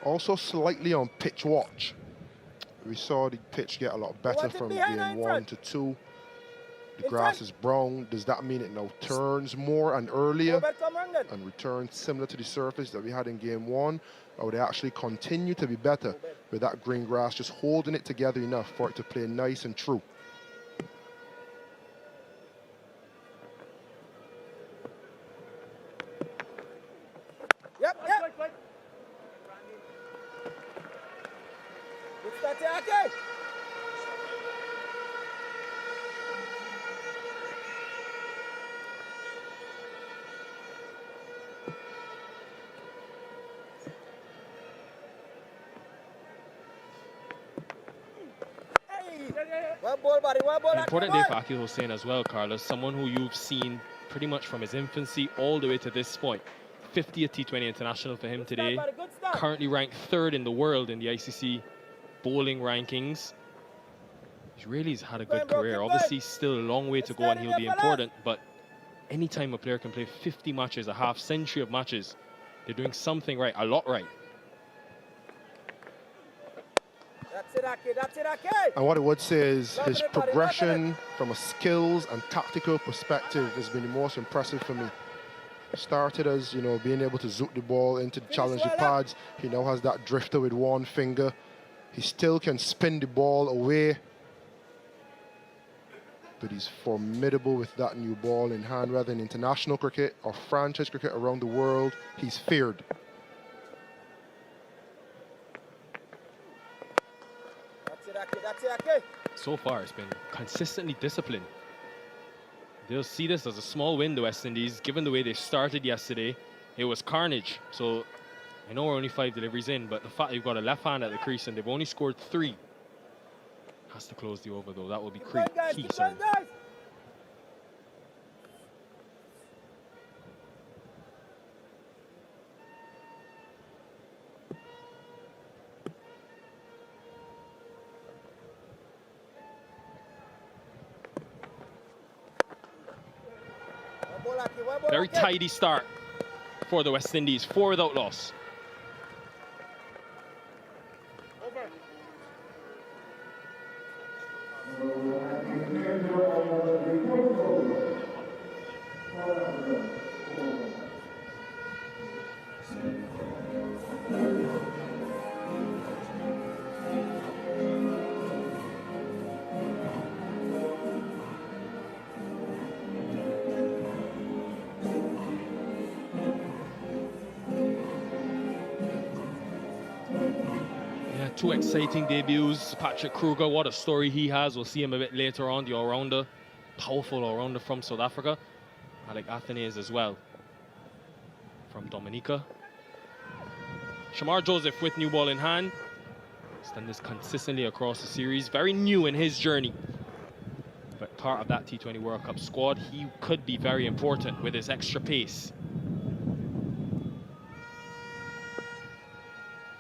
Also slightly on pitch watch. We saw the pitch get a lot better from game 1 to 2. The grass is brown. Does that mean it now turns more and earlier and returns similar to the surface that we had in game 1? Or would it actually continue to be better with that green grass just holding it together enough for it to play nice and true? Yep. An important day for Akil Hussein as well, Carlos. Someone who you've seen pretty much from his infancy all the way to this point. 50th T20 international for him today. Currently ranked 3rd in the world in the ICC bowling rankings. He's really had a good career. Obviously, still a long way to go and he'll be important, but anytime a player can play 50 matches, a half century of matches, they're doing something right, a lot right. And what I would say is his progression from a skills and tactical perspective has been the most impressive for me. Started as, you know, being able to zoot the ball into the challenger pads. He now has that drifter with one finger. He still can spin the ball away. But he's formidable with that new ball in hand, whether in international cricket or franchise cricket around the world. He's feared. So far, it's been consistently disciplined. They'll see this as a small win, the West Indies, given the way they started yesterday. It was carnage. So I know we're only 5 deliveries in, but the fact you've got a left hand at the crease and they've only scored 3 has to close the over, though. That will be key, sorry. Very tidy start for the West Indies, 4 without loss. Two exciting debuts. Patrick Kruger, what a story he has. We'll see him a bit later on, the all-rounder. Powerful all-rounder from South Africa. I like Athanaze as well from Dominica. Shamar Joseph with new ball in hand. He's done this consistently across the series. Very new in his journey, but part of that T20 World Cup squad. He could be very important with his extra pace.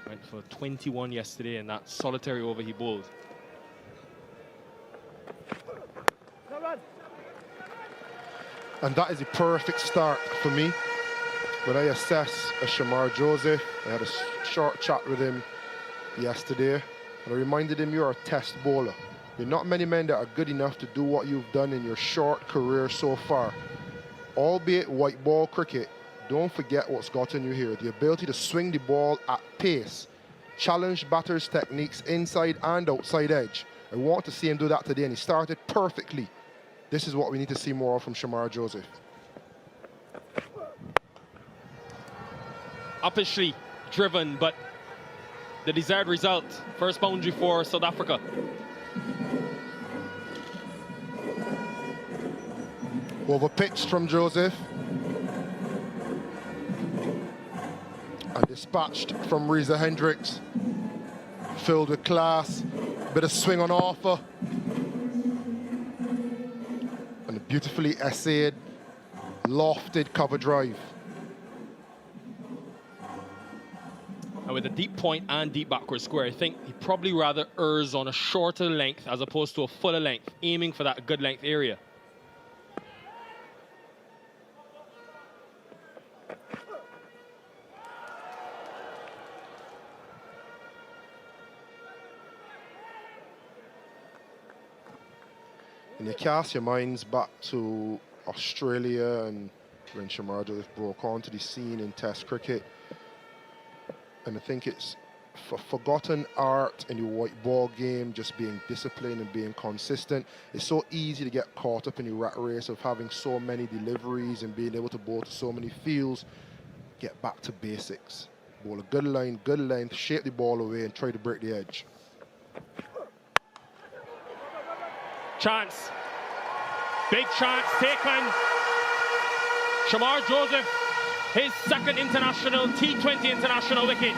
Went for 21 yesterday in that solitary over he bowled. And that is a perfect start for me. When I assess a Shamar Joseph, I had a short chat with him yesterday, and I reminded him you're a test bowler. There are not many men that are good enough to do what you've done in your short career so far. Albeit white ball cricket, don't forget what's gotten you here. The ability to swing the ball at pace, challenge batters' techniques inside and outside edge. I want to see him do that today, and he started perfectly. This is what we need to see more of from Shamar Joseph. Uppishly driven, but the desired result. First boundary for South Africa. Overpitched from Joseph. And dispatched from Reza Hendricks. Filled with class, bit of swing on offer. And a beautifully essayed, lofted cover drive. And with a deep point and deep backward square, I think he probably rather errs on a shorter length as opposed to a fuller length, aiming for that good length area. And you cast your minds back to Australia and when Shamar Joseph broke onto the scene in Test cricket. And I think it's forgotten art in the white ball game, just being disciplined and being consistent. It's so easy to get caught up in the rat race of having so many deliveries and being able to bowl to so many fields. Get back to basics. Bowl a good line, good length, shape the ball away and try to break the edge. Chance. Big chance taken. Shamar Joseph, his second international, T20 international wicket.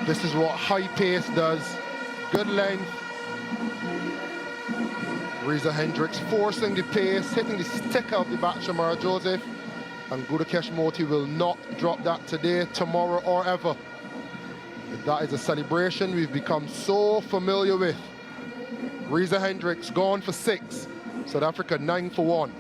This is what high pace does. Good length. Reza Hendricks forcing the pace, hitting the stick of the bat, Shamar Joseph. And Gudakesh Motie will not drop that today, tomorrow, or ever. That is a celebration we've become so familiar with. Reza Hendricks gone for 6. South Africa 9 for 1.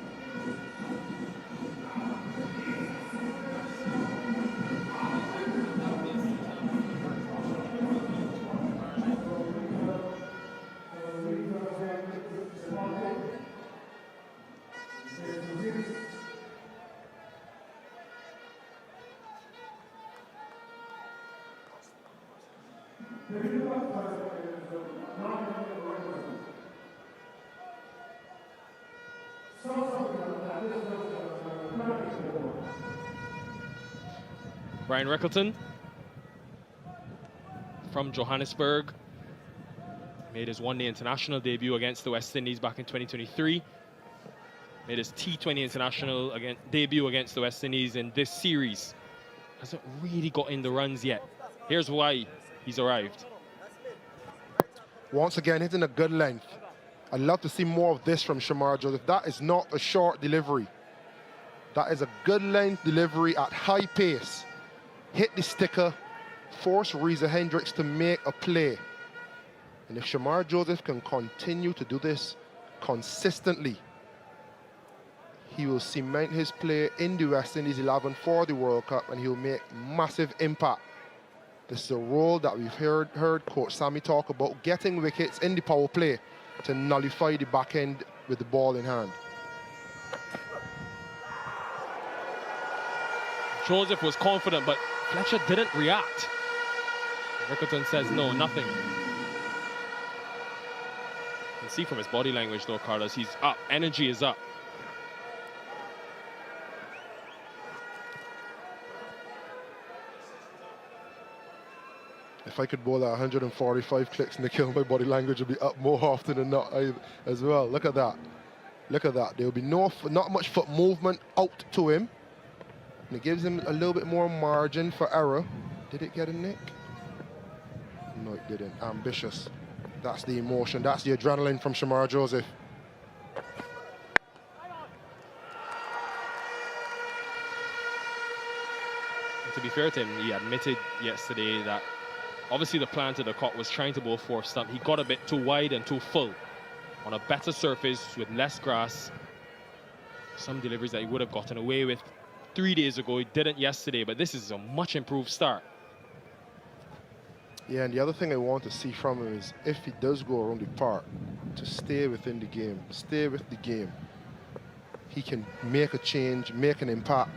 Brian Reckleton from Johannesburg made his one-day international debut against the West Indies back in 2023. Made his T20 international debut against the West Indies in this series. Hasn't really got in the runs yet. Here's why he's arrived. Once again, hitting a good length. I'd love to see more of this from Shamar Joseph. That is not a short delivery. That is a good length delivery at high pace. Hit the sticker, force Reza Hendricks to make a play. And if Shamar Joseph can continue to do this consistently, he will cement his play in the West Indies 11 for the World Cup, and he'll make massive impact. This is a role that we've heard Coach Sammy talk about, getting wickets in the power play to nullify the back end with the ball in hand. Joseph was confident, but Fletcher didn't react. Reckleton says no, nothing. You can see from his body language though, Carlos, he's up, energy is up. If I could bowl at 145 clicks, Nikhil, my body language would be up more often than not as well. Look at that. Look at that. There will be not much foot movement out to him. And it gives him a little bit more margin for error. Did it get a nick? No, it didn't. Ambitious. That's the emotion. That's the adrenaline from Shamar Joseph. And to be fair to him, he admitted yesterday that obviously the plan to the Kock was trying to bowl fourth stump. He got a bit too wide and too full on a better surface with less grass. Some deliveries that he would have gotten away with 3 days ago, he didn't yesterday, but this is a much improved start. Yeah, and the other thing I want to see from him is if he does go around the park, to stay within the game, stay with the game. He can make a change, make an impact.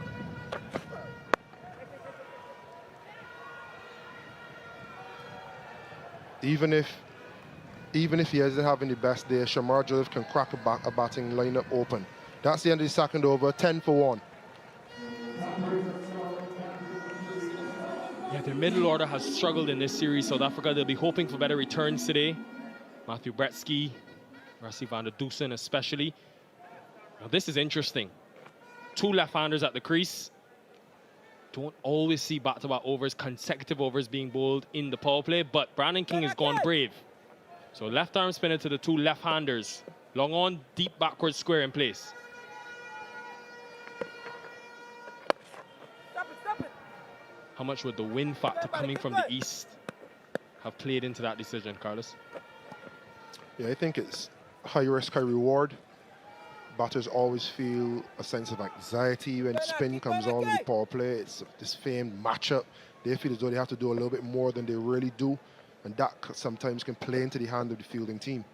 Even if he isn't having the best day, Shamar Joseph can crack a batting lineup open. That's the end of the second over, 10 for 1. Yeah, their middle order has struggled in this series. South Africa, they'll be hoping for better returns today. Matthew Bretsky, Rassie van der Dussen especially. Now this is interesting. 2 left-handers at the crease. Don't always see back-to-back overs, consecutive overs being bowled in the power play, but Brandon King has gone brave. So left arm spinner to the 2 left-handers. Long on, deep backward square in place. How much would the wind factor coming from the east have played into that decision, Carlos? Yeah, I think it's high risk, high reward. Batters always feel a sense of anxiety when spin comes on in the power play. It's this famed matchup. They feel as though they have to do a little bit more than they really do, and that sometimes can play into the hand of the fielding team.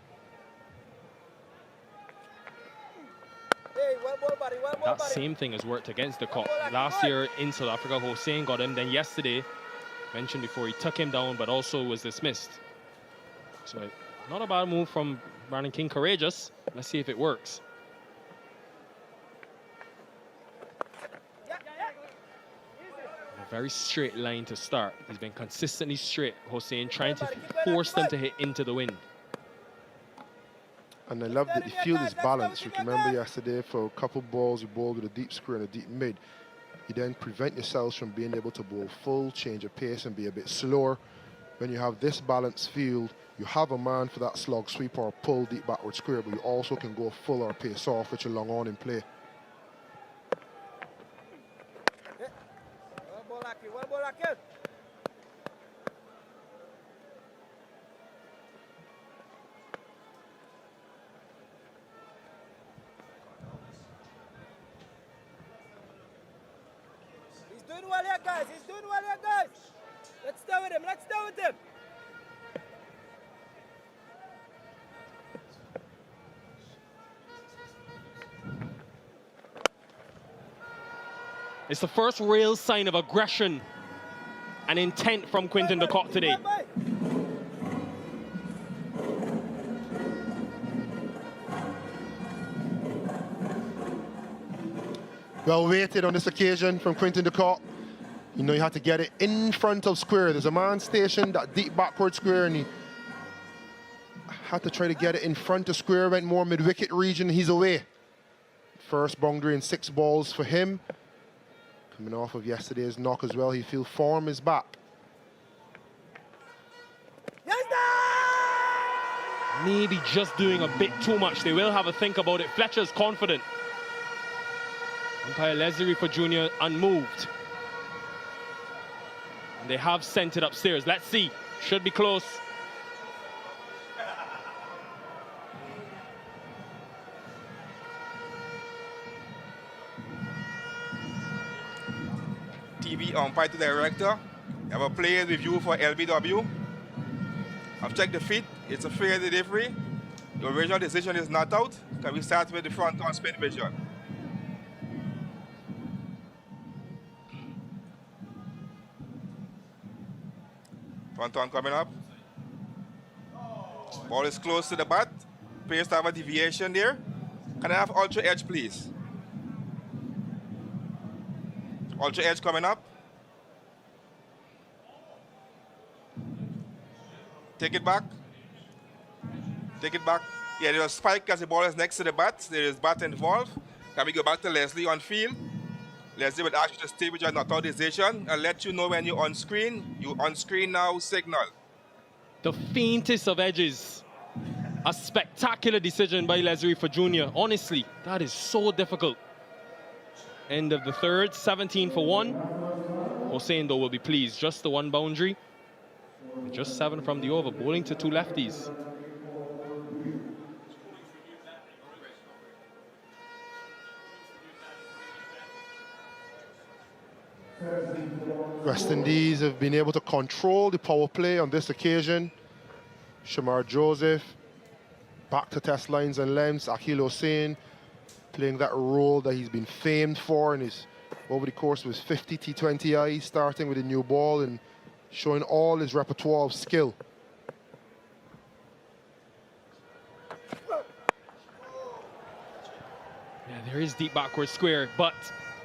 That same thing has worked against the Kock. Last year in South Africa, Hussein got him. Then yesterday, mentioned before, he took him down, but also was dismissed. So not a bad move from Brandon King. Courageous. Let's see if it works. A very straight line to start. He's been consistently straight, Hussein, trying to force them to hit into the wind. And I love that the field is balanced. You can remember yesterday, for a couple balls, you bowled with a deep square and a deep mid. You then prevent yourselves from being able to bowl full, change of pace, and be a bit slower. When you have this balanced field, you have a man for that slog sweep or pull deep backward square, but you also can go full or pace off, which are long on in play. He's doing well here, guys. He's doing well here, guys. Let's stay with him. Let's stay with him. It's the first real sign of aggression and intent from Quinton de Kock today. Well weighted on this occasion from Quinton de Kock. You know, you had to get it in front of square. There's a man stationed, that deep backward square, and he had to try to get it in front of square, went more mid-wicket region, he's away. First boundary and 6 balls for him. Coming off of yesterday's knock as well, he feels form is back. Maybe just doing a bit too much. They will have a think about it. Fletcher's confident. Umpire Leslie for Junior unmoved. And they have sent it upstairs. Let's see. Should be close. TV umpire to director. You have a player's review for LBW. I've checked the feet. It's a fair delivery. The original decision is not out. Can we start with the front on spin vision? Front on coming up. Ball is close to the bat. Appears to have a deviation there. Can I have ultra edge, please? Ultra edge coming up. Take it back. Take it back. Yeah, there's a spike as the ball is next to the bat. There is bat involved. Can we go back to Leslie on field? Leslie would ask you to stay with your not out decision and let you know when you're on screen. You on screen now, signal. The faintest of edges. A spectacular decision by Leslie for Junior. Honestly, that is so difficult. End of the third, 17 for 1. Hussein, though, will be pleased. Just the 1 boundary. And just 7 from the over, bowling to 2 lefties. West Indies have been able to control the power play on this occasion. Shamar Joseph back to test lines and lengths. Akil Hussein playing that role that he's been famed for in his, over the course of his 50 T20I, starting with a new ball and showing all his repertoire of skill. Yeah, there is deep backward square, but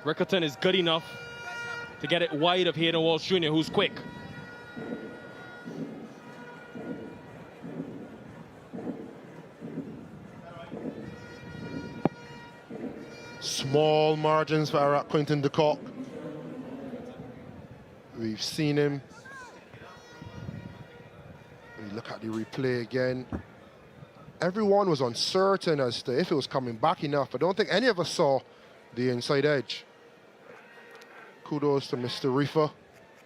Reckleton is good enough to get it wide of Hayden Walsh Jr., who's quick. Small margins for Quinton de Kock. We've seen him. We look at the replay again. Everyone was uncertain as to if it was coming back enough. I don't think any of us saw the inside edge. Kudos to Mr. Reefer.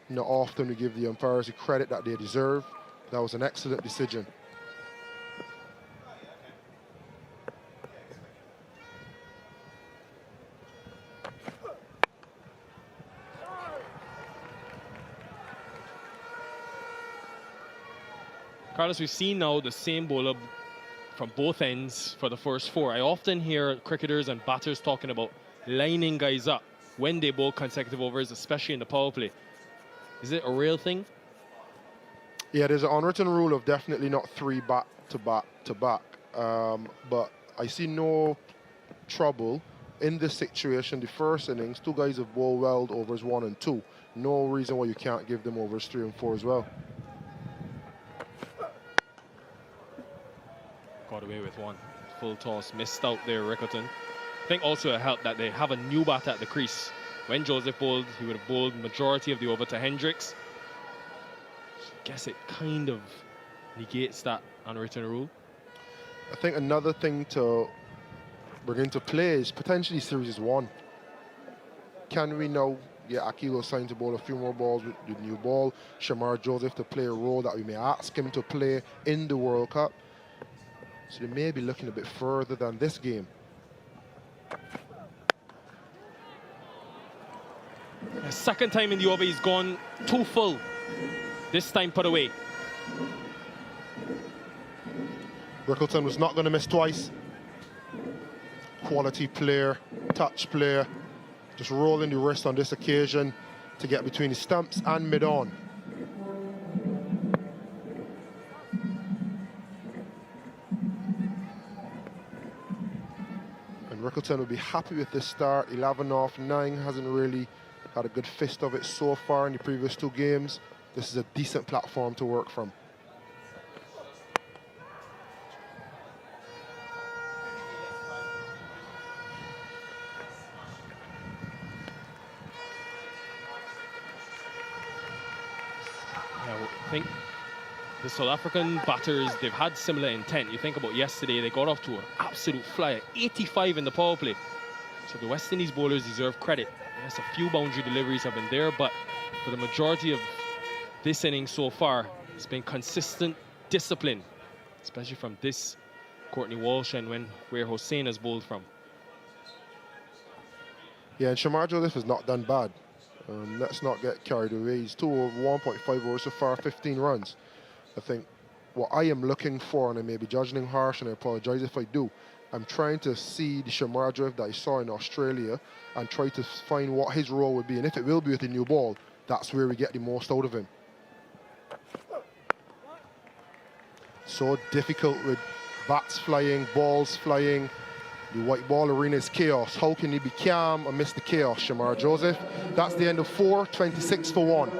Not often we give the umpires the credit that they deserve. That was an excellent decision. Carlos, we've seen now the same bowler from both ends for the first 4. I often hear cricketers and batters talking about lining guys up when they bowl consecutive overs, especially in the power play. Is it a real thing? Yeah, there's an unwritten rule of definitely not 3 back to back to back. But I see no trouble in this situation. The first innings, 2 guys have bowled well overs 1 and 2. No reason why you can't give them overs 3 and 4 as well. Got away with one. Full toss, missed out there, Reckleton. I think also it helped that they have a new batter at the crease. When Joseph bowled, he would have bowled majority of the over to Hendricks. So I guess it kind of negates that unwritten rule. I think another thing to bring into play is potentially series is 1. Can we now get Akil Hussein to bowl a few more balls with the new ball? Shamar Joseph to play a role that we may ask him to play in the World Cup. So they may be looking a bit further than this game. The second time in the over, he's gone too full. This time put away. Reckleton was not going to miss twice. Quality player, touch player, just rolling the wrist on this occasion to get between the stumps and mid-on. And Reckleton will be happy with this start. 11 off 9, hasn't really had a good fist of it so far in the previous 2 games. This is a decent platform to work from. I think the South African batters, they've had similar intent. You think about yesterday, they got off to an absolute flyer, 85 in the power play. So the West Indies bowlers deserve credit. Yes, a few boundary deliveries have been there, but for the majority of this inning so far, it's been consistent discipline, especially from this Courtney Walsh and where Hussein has bowled from. Yeah, and Shamar Joseph has not done bad. Let's not get carried away. He's 1.5 overs so far, 15 runs. I think what I am looking for, and I may be judging him harsh, and I apologize if I do, I'm trying to see the Shamar Joseph that I saw in Australia and try to find what his role would be. And if it will be with a new ball, that's where we get the most out of him. So difficult with bats flying, balls flying. The white ball arena is chaos. How can he be calm amidst the chaos, Shamar Joseph? That's the end of 4, 26 for 1.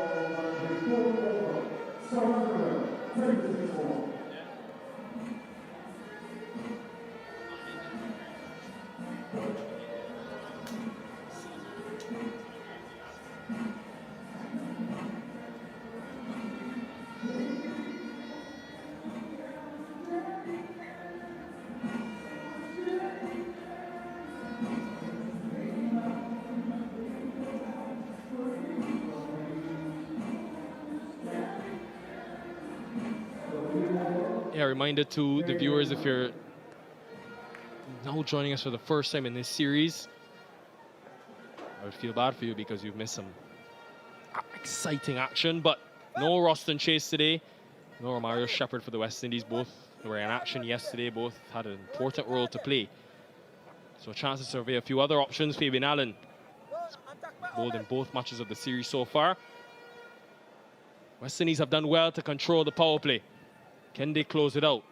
Yeah, reminder to the viewers, if you're now joining us for the first time in this series, I would feel bad for you because you've missed some exciting action, but no Roston Chase today, no Romario Shepherd for the West Indies. Both were in action yesterday, both had an important role to play. So a chance to survey a few other options. Fabian Allen bowled in both matches of the series so far. West Indies have done well to control the power play. Can they close it out?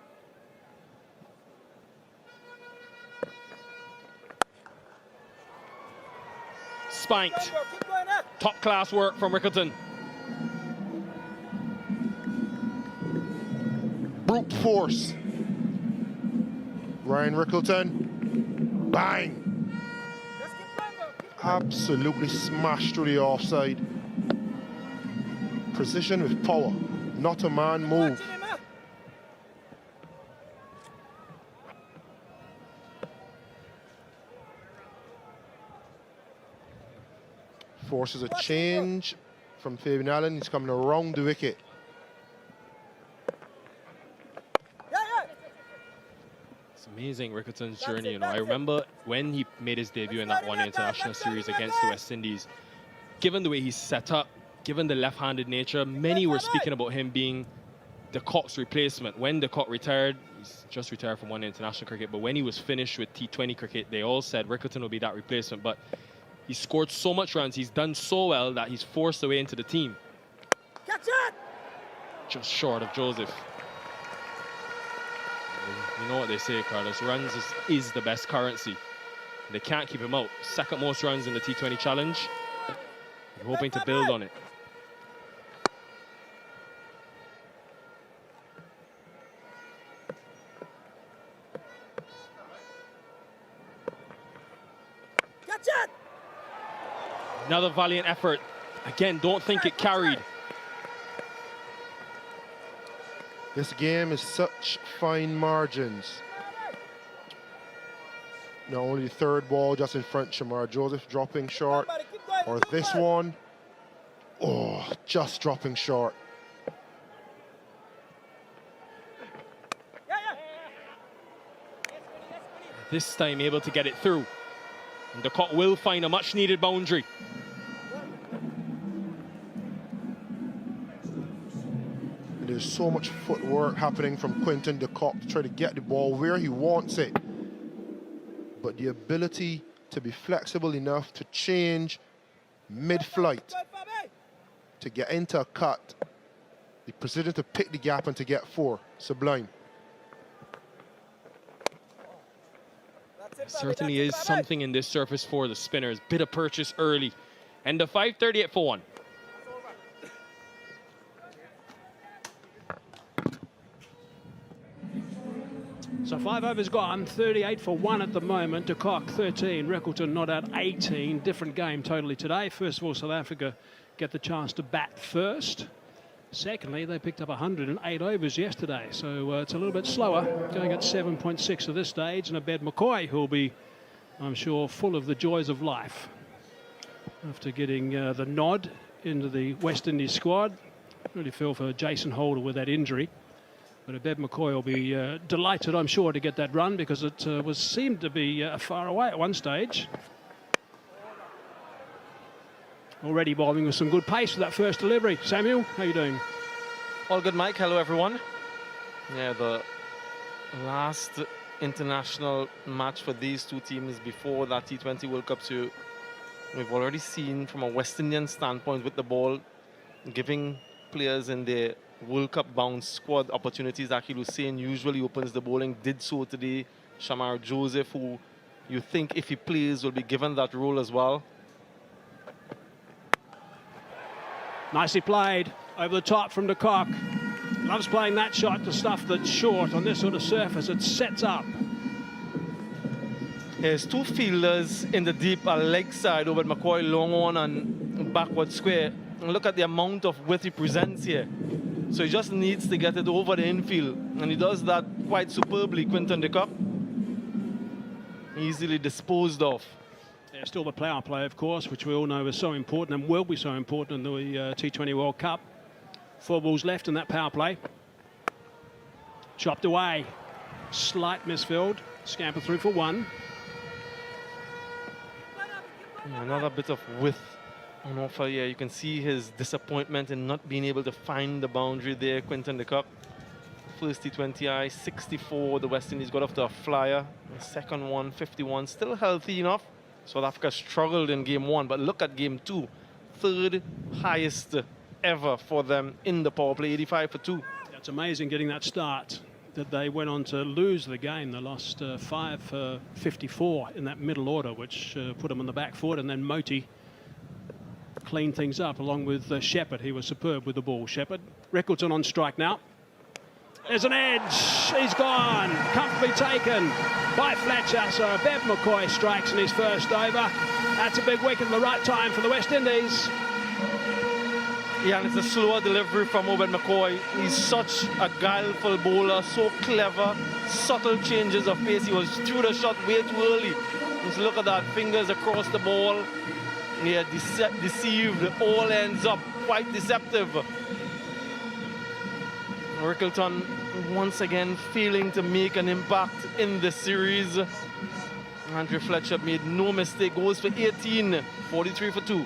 Spanked. Top class work from Reckleton. Brute force. Ryan Reckleton. Bang. Absolutely smashed through the offside. Precision with power. Not a man move. Forces a change from Fabian Allen. He's coming around the wicket. It's amazing, Reckleton's journey. You know, I remember when he made his debut in that one international series against the West Indies. Given the way he's set up, given the left-handed nature, many were speaking about him being the Kock's replacement. When the Kock retired, he's just retired from one international cricket, but when he was finished with T20 cricket, they all said Reckleton will be that replacement. But he scored so much runs, he's done so well that he's forced away into the team. Catch it! Just short of Joseph. You know what they say, Carlos, runs is the best currency. They can't keep him out. Second most runs in the T20 challenge. They're hoping to build on it. Catch it! Another valiant effort. Again, don't think it carried. This game is such fine margins. Not only the third ball just in front, Shamar Joseph dropping short, or this one, oh, just dropping short. This time able to get it through. And the Kock will find a much needed boundary. There's so much footwork happening from Quinton de Kock to try to get the ball where he wants it. But the ability to be flexible enough to change mid-flight, to get into a cut, the precision to pick the gap and to get four, sublime. There certainly is something in this surface for the spinners. Bit of purchase early. And the 5:38 for one. So 5 overs gone, 38 for 1 at the moment. De Kock 13, Reckleton not out 18. Different game totally today. First of all, South Africa get the chance to bat first. Secondly, they picked up 108 overs yesterday, so it's a little bit slower, going at 7.6 at this stage. And McCoy, who'll be, I'm sure, full of the joys of life after getting the nod into the West Indies squad. Really feel for Jason Holder with that injury. But McCoy will be delighted, I'm sure, to get that run, because it seemed to be far away at one stage. Already bowling with some good pace for that first delivery. Samuel, how you doing? All good, Mike. Hello, everyone. Yeah, the last international match for these two teams before that T20 World Cup. So we've already seen from a West Indian standpoint with the ball giving players in their World Cup bound squad opportunities. Akil Hussein usually opens the bowling, did so today. Shamar Joseph, who you think if he plays will be given that role as well. Nicely played over the top from de Kock. Loves playing that shot to stuff that's short on this sort of surface. It sets up. There's two fielders in the deep leg side over McCoy, long on and backward square. And look at the amount of width he presents here. So he just needs to get it over the infield. And he does that quite superbly, Quinton de Kock. Easily disposed of. There's still the power play, of course, which we all know is so important and will be so important in the T20 World Cup. 4 balls left in that power play. Chopped away. Slight misfield. Scamper through for 1. Another bit of width on offer here. You can see his disappointment in not being able to find the boundary there, Quinton de Kock. First T20I, 64. The West Indies got off to a flyer. The second one, 51. Still healthy enough. South Africa struggled in game 1, but look at game 2. Third highest ever for them in the power play, 85 for 2. That's amazing getting that start. That they went on to lose the game. They lost 5 for 54 in that middle order, which put them on the back foot. And then Motie cleaned things up along with Shepherd. He was superb with the ball. Shepherd. Reckleton on strike now. There's an edge. He's gone. Comfortably taken by Fletcher. So McCoy strikes in his first over. That's a big wicket at the right time for the West Indies. Yeah, and it's a slower delivery from McCoy. He's such a guileful bowler, so clever, subtle changes of pace. He was through the shot way too early. Just look at that, fingers across the ball. Yeah, deceived, all ends up quite deceptive. Reckleton once again failing to make an impact in the series. Andrew Fletcher made no mistake, goes for 18, 43 for 2.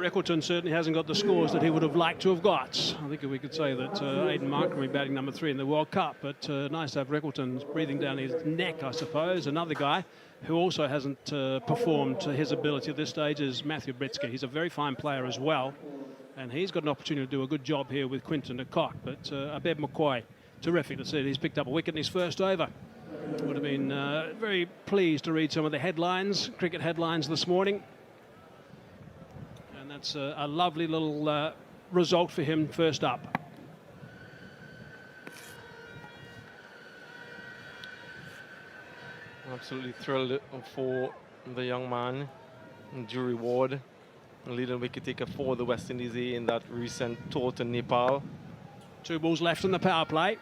Reckleton certainly hasn't got the scores that he would have liked to have got. I think we could say that Hayden Mark will be batting number 3 in the World Cup, but nice to have Reckleton breathing down his neck, I suppose. Another guy who also hasn't performed to his ability at this stage is Matthew Britsky. He's a very fine player as well, and he's got an opportunity to do a good job here with Quinton and Kock. But Abeb McCoy, terrific to see that he's picked up a wicket in his first over. Would have been very pleased to read some of the headlines, cricket headlines this morning. And that's a lovely little result for him first up. Absolutely thrilled for the young man. Due reward. Leading wicket taker for the West Indies in that recent tour to Nepal. 2 balls left in the power play.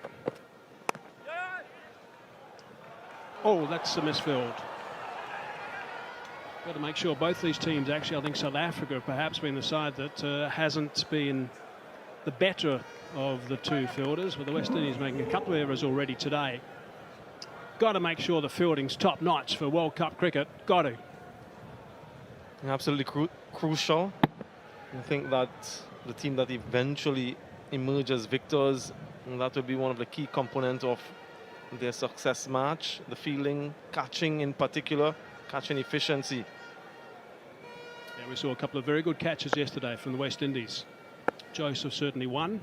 Oh, that's a misfield. Got to make sure both these teams, actually, I think South Africa perhaps been the side that hasn't been the better of the 2 fielders, with the West Indies making a couple of errors already today. Got to make sure the fielding's top notch for World Cup cricket. Got to. Absolutely crucial. I think that the team that eventually emerges victors, and that will be one of the key components of their success match. The fielding, catching in particular, catching efficiency. Yeah, we saw a couple of very good catches yesterday from the West Indies. Joseph certainly won.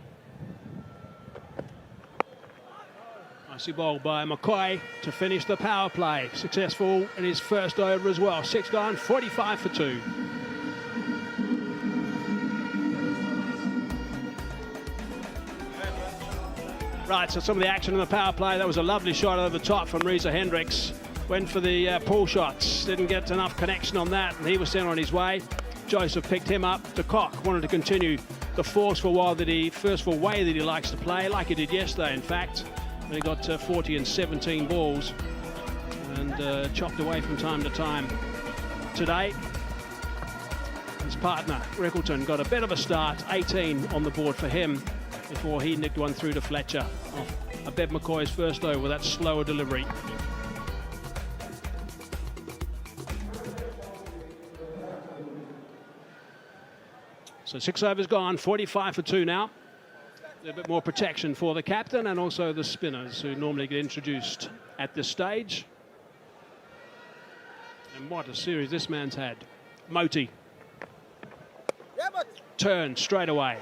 Nicely bowled by McCoy to finish the power play. Successful in his first over as well. 6 gone, 45 for 2. Right, so some of the action in the power play. That was a lovely shot over the top from Reza Hendricks. Went for the pull shots. Didn't get enough connection on that, and he was sent on his way. Joseph picked him up. De Kock wanted to continue the forceful way that he likes to play, like he did yesterday, in fact. When he got 40 and 17 balls and chopped away from time to time. Today, his partner, Reckleton, got a bit of a start. 18 on the board for him before he nicked one through to Fletcher off Abeb McCoy's first over with that slower delivery. So 6 overs gone, 45 for 2 now. A bit more protection for the captain and also the spinners who normally get introduced at this stage. And what a series this man's had. Motie. Turn straight away.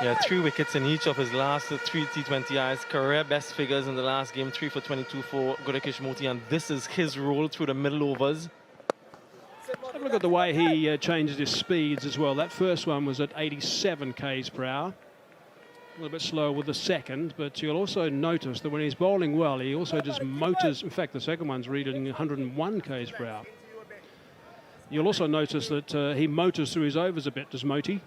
Yeah, 3 wickets in each of his last 3 T20Is. Career best figures in the last game, 3 for 22 for Gudakesh Motie, and this is his role through the middle overs. Have a look at the way he changes his speeds as well. That first one was at 87 k's per hour. A little bit slower with the second, but you'll also notice that when he's bowling well, he also just motors. In fact, the second one's reading 101 k's per hour. You'll also notice that he motors through his overs a bit, does Motie?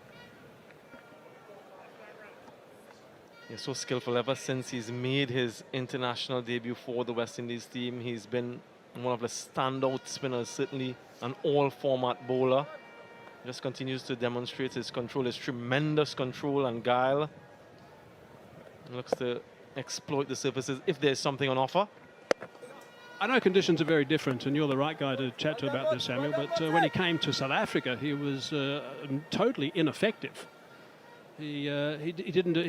He's so skillful. Ever since he's made his international debut for the West Indies team, he's been one of the standout spinners, certainly an all-format bowler. Just continues to demonstrate his control, his tremendous control and guile. Looks to exploit the surfaces if there's something on offer. I know conditions are very different, and you're the right guy to chat to about this, Samuel, but when he came to South Africa, he was totally ineffective. He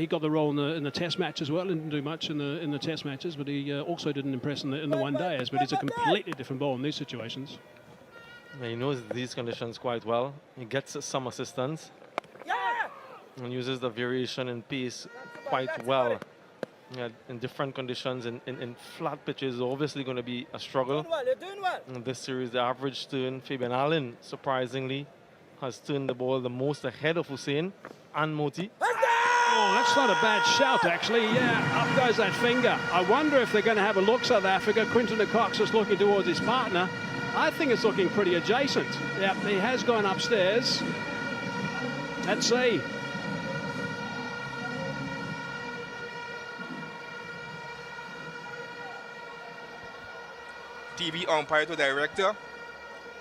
got the role in the test match as well. Didn't do much in the test matches, but he also didn't impress in the one days. But he's a completely different bowler in these situations. Yeah, he knows these conditions quite well. He gets some assistance and uses the variation in pace quite well. Yeah, in different conditions, in flat pitches, obviously going to be a struggle. You're doing well. In this series, the average turn, Fabian Allen, surprisingly, has turned the ball the most ahead of Hussein and Motie. Oh, that's not a bad shout, actually. Yeah, up goes that finger. I wonder if they're going to have a look, South Africa. Quinton de Kock's just looking towards his partner. I think it's looking pretty adjacent. Yeah, he has gone upstairs. Let's see. TV umpire to director.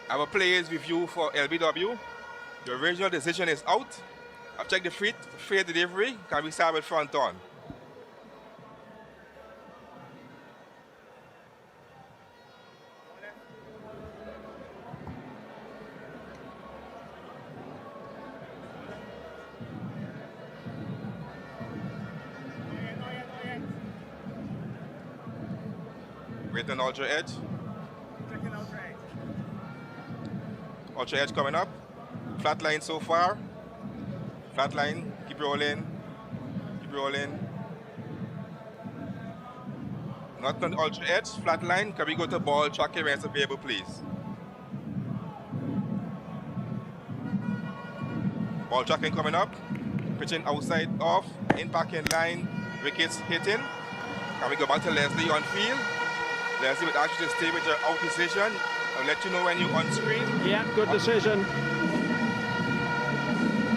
Our players review for LBW. The original decision is out. I've checked the fair delivery. Can we start with front on? Wait an ultra edge. Ultra edge coming up. Flat line so far. Flat line. Keep rolling. Keep rolling. Not on ultra edge. Flat line. Can we go to ball? Track your rest available, please. Ball tracking coming up. Pitching outside off. In parking line. Wickets hitting. Can we go back to Leslie on field? Leslie would ask you to stay with your out decision. I'll let you know when you're on screen. Yeah, good decision.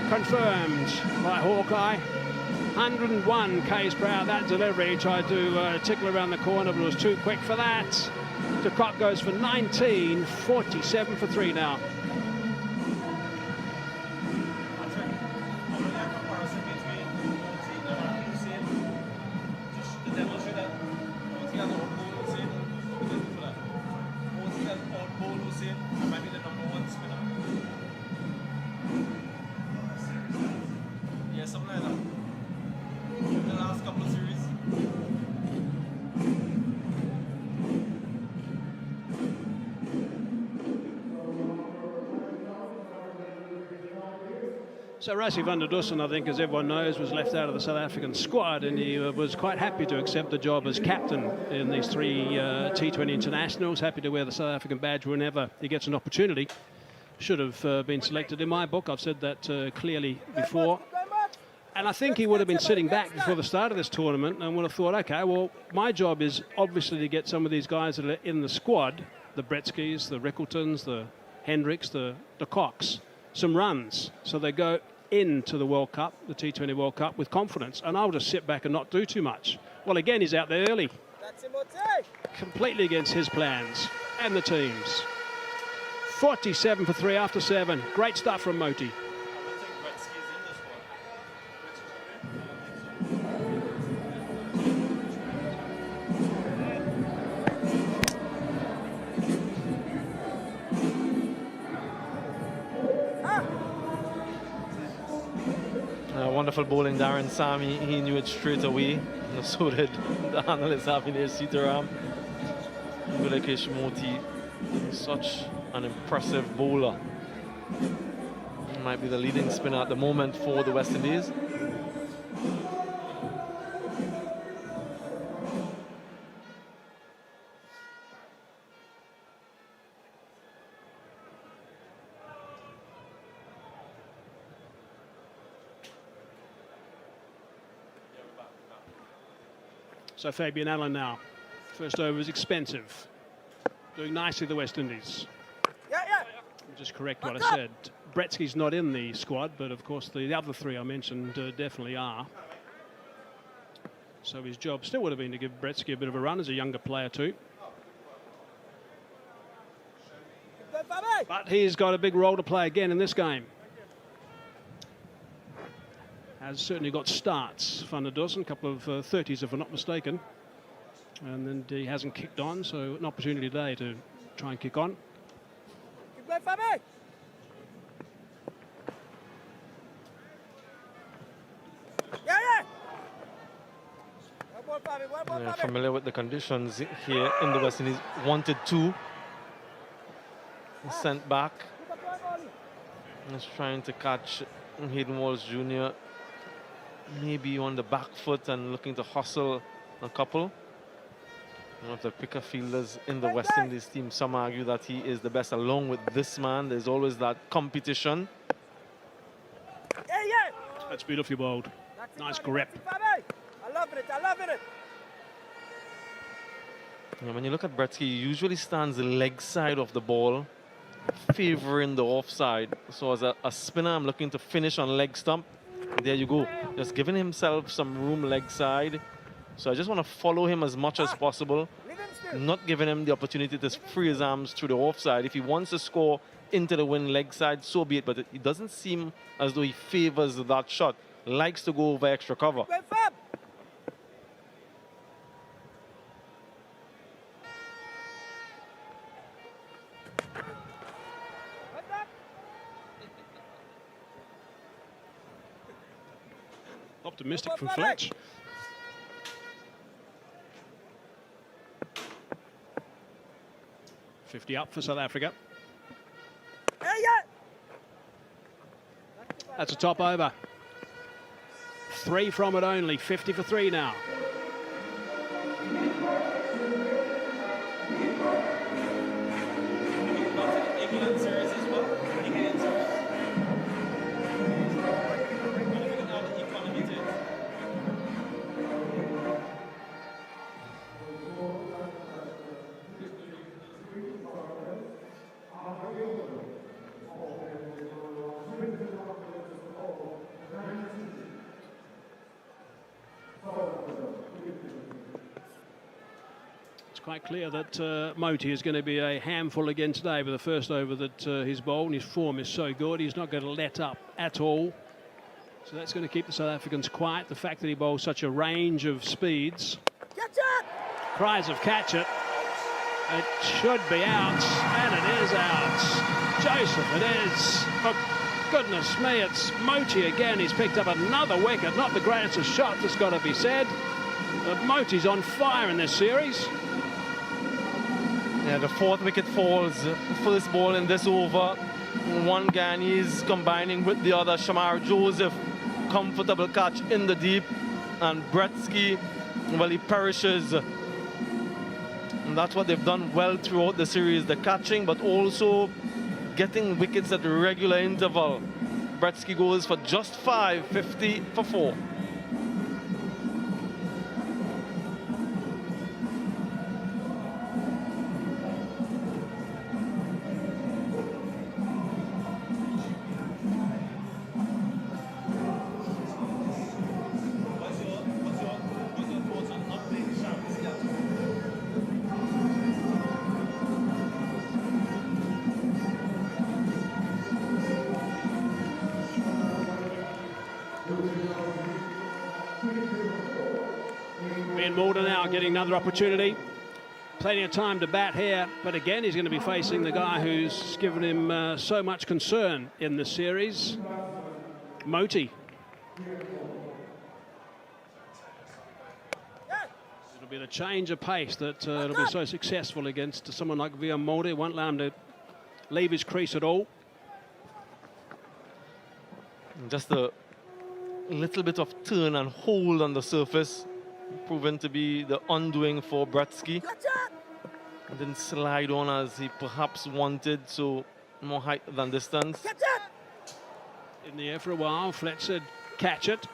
Confirmed by Hawkeye. 101 k's per hour. That delivery tried to tickle around the corner, but it was too quick for that. De Kock goes for 19, 47 for 3 now. So Rassie van der Dussen, I think, as everyone knows, was left out of the South African squad, and he was quite happy to accept the job as captain in these 3 T20 internationals. Happy to wear the South African badge whenever he gets an opportunity. Should have been selected in my book. I've said that clearly before. And I think he would have been sitting back before the start of this tournament and would have thought, okay, well, my job is obviously to get some of these guys that are in the squad, the Bretzkys, the Reckletons, the Hendricks, the Kocks, some runs. So they go into the World Cup, the T20 World Cup, with confidence. And I'll just sit back and not do too much. Well, again, he's out there early. That's it, Motie. Completely against his plans and the team's. 47 for 3 after 7. Great stuff from Motie. Wonderful bowling, Darren Sami. He knew it straight away. And so did the analyst Athanaze Sitaram. Gulakesh Motie, such an impressive bowler. He might be the leading spinner at the moment for the West Indies. So Fabian Allen now. First over is expensive. Doing nicely, the West Indies. Yeah. I'll just correct what I said. Bretzky's not in the squad, but of course the other 3 I mentioned definitely are. So his job still would have been to give Bretzky a bit of a run as a younger player too. But he's got a big role to play again in this game. Has certainly got starts, Van der Dussen, a couple of 30s if I'm not mistaken. And then he hasn't kicked on, so an opportunity today to try and kick on. Keep going, Fabi. Yeah. One more, Fabi. Familiar with the conditions here in the West Indies. Wanted 2. Sent back. He's trying to catch Hayden Walsh Jr. maybe on the back foot and looking to hustle a couple. One of the quicker fielders in the West Indies team. Some argue that he is the best along with this man. There's always that competition. Yeah. That's beautifully bowled. Nice grip. I love it. Yeah, when you look at Bretzky, he usually stands the leg side of the ball, favoring the offside. So as a spinner, I'm looking to finish on leg stump. There you go. Just giving himself some room leg side. So I just want to follow him as much as possible. Not giving him the opportunity to free his arms through the offside. If he wants to score into the win leg side, so be it. But it doesn't seem as though he favors that shot. Likes to go over extra cover. Optimistic from Fletch. 50 up for South Africa. Hey, yeah. That's a top over. 3 from it only, 50 for 3 now. Quite clear that Motie is going to be a handful again today with the first over that he's bowled, and his form is so good he's not going to let up at all. So that's going to keep the South Africans quiet. The fact that he bowls such a range of speeds. Catch it! Cries of catch it. It should be out, and it is out. Joseph, it is. For goodness me, it's Motie again. He's picked up another wicket. Not the greatest of shots, that's got to be said. But Motie's on fire in this series. Yeah, the 4th wicket falls. First ball in this over. One Ghanaians combining with the other. Shamar Joseph, comfortable catch in the deep. And Bretsky, well, he perishes. And that's what they've done well throughout the series. The catching, but also getting wickets at regular interval. Bretsky goes for just 5, 50 for 4. Mulder now getting another opportunity. Plenty of time to bat here, but again he's going to be facing the guy who's given him so much concern in the series, Motie. It'll be the change of pace that it'll be so successful against someone like Mulder. Won't allow him to leave his crease at all. Just a little bit of turn and hold on the surface, proven to be the undoing for Bretsky. Didn't slide on as he perhaps wanted, so more height than distance. In the air for a while, Flett said catch it.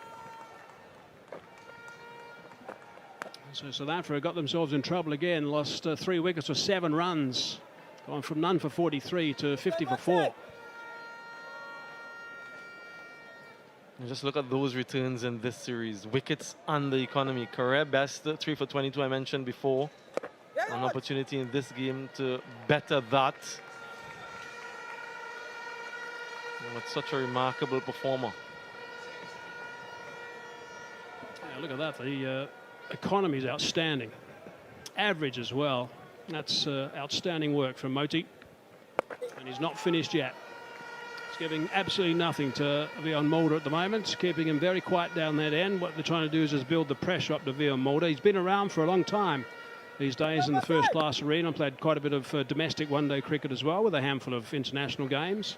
So South Africa got themselves in trouble again, lost 3 wickets for 7 runs, gone from none for 43 to 50 for 4. And just look at those returns in this series. Wickets and the economy. Career best, 3 for 22 I mentioned before. An opportunity in this game to better that. And with such a remarkable performer. Yeah, look at that. The economy is outstanding. Average as well. That's outstanding work from Motie. And he's not finished yet. Giving absolutely nothing to Mulder at the moment, keeping him very quiet down that end. What they're trying to do is just build the pressure up to Mulder. He's been around for a long time these days in the first class arena, and played quite a bit of domestic one-day cricket as well, with a handful of international games.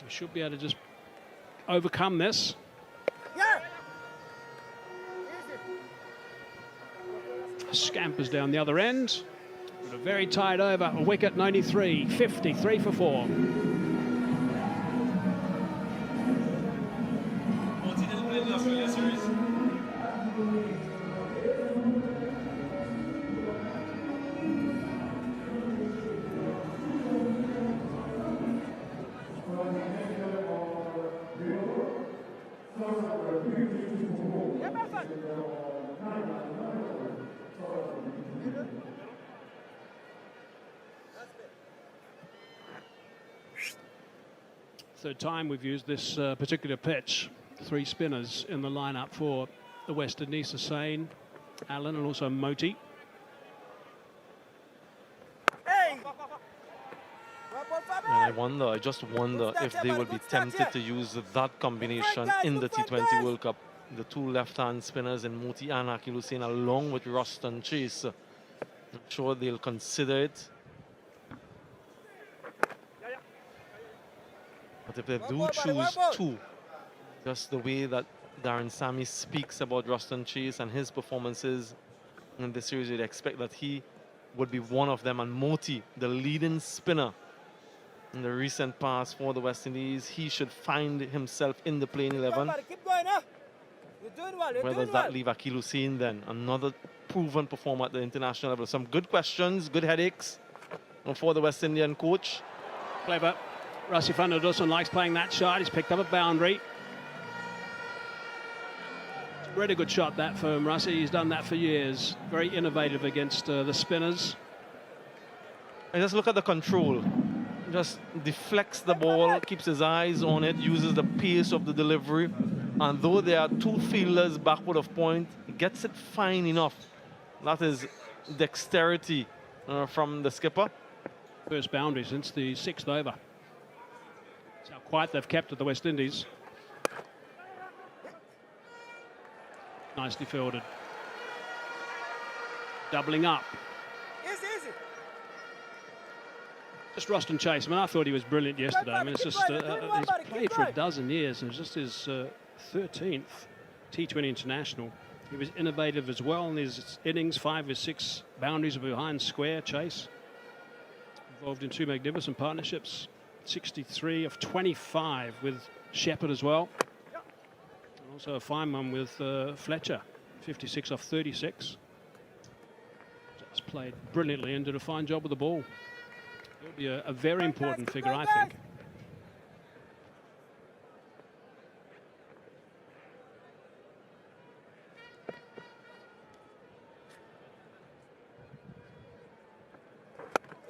He should be able to just overcome this. Scampers down the other end. With a very tight over, a wicket, 93, 50, 3 for 4. In the Australia series. Third time we've used this particular pitch. 3 spinners in the lineup for the West Indies: Hussein, Allen, and also Motie. And I just wonder if they will be tempted to use that combination in the T20 World Cup. The 2 left-hand spinners in Motie and Akil Hussein, along with Ruston Chase. I'm sure they'll consider it. But if they One do more, buddy, choose one more. 2, just the way that Darren Sammy speaks about Ruston Chase and his performances in this series, you'd expect that he would be one of them. And Motie, the leading spinner in the recent past for the West Indies, he should find himself in the playing 11. Buddy, keep going, huh? You're doing well, you're Where doing does well. that leave Akil Hussein then? Another proven performer at the international level. Some good questions, good headaches for the West Indian coach. Clever. Rusty van der Dussen likes playing that shot. He's picked up a boundary. It's a really good shot, that, from Rusty. He's done that for years. Very innovative against the spinners. And just look at the control. Just deflects the ball, keeps his eyes on it, uses the pace of the delivery. And though there are 2 fielders backward of point, he gets it fine enough. That is dexterity from the skipper. First boundary since the 6th over. That's how quiet they've kept at the West Indies. Nicely fielded. Doubling up. Easy, easy. Just Ruston Chase. I mean, I thought he was brilliant yesterday. I mean, it's just he's played for a dozen years, and it's just his 13th T20 international. He was innovative as well in his innings. 5 or 6 boundaries behind square. Chase involved in 2 magnificent partnerships. 63 of 25 with Shepherd as well. And also a fine one with Fletcher. 56 off 36. Just played brilliantly and did a fine job with the ball. He'll be a very important figure, I think.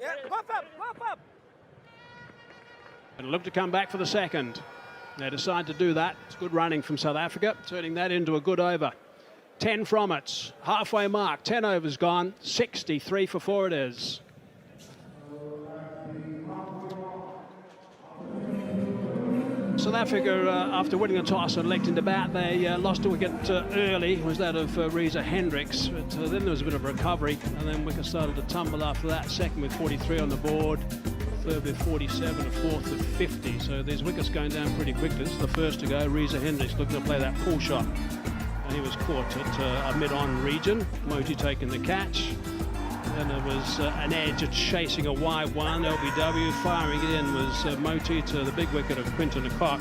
Yeah, pop up, pop up. And look to come back for the second. They decide to do that. It's good running from South Africa, turning that into a good over. 10 from it. Halfway mark. 10 overs gone. 63 for 4 it is. South Africa, after winning the toss and electing to bat, they lost a wicket early. It was that of Reza Hendricks. But then there was a bit of a recovery, and then wickets started to tumble after that. Second with 43 on the board, third with 47, and fourth with 50. So there's wickets going down pretty quickly. This is the first to go. Reza Hendricks looking to play that pull shot, and he was caught at a mid-on region. Motie taking the catch. And there was an edge at chasing a wide one. LBW firing it in was Motie to the big wicket of Quinton Kock.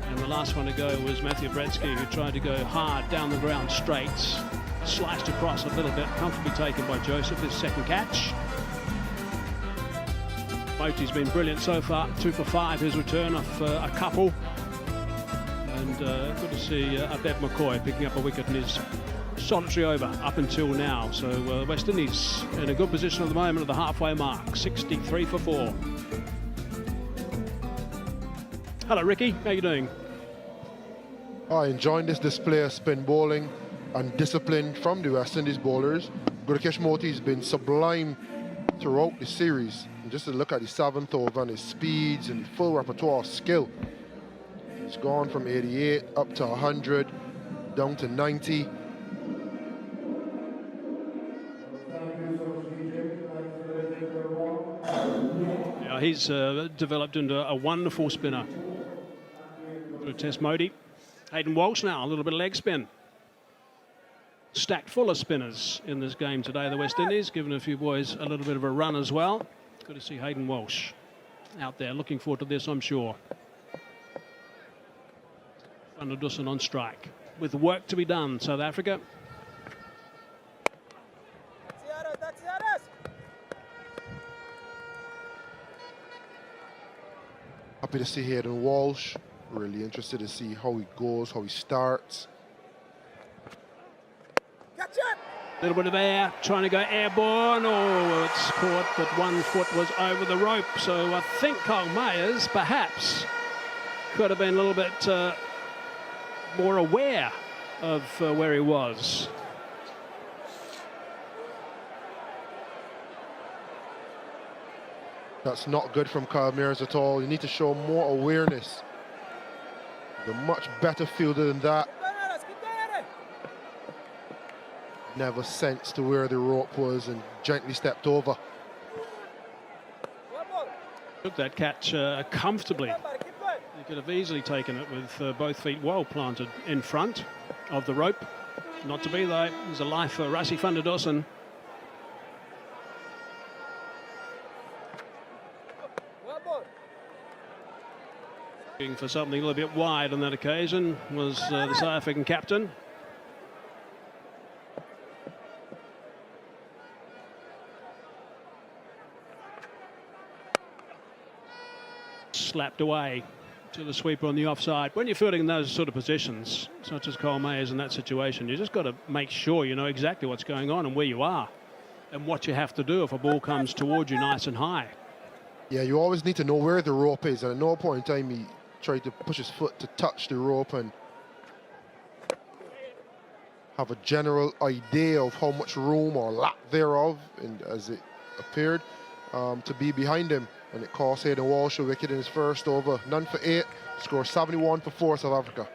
And the last one to go was Matthew Bretsky, who tried to go hard down the ground straight. Sliced across a little bit, comfortably taken by Joseph, his second catch. Motie's been brilliant so far, 2 for 5, his return off a couple. And good to see Abed McCoy picking up a wicket in his solitary over up until now. So West Indies in a good position at the moment at the halfway mark, 63 for 4. Hello, Ricky. How you doing? Enjoying this display of spin bowling and discipline from the West Indies bowlers. Gurkesh Motie's been sublime throughout the series. And just to look at the 7th over and his speeds and the full repertoire of skill. He's gone from 88 up to 100, down to 90. He's developed into a wonderful spinner. Good test Motie. Hayden Walsh now, a little bit of leg spin. Stacked full of spinners in this game today, the West Indies, giving a few boys a little bit of a run as well. Good to see Hayden Walsh out there. Looking forward to this, I'm sure. Van der Dussen on strike. With work to be done, South Africa. Happy to see Hayden Walsh. Really interested to see how he goes, how he starts. Catch it! A little bit of air, trying to go airborne. Oh, it's caught, but 1 foot was over the rope. So I think Kyle Mayers perhaps could have been a little bit more aware of where he was. That's not good from Kyle Mayers at all. You need to show more awareness. He's a much better fielder than that. Never sensed to where the rope was and gently stepped over. Took that catch comfortably. Could have easily taken it with both feet well planted in front of the rope. Not to be though. There's a life for Rassie van der Dussen. Looking for something a little bit wide on that occasion was the South African captain. Slapped away to the sweeper on the offside. When you're fielding in those sort of positions, such as Cole May is in that situation, you just got to make sure you know exactly what's going on and where you are and what you have to do if a ball comes towards you nice and high. Yeah, you always need to know where the rope is, and at no point in time he tried to push his foot to touch the rope and have a general idea of how much room or lack thereof, and as it appeared to be behind him. And it cost Hayden Walsh a wicket in his first over. None for 8, score 71 for 4 South Africa.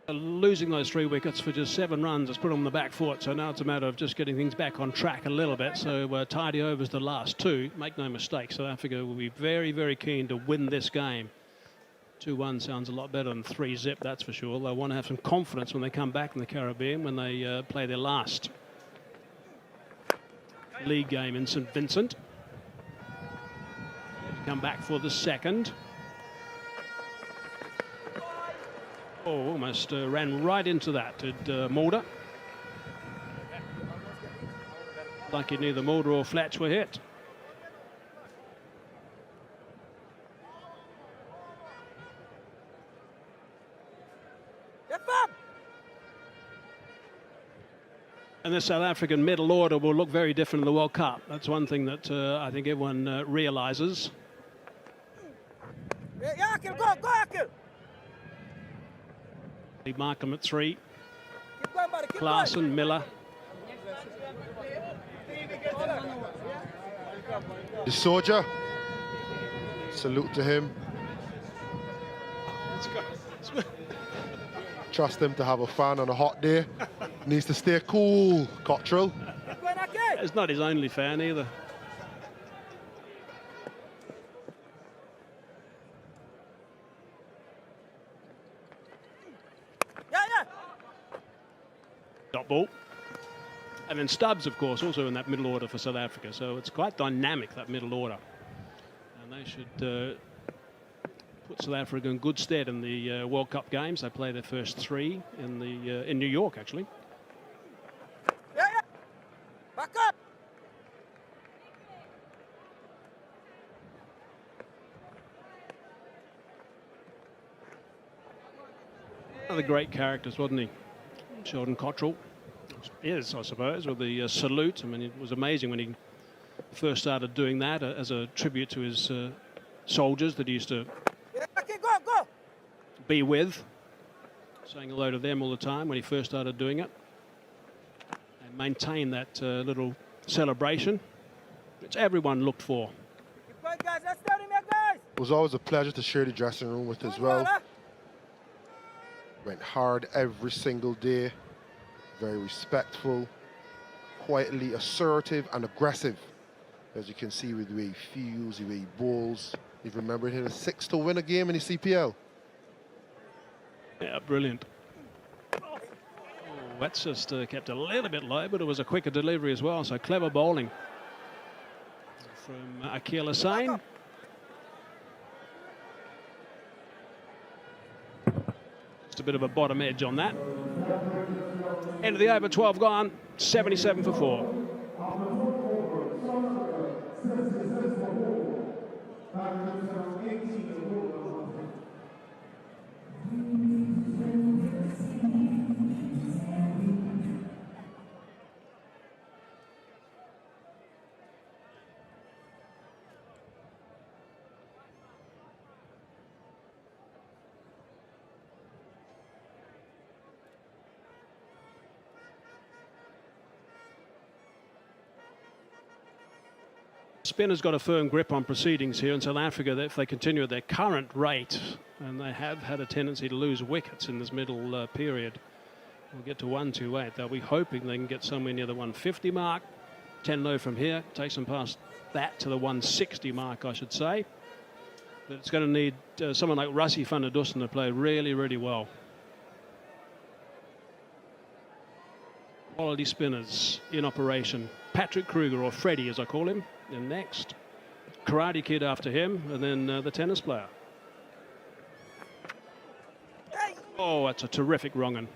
Losing those 3 wickets for just 7 runs has put them on the back foot, so now it's a matter of just getting things back on track a little bit. So tidy overs the last 2, make no mistake, South Africa will be very, very keen to win this game. 2-1 sounds a lot better than 3-zip, that's for sure. They'll want to have some confidence when they come back in the Caribbean, when they play their last league game in St Vincent. Come back for the second. Oh, almost ran right into that, did Mulder. Lucky neither Mulder or Flatch were hit. And the South African middle order will look very different in the World Cup. That's one thing that I think everyone realises. Yeah, Akil, go, Akil. Markham at 3. Keep going, buddy, keep Klaasen, Miller. The soldier, salute to him. Trust him to have a fan on a hot day. Needs to stay cool, Cottrell. Keep going, Akil. It's not his only fan either. Dot ball. And then Stubbs, of course, also in that middle order for South Africa. So it's quite dynamic, that middle order. And they should put South Africa in good stead in the World Cup games. They play their first 3 in New York, actually. Yeah. Back up. One of the great characters, wasn't he? Sheldon Cottrell is, I suppose, with the salute. I mean, it was amazing when he first started doing that as a tribute to his soldiers that he used to Go. be with, saying hello to them all the time when he first started doing it, and maintain that little celebration, which everyone looked for. Keep going, guys. Let's down him here, guys. It was always a pleasure to share the dressing room with as well. Went hard every single day, very respectful, quietly assertive and aggressive, as you can see with the way he feels, the way he bowls. You've remembered hit a 6 to win a game in the CPL. Yeah, brilliant. Oh, that's just kept a little bit low, but it was a quicker delivery as well, so clever bowling from Akil Hussein. Just a bit of a bottom edge on that. End of the over, 12 gone, 77 for 4. spinners got a firm grip on proceedings here in South Africa. If they continue at their current rate, and they have had a tendency to lose wickets in this middle period, we'll get to 128. They'll be hoping they can get somewhere near the 150 mark. 10 low from here, takes them past that to the 160 mark, I should say. But it's going to need someone like Rassie van der Dussen to play really, really well. Quality spinners in operation. Patrick Kruger, or Freddie as I call him, in next. Karate Kid after him, and then the tennis player. Oh, that's a terrific wrong-un.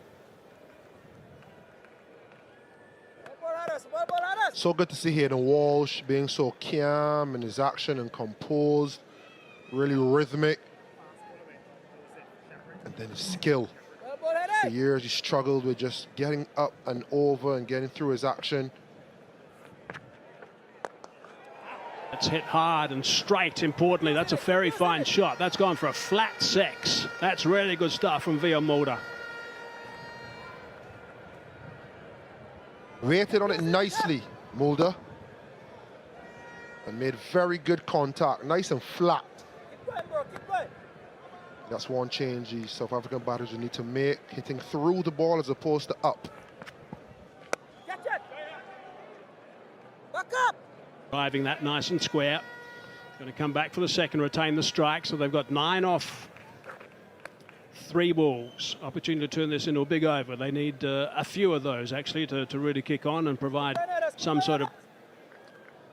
So good to see Hayden Walsh being so calm in his action and composed, really rhythmic, and then his skill. For years he struggled with just getting up and over and getting through his action. It's hit hard and straight, importantly. That's a very fine shot. That's gone for a flat 6. That's really good stuff from Hayden Mulder. Waited on it nicely, Mulder, and made very good contact, nice and flat. That's one change the South African batters will need to make, hitting through the ball as opposed to up. Back up! Driving that nice and square. Going to come back for the second, retain the strike, so they've got 9 off 3 balls. Opportunity to turn this into a big over. They need a few of those actually to really kick on and provide some sort of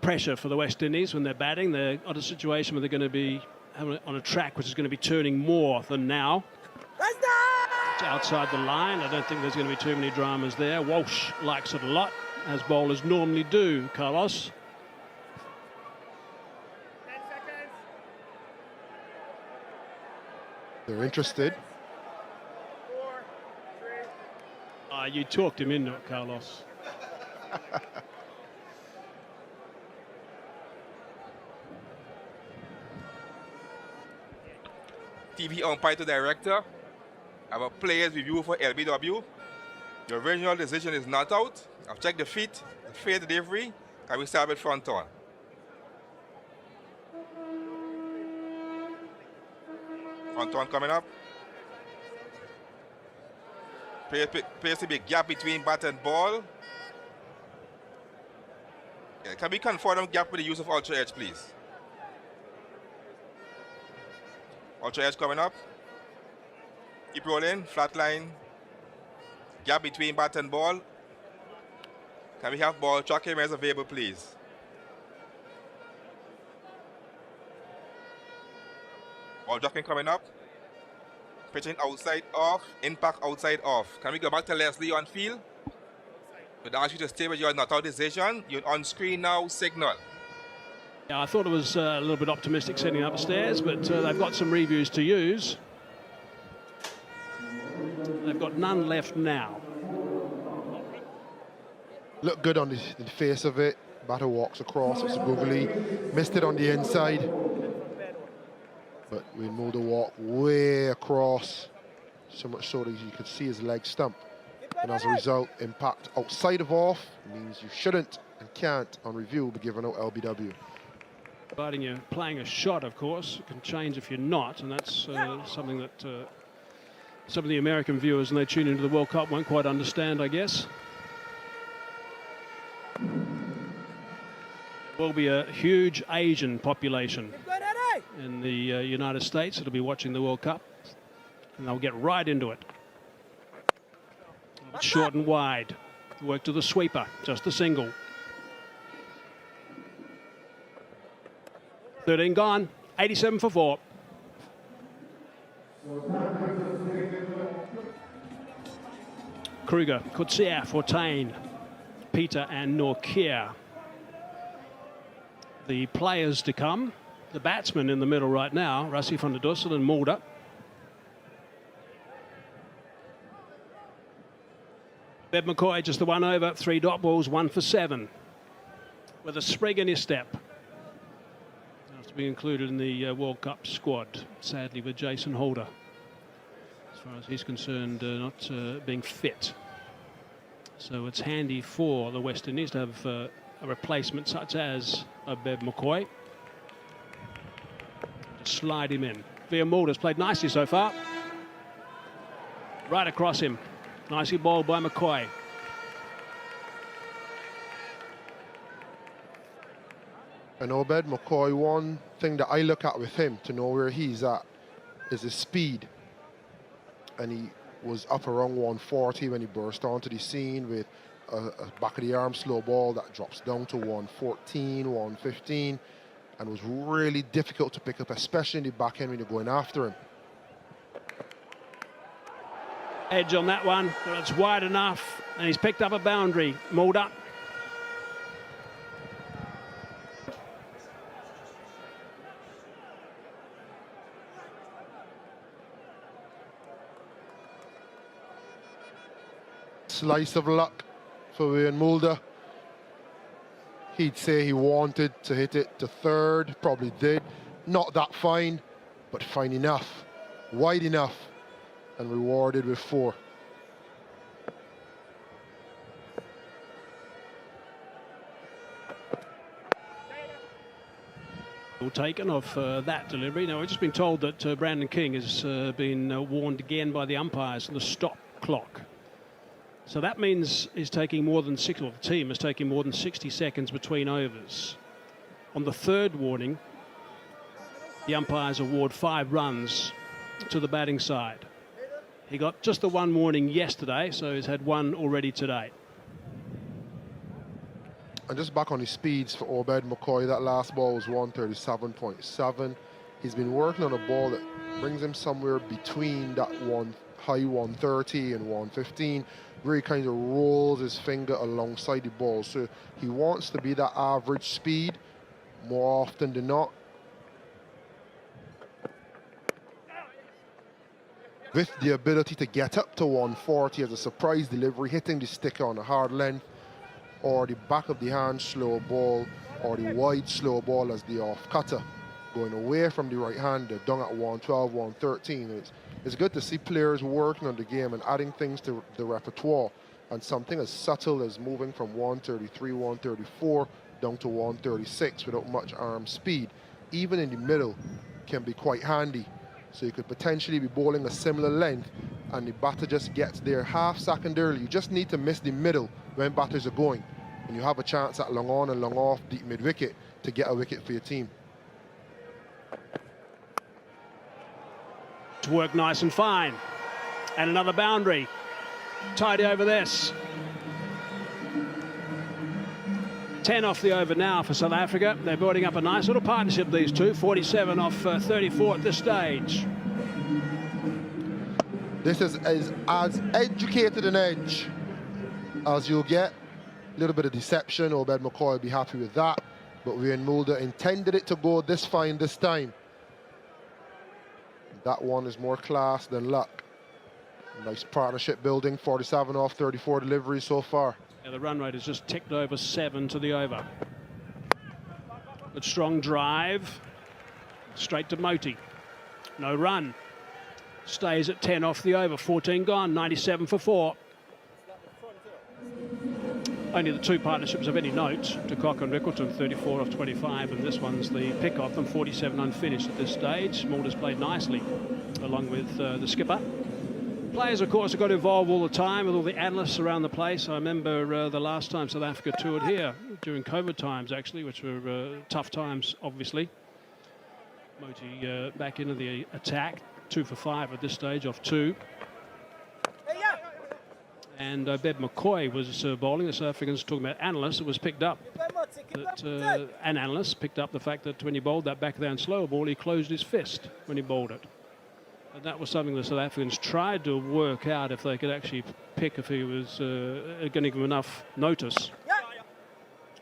pressure for the West Indies when they're batting. They're at a situation where they're going to be on a track which is going to be turning more than now. It's outside the line. I don't think there's going to be too many dramas there. Walsh likes it a lot, as bowlers normally do, Carlos. They're interested. You talked him into it, Carlos. TV umpire to director. I have a player's review for LBW. The original decision is not out. I've checked the feet, the fair delivery. Can we start with front on? Front on coming up. Appears to be a gap between bat and ball. Yeah, can we confirm them gap with the use of ultra edge, please? Ultra edge coming up. Keep rolling, flat line. Gap between bat and ball. Can we have ball track him as available, please? Ball dropping coming up. Pitching outside off, impact outside off. Can we go back to Leslie on field? Would ask you to stay with your not out decision. You're on screen now, signal. Yeah, I thought it was a little bit optimistic setting upstairs, but they've got some reviews to use. They've got none left now. Looked good on the face of it. Batter walks across, it's googly. Missed it on the inside. But we Mulder walk way across, so much so that you could see his leg stump. And as a result, impact outside of off means you shouldn't and can't, on review, be given out LBW. Providing you're playing a shot, of course, it can change if you're not, and that's something that some of the American viewers, when they tune into the World Cup, won't quite understand, I guess. There will be a huge Asian population in the United States that'll be watching the World Cup, and they'll get right into it. Short and wide. Work to the sweeper, just a single. 13 gone, 87 for 4. Kruger, Kutsia, Fortain, Peter and Norkier. The players to come. The batsman in the middle right now, Rassie van der Dussen and Mulder. Bev McCoy just the one over, 3 dot balls, 1 for 7. With a sprig in his step. Has to be included in the World Cup squad, sadly, with Jason Holder. As far as he's concerned, not being fit. So it's handy for the West Indies to have a replacement such as McCoy. Just slide him in. Mulder's played nicely so far. Right across him. Nicely bowled by McCoy. And McCoy, one thing that I look at with him to know where he's at is his speed. And he was up around 140 when he burst onto the scene with a back of the arm slow ball that drops down to 114, 115, and was really difficult to pick up, especially in the back end when you're going after him. Edge on that one, but it's wide enough, and he's picked up a boundary. Mulder. Slice of luck for Hayden Mulder. He'd say he wanted to hit it to third, probably did. Not that fine, but fine enough, wide enough, and rewarded with 4. Taken off that delivery. Now, we've just been told that Brandon King has been warned again by the umpires on the stop clock. So that means he's taking more than 60, or the team is taking more than 60 seconds between overs. On the third warning, the umpires award 5 runs to the batting side. He got just the 1 warning yesterday, so he's had 1 already today. And just back on his speeds for McCoy, that last ball was 137.7. He's been working on a ball that brings him somewhere between that high 130 and 115, where he kind of rolls his finger alongside the ball. So he wants to be that average speed more often than not. With the ability to get up to 140 as a surprise delivery, hitting the stick on a hard length, or the back of the hand slow ball, or the wide slow ball as the off cutter, going away from the right hander, down at 112, 113. It's good to see players working on the game and adding things to the repertoire, and something as subtle as moving from 133, 134 down to 136 without much arm speed, even in the middle, can be quite handy. So you could potentially be bowling a similar length and the batter just gets there half second early. You just need to miss the middle when batters are going, and you have a chance at long on and long off deep mid wicket to get a wicket for your team. To work nice and fine. And another boundary. Tidy over this. 10 off the over now for South Africa. They're building up a nice little partnership, these two. 47 off 34 at this stage. This is as educated an edge as you'll get. A little bit of deception. McCoy will be happy with that. But Hayden Mulder intended it to go this fine this time. That one is more class than luck. Nice partnership building. 47 off 34 deliveries so far. Yeah, the run rate has just ticked over 7 to the over. Good strong drive. Straight to Motie. No run. Stays at 10 off the over. 14 gone. 97 for 4. Only the 2 partnerships of any note to Kock and Reckleton, 34 off 25, and this one's the pick off them, 47 unfinished at this stage. Mulder's played nicely along with the skipper. Players, of course, have got involved all the time with all the analysts around the place. I remember the last time South Africa toured here, during COVID times actually, which were tough times, obviously. Motie back into the attack, 2 for 5 at this stage off 2. And McCoy was bowling. The South Africans, talking about analysts, it was picked up that an analyst picked up the fact that when he bowled that backhand slow ball, he closed his fist when he bowled it. And that was something the South Africans tried to work out if they could actually pick if he was going to give him enough notice.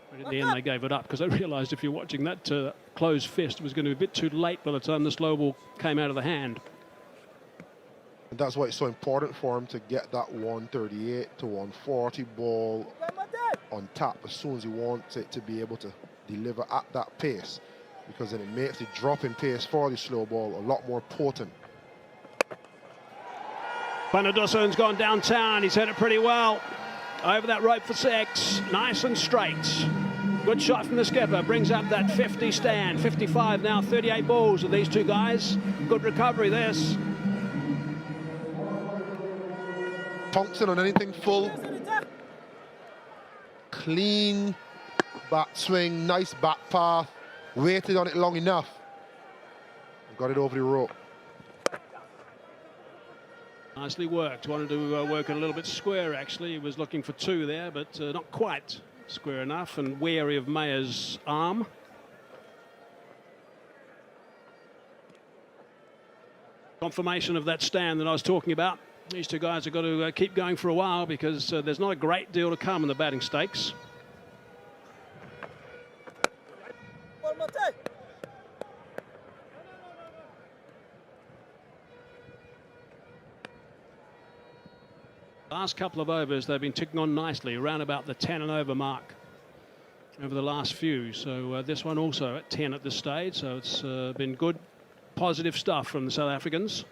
But in the end, they gave it up because they realised if you're watching that closed fist, it was going to be a bit too late by the time the slow ball came out of the hand. And that's why it's so important for him to get that 138 to 140 ball on tap as soon as he wants it to be able to deliver at that pace, because then it makes the drop in pace for the slow ball a lot more potent. Dussen's gone downtown. He's hit it pretty well. Over that rope for 6. Nice and straight. Good shot from the skipper, brings up that 50 stand. 55 now, 38 balls with these two guys. Good recovery, this. Thompson on anything full. Clean bat swing, nice bat path. Waited on it long enough. Got it over the rope. Nicely worked. Wanted to work it a little bit square, actually. He was looking for two there, but not quite square enough, and wary of Mayer's arm. Confirmation of that stand that I was talking about. These two guys have got to keep going for a while because there's not a great deal to come in the batting stakes. Last couple of overs, they've been ticking on nicely, around about the 10 and over mark over the last few. So this one also at 10 at this stage. So it's been good, positive stuff from the South Africans.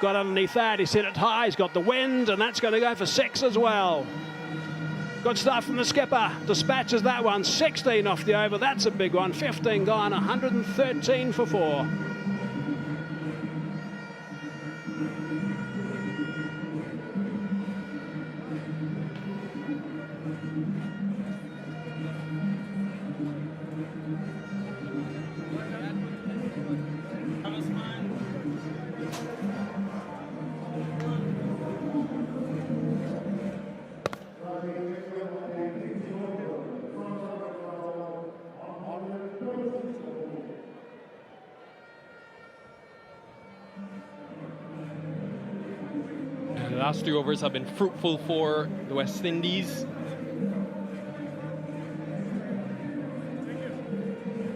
Got underneath that, he's hit it high, he's got the wind, and that's going to go for 6 as well. Good stuff from the skipper, dispatches that one, 16 off the over, that's a big one, 15 gone, 113 for 4. The last 3 overs have been fruitful for the West Indies.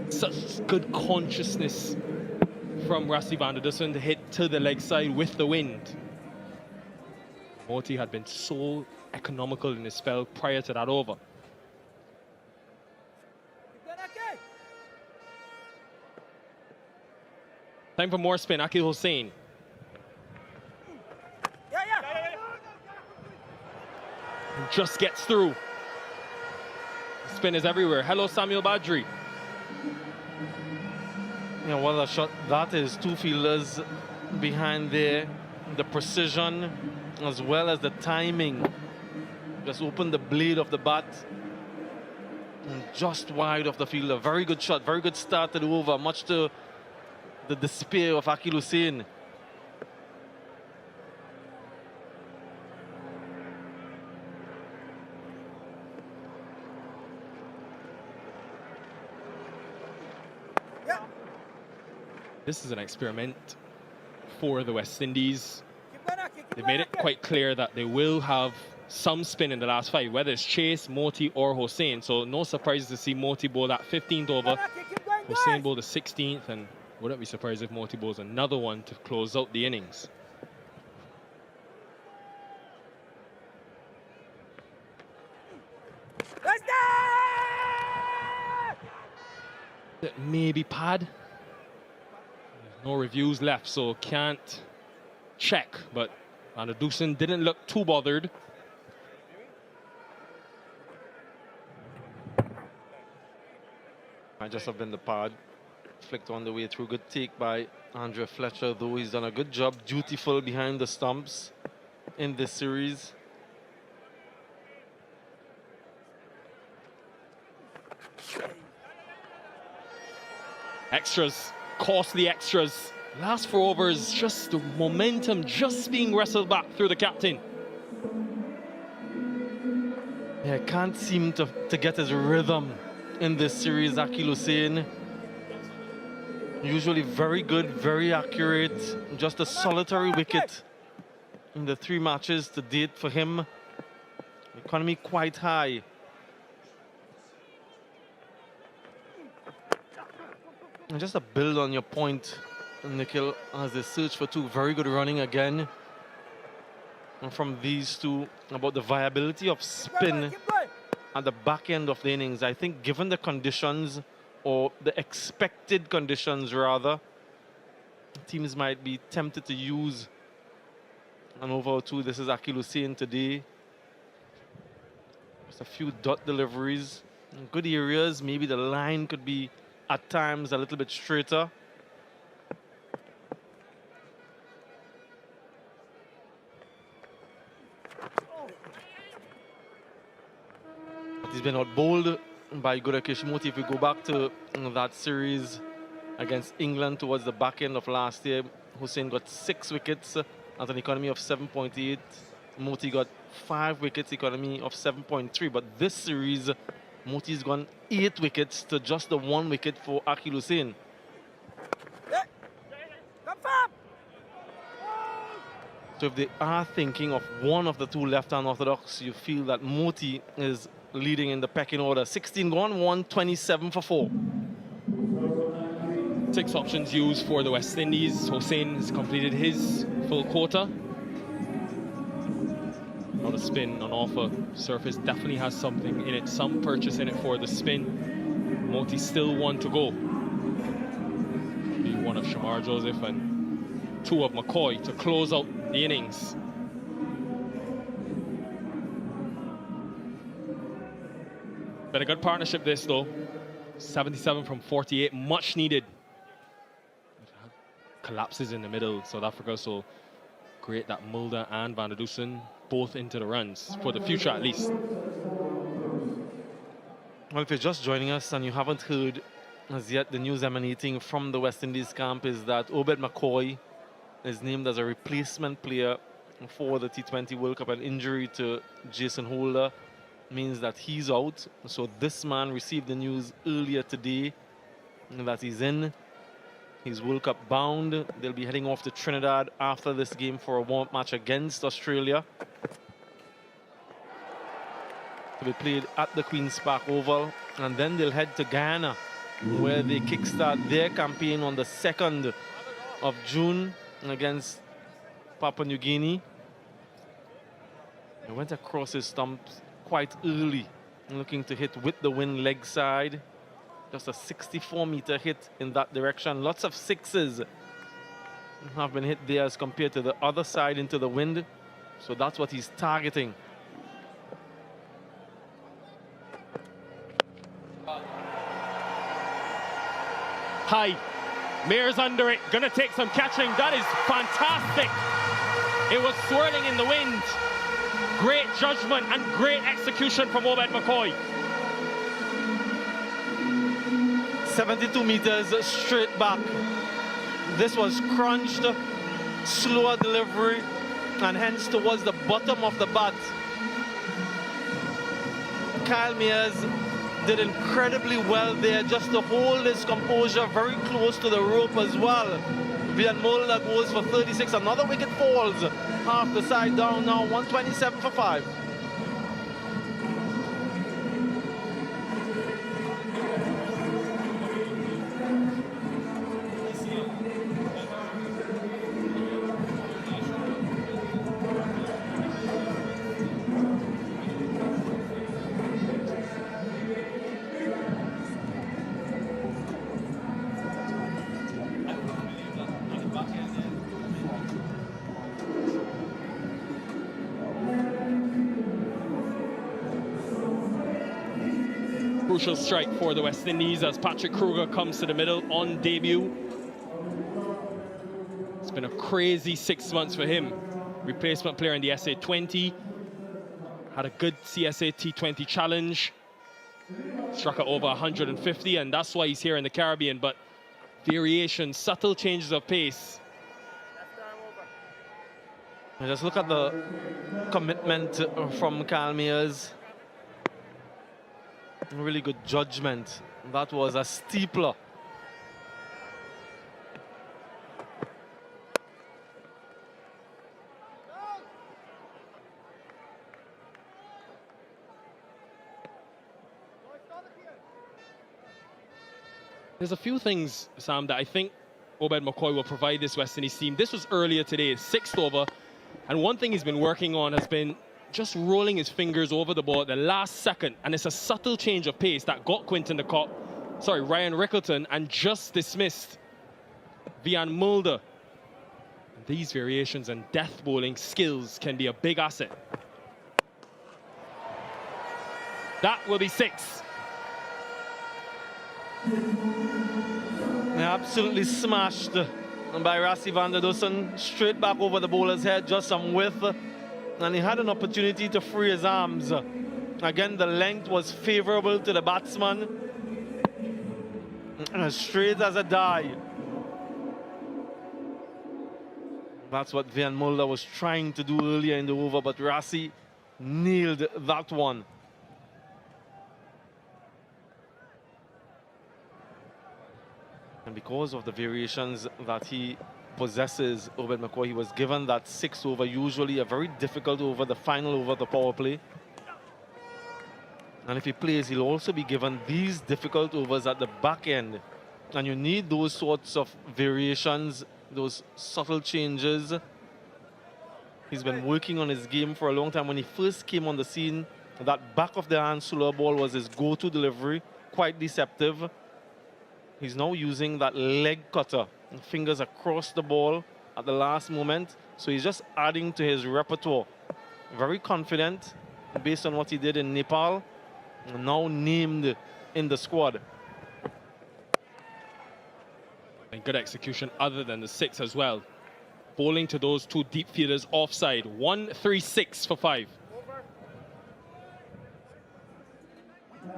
Such good consciousness from Rassie van der Dussen to hit to the leg side with the wind. Motie had been so economical in his spell prior to that over. Time for more spin. Akil Hussein. Just gets through. Spin is everywhere. Hello, Samuel Badri. Yeah, what a shot that is. 2 fielders behind there. The precision as well as the timing. Just open the blade of the bat. And just wide of the fielder. Very good shot. Very good start to the over. Much to the despair of Akil Hussein. This is an experiment for the West Indies. They've made it quite clear that they will have some spin in the last 5, whether it's Chase, Motie, or Hussein. So no surprises to see Motie bowl that 15th over, Hussein bowl the 16th, and wouldn't be surprised if Motie bowls another one to close out the innings. Maybe pad. No reviews left, so can't check. But Van der Dussen didn't look too bothered. Might just have been the pad. Flicked on the way through. Good take by Andre Fletcher, though he's done a good job. Dutiful behind the stumps in this series. Extras. Costly extras. Last 4 overs, just the momentum just being wrestled back through the captain. Yeah, can't seem to get his rhythm in this series, Akil Hussein. Usually very good, very accurate. Just a solitary wicket in the 3 matches to date for him. Economy quite high. And just a build on your point, Nikhil, as they search for 2. Very good running again. And from these 2, about the viability of spin at the back end of the innings. I think given the conditions, or the expected conditions rather, teams might be tempted to use an over or 2. This is Akil Hussein today. Just a few dot deliveries. Good areas. Maybe the line could be at times a little bit straighter. He's been outbowled by Godakish Motie. If we go back to that series against England towards the back end of last year, Hussein got 6 wickets at an economy of 7.8. Motie got 5 wickets, economy of 7.3. But this series, Motie's gone 8 wickets to just the 1 wicket for Akil Hussein. So if they are thinking of one of the two left-hand orthodox, you feel that Motie is leading in the pecking order. 16 gone, 127 for 4. 6 options used for the West Indies. Hussein has completed his full quota. Not a spin on offer. Surface definitely has something in it, some purchase in it for the spin. Motie still 1 to go. Be 1 of Shamar Joseph and 2 of McCoy to close out the innings. Been a good partnership this though. 77 from 48, much needed. Collapses in the middle, South Africa, so great that Mulder and Van der Dussen both into the runs, for the future at least. Well, if you're just joining us and you haven't heard as yet, the news emanating from the West Indies camp is that Obed McCoy is named as a replacement player for the T20 World Cup. An injury to Jason Holder means that he's out. So this man received the news earlier today that he's in. He's World Cup bound. They'll be heading off to Trinidad after this game for a warm-up match against Australia, to be played at the Queen's Park Oval. And then they'll head to Ghana, where they kickstart their campaign on the 2nd of June against Papua New Guinea. He went across his stumps quite early, looking to hit with the wind leg side. Just a 64-meter hit in that direction. Lots of 6s have been hit there as compared to the other side into the wind. So that's what he's targeting. High. Mayor's under it. Gonna take some catching. That is fantastic. It was swirling in the wind. Great judgment and great execution from Obed McCoy. 72 meters straight back. This was crunched, slower delivery, and hence towards the bottom of the bat. Kyle Mears did incredibly well there, just to hold his composure very close to the rope as well. Van Mulder goes for 36. Another wicket falls half the side down now, 127 for 5. Crucial strike for the West Indies as Patrick Kruger comes to the middle on debut. It's been a crazy 6 months for him. Replacement player in the SA20. Had a good CSA T20 challenge. Struck at over 150, and that's why he's here in the Caribbean. But variations, subtle changes of pace. And just look at the commitment from Kyle Mears. Really good judgment. That was a steepler. There's a few things, Sam, that I think Obed McCoy will provide this West Indies team. This was earlier today, 6th over. And one thing he's been working on has been just rolling his fingers over the ball at the last second. And it's a subtle change of pace that got Ryan Reckleton and just dismissed Van Mulder. These variations and death bowling skills can be a big asset. That will be 6. Absolutely smashed by Rassie van der Dussen. Straight back over the bowler's head, just some width. And he had an opportunity to free his arms. Again, the length was favorable to the batsman. And as straight as a die. That's what Van Mulder was trying to do earlier in the over, but Rassie nailed that one. And because of the variations that he possesses over McCoy, he was given that 6th over, usually a very difficult over, the final over of the power play. And if he plays, he'll also be given these difficult overs at the back end. And you need those sorts of variations, those subtle changes. He's been working on his game for a long time. When he first came on the scene, that back of the hand slower ball was his go-to delivery, quite deceptive. He's now using that leg cutter, fingers across the ball at the last moment. So he's just adding to his repertoire. Very confident based on what he did in Nepal, now named in the squad. And good execution other than the 6 as well. Bowling to those 2 deep fielders offside. 1-3-6 for 5.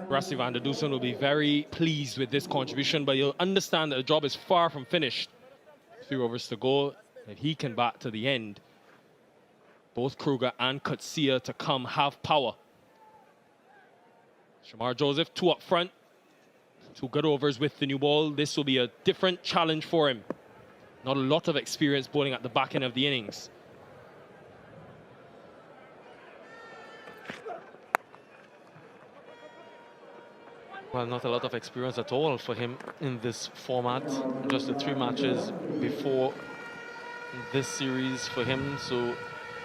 Rassie van der Dussen will be very pleased with this contribution, but you'll understand that the job is far from finished. 3 overs to go. If he can bat to the end, both Kruger and Kutsia to come have power. Shamar Joseph, 2 up front. 2 good overs with the new ball. This will be a different challenge for him. Not a lot of experience bowling at the back end of the innings. Well, not a lot of experience at all for him in this format. Just the 3 matches before this series for him. So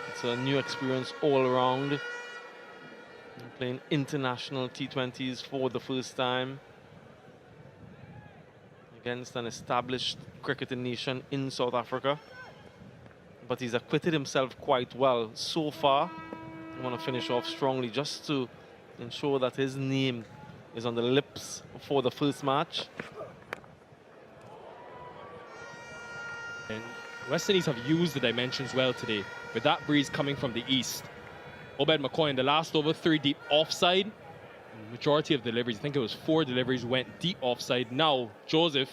it's a new experience all around. Playing international T20s for the first time against an established cricketing nation in South Africa. But he's acquitted himself quite well so far. I want to finish off strongly just to ensure that his name is on the lips for the first match. And West Indies have used the dimensions well today, with that breeze coming from the east. Obed McCoy in the last over, 3 deep offside. Majority of deliveries, I think it was 4 deliveries, went deep offside. Now Joseph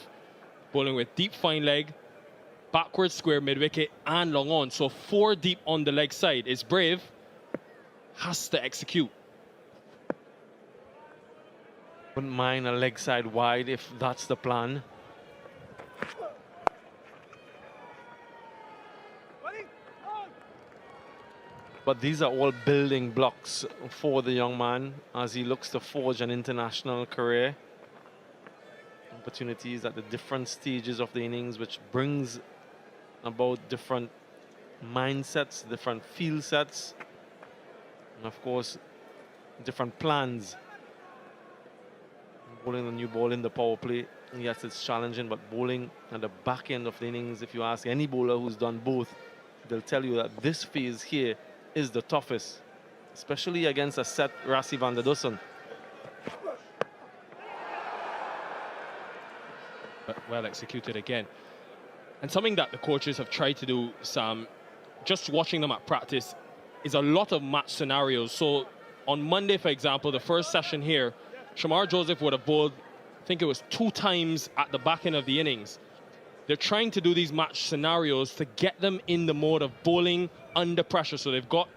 bowling with deep fine leg, backward square mid-wicket and long on. So 4 deep on the leg side. It's brave, has to execute. Wouldn't mind a leg side wide if that's the plan. But these are all building blocks for the young man as he looks to forge an international career. Opportunities at the different stages of the innings, which brings about different mindsets, different field sets, and of course, different plans. Bowling the new ball in the power play, yes, it's challenging, but bowling at the back end of the innings, if you ask any bowler who's done both, they'll tell you that this phase here is the toughest, especially against a set Rassie van der Dussen. But well executed again. And something that the coaches have tried to do, Sam, just watching them at practice, is a lot of match scenarios. So on Monday, for example, the first session here, Shamar Joseph would have bowled, I think it was 2 times at the back end of the innings. They're trying to do these match scenarios to get them in the mode of bowling under pressure. So they've got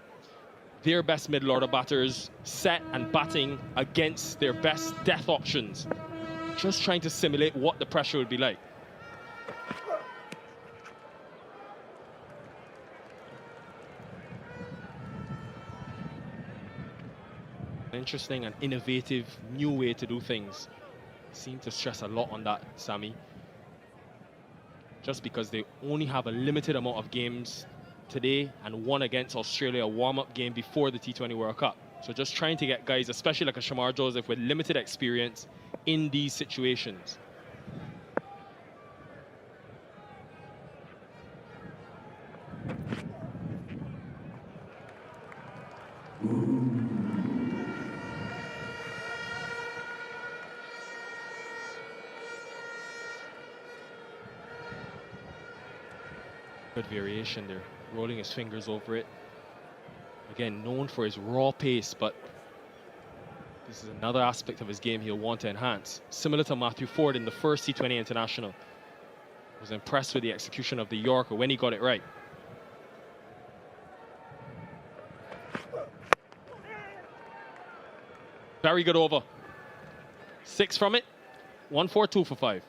their best middle order batters set and batting against their best death options. Just trying to simulate what the pressure would be like. Interesting and innovative new way to do things. Seem to stress a lot on that, Sammy. Just because they only have a limited amount of games today and one against Australia, a warm-up game before the T20 World Cup. So just trying to get guys, especially like a Shamar Joseph with limited experience in these situations. Good variation there, rolling his fingers over it. Again, known for his raw pace, but this is another aspect of his game he'll want to enhance. Similar to Matthew Ford in the first T20 International. Was impressed with the execution of the Yorker when he got it right. Very good over. 6 from it. 1-4-2 for 5.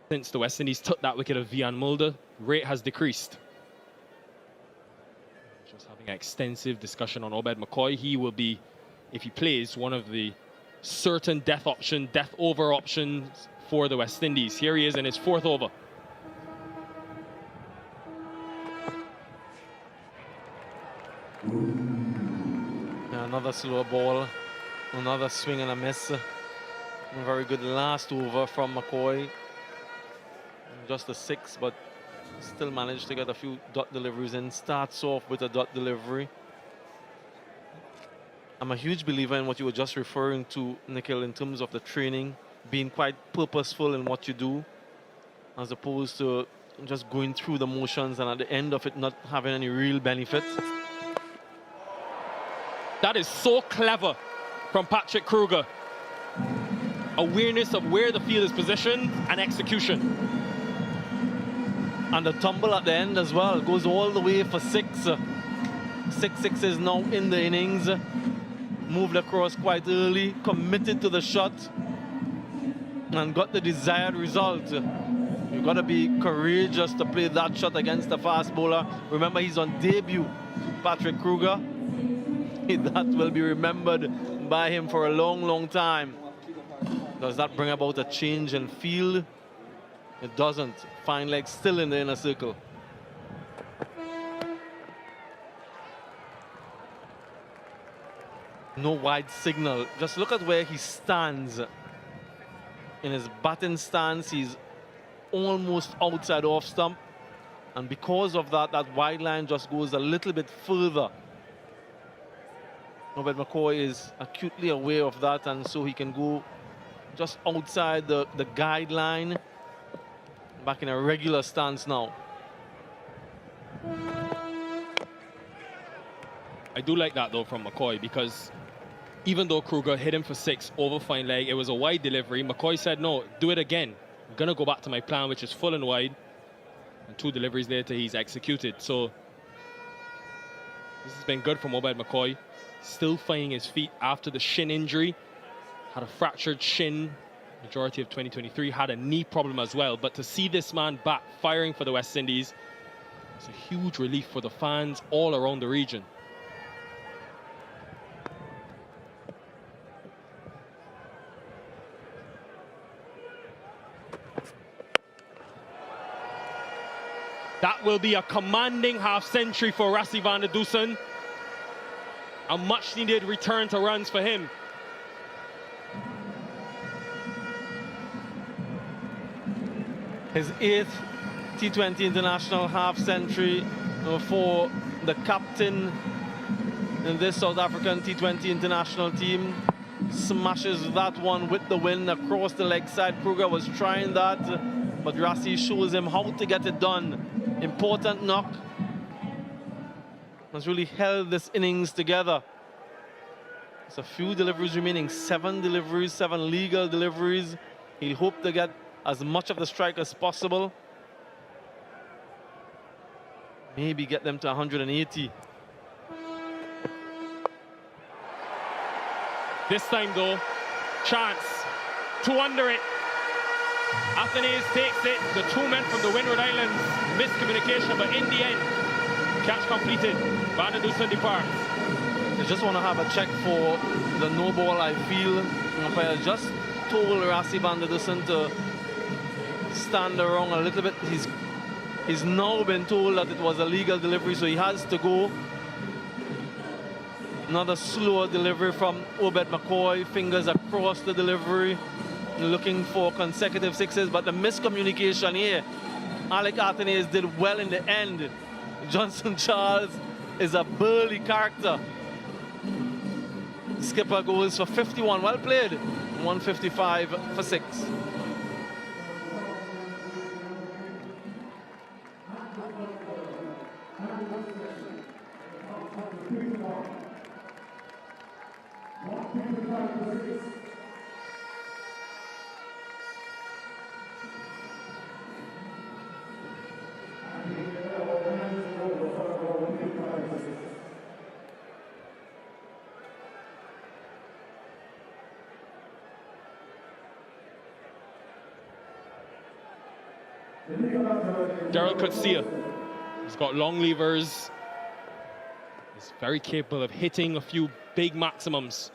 Since the West Indies took that wicket of Vian Mulder, rate has decreased. Just having an extensive discussion on Obed McCoy. He will be, if he plays, one of the certain death over options for the West Indies. Here he is in his 4th over. Another slow ball, another swing and a miss. A very good last over from McCoy. Just a 6, but still managed to get a few dot deliveries in. Starts off with a dot delivery. I'm a huge believer in what you were just referring to, Nikhil, in terms of the training, being quite purposeful in what you do, as opposed to just going through the motions and at the end of it not having any real benefit. That is so clever from Patrick Kruger. Awareness of where the field is positioned and execution. And the tumble at the end as well goes all the way for 6. 6 is now in the innings. Moved across quite early, committed to the shot, and got the desired result. You've got to be courageous to play that shot against a fast bowler. Remember, he's on debut, Patrick Kruger. That will be remembered by him for a long, long time. Does that bring about a change in field? It doesn't. Fine leg still in the inner circle. No wide signal. Just look at where he stands. In his batting stance, he's almost outside off stump. And because of that, that wide line just goes a little bit further. Obed McCoy is acutely aware of that, and so he can go just outside the guideline. Back in a regular stance now. I do like that though from McCoy, because even though Kruger hit him for 6 over fine leg, it was a wide delivery. McCoy said, no, do it again. I'm gonna go back to my plan, which is full and wide. And 2 deliveries later, he's executed. So this has been good from Obed McCoy. Still finding his feet after the shin injury. Had a fractured shin majority of 2023, had a knee problem as well. But to see this man back firing for the West Indies, it's a huge relief for the fans all around the region. That will be a commanding half-century for Rassie van der Dussen. A much-needed return to runs for him. His 8th T20 International half-century for the captain in this South African T20 International team. Smashes that one with the win across the leg side. Kruger was trying that, but Rassie shows him how to get it done. Important knock. Has really held this innings together. There's a few deliveries remaining, 7 deliveries, 7 legal deliveries. He'll hope to get as much of the strike as possible. Maybe get them to 180. This time though, chance. 2 under it. Athanaze takes it. The 2 men from the Windward Islands. Miscommunication, but in the end, catch completed. Van der Dussen departs. I just want to have a check for the no ball. I feel umpire just told Rassi van der Dussen to stand around a little bit. He's now been told that it was a legal delivery, so he has to go. Another slower delivery from Obed McCoy, fingers across the delivery, looking for consecutive sixes, but the miscommunication here. Alec Athanaze did well in the end. Johnson Charles is a burly character. Skipper goes for 51, well played. 155 for 6. Gerald Coetzee. He's got long levers. He's very capable of hitting a few big maximums.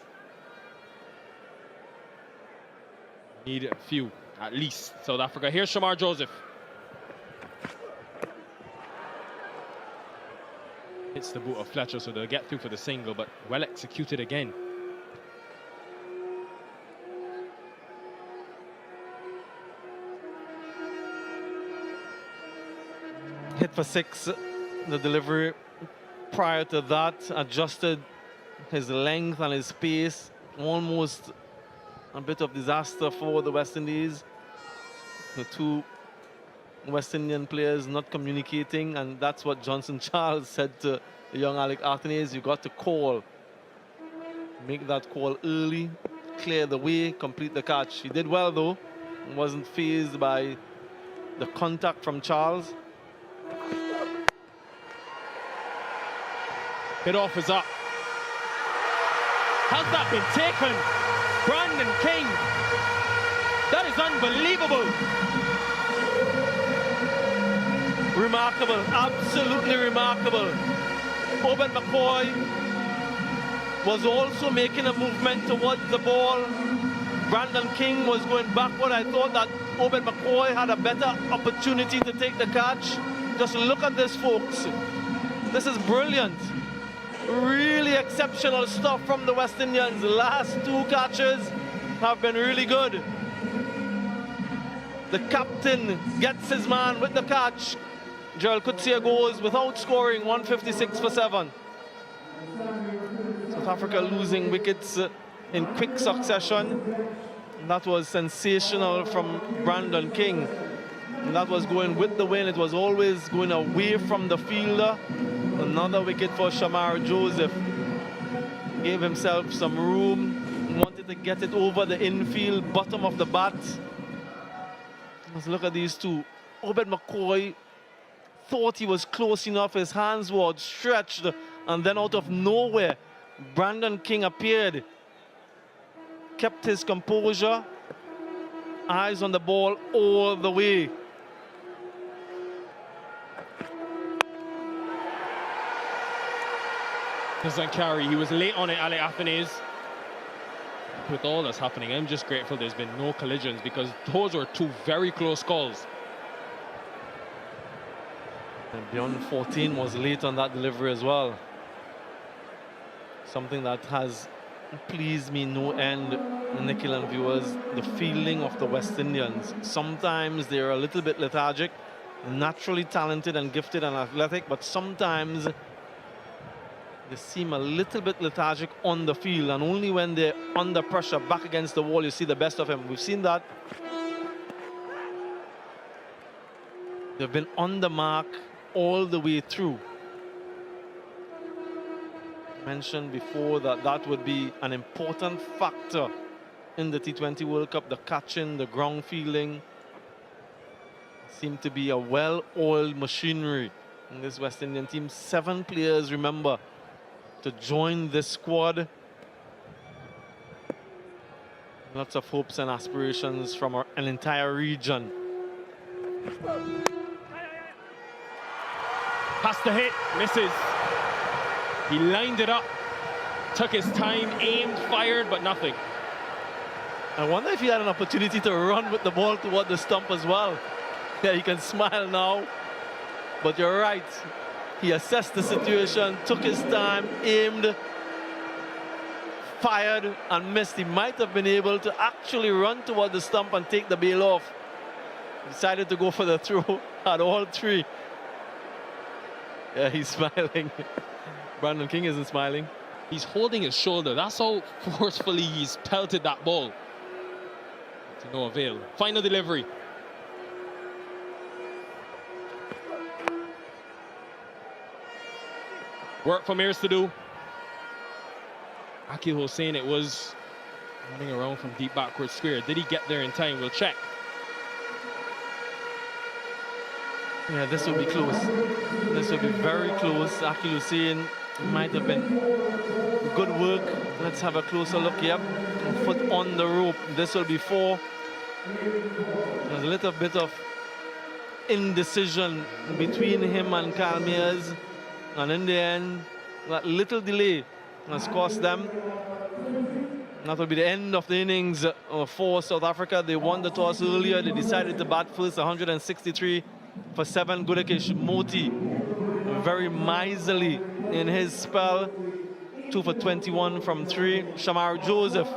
Need a few, at least. South Africa. Here's Shamar Joseph. Hits the boot of Fletcher, so they'll get through for the single, but well executed again. Hit for 6, the delivery prior to that adjusted his length and his pace. Almost a bit of disaster for the West Indies. The two West Indian players not communicating, and that's what Johnson Charles said to the young Alec Athanaze. You got to call. Make that call early, clear the way, complete the catch. He did well though. Wasn't fazed by the contact from Charles. Hit off is up. How's that been taken? Brandon King. That is unbelievable. Remarkable, absolutely remarkable. Obed McCoy was also making a movement towards the ball. Brandon King was going backward. I thought that Obed McCoy had a better opportunity to take the catch. Just look at this, folks. This is brilliant. Really exceptional stuff from the West Indians. The last 2 catches have been really good. The captain gets his man with the catch. Gerald Coetzee goes without scoring, 156 for 7. South Africa losing wickets in quick succession. That was sensational from Brandon King. And that was going with the wind. It was always going away from the fielder. Another wicket for Shamar Joseph. Gave himself some room. Wanted to get it over the infield, bottom of the bat. Let's look at these two. Obed McCoy thought he was close enough. His hands were stretched. And then out of nowhere, Brandon King appeared. Kept his composure. Eyes on the ball all the way. Doesn't carry. He was late on it, Alec Athanaze. With all that's happening, I'm just grateful there's been no collisions, because those were 2 very close calls. And beyond 14 was late on that delivery as well. Something that has pleased me no end, Nikhil and viewers, the fielding of the West Indians. Sometimes they're a little bit lethargic, naturally talented and gifted and athletic, but sometimes they seem a little bit lethargic on the field, and only when they're under pressure back against the wall you see the best of him. We've seen that. They've been on the mark all the way through. I mentioned before that that would be an important factor in the T20 World Cup, the catching, the ground fielding. Seemed to be a well-oiled machinery in this West Indian team. 7 players, remember, to join this squad. Lots of hopes and aspirations from an entire region. Has to hit, misses. He lined it up, took his time, aimed, fired, but nothing. I wonder if he had an opportunity to run with the ball toward the stump as well. Yeah, he can smile now. But you're right. He assessed the situation, took his time, aimed, fired, and missed. He might have been able to actually run toward the stump and take the bail off. Decided to go for the throw at all three. Yeah, he's smiling. Brandon King isn't smiling. He's holding his shoulder. That's how forcefully he's pelted that ball. To no avail. Final delivery. Work for Mears to do. Aki Hussein, it was running around from deep backward square. Did he get there in time? We'll check. Yeah, this will be close. This will be very close. Aki Hussein might have been good work. Let's have a closer look. Yep, foot on the rope. This will be 4. There's a little bit of indecision between him and Calmiers. And in the end, that little delay has cost them. That will be the end of the innings for South Africa. They won the toss earlier. They decided to bat first, 163 for 7. Gudakish Motie, very miserly in his spell. 2 for 21 from 3. Shamar Joseph,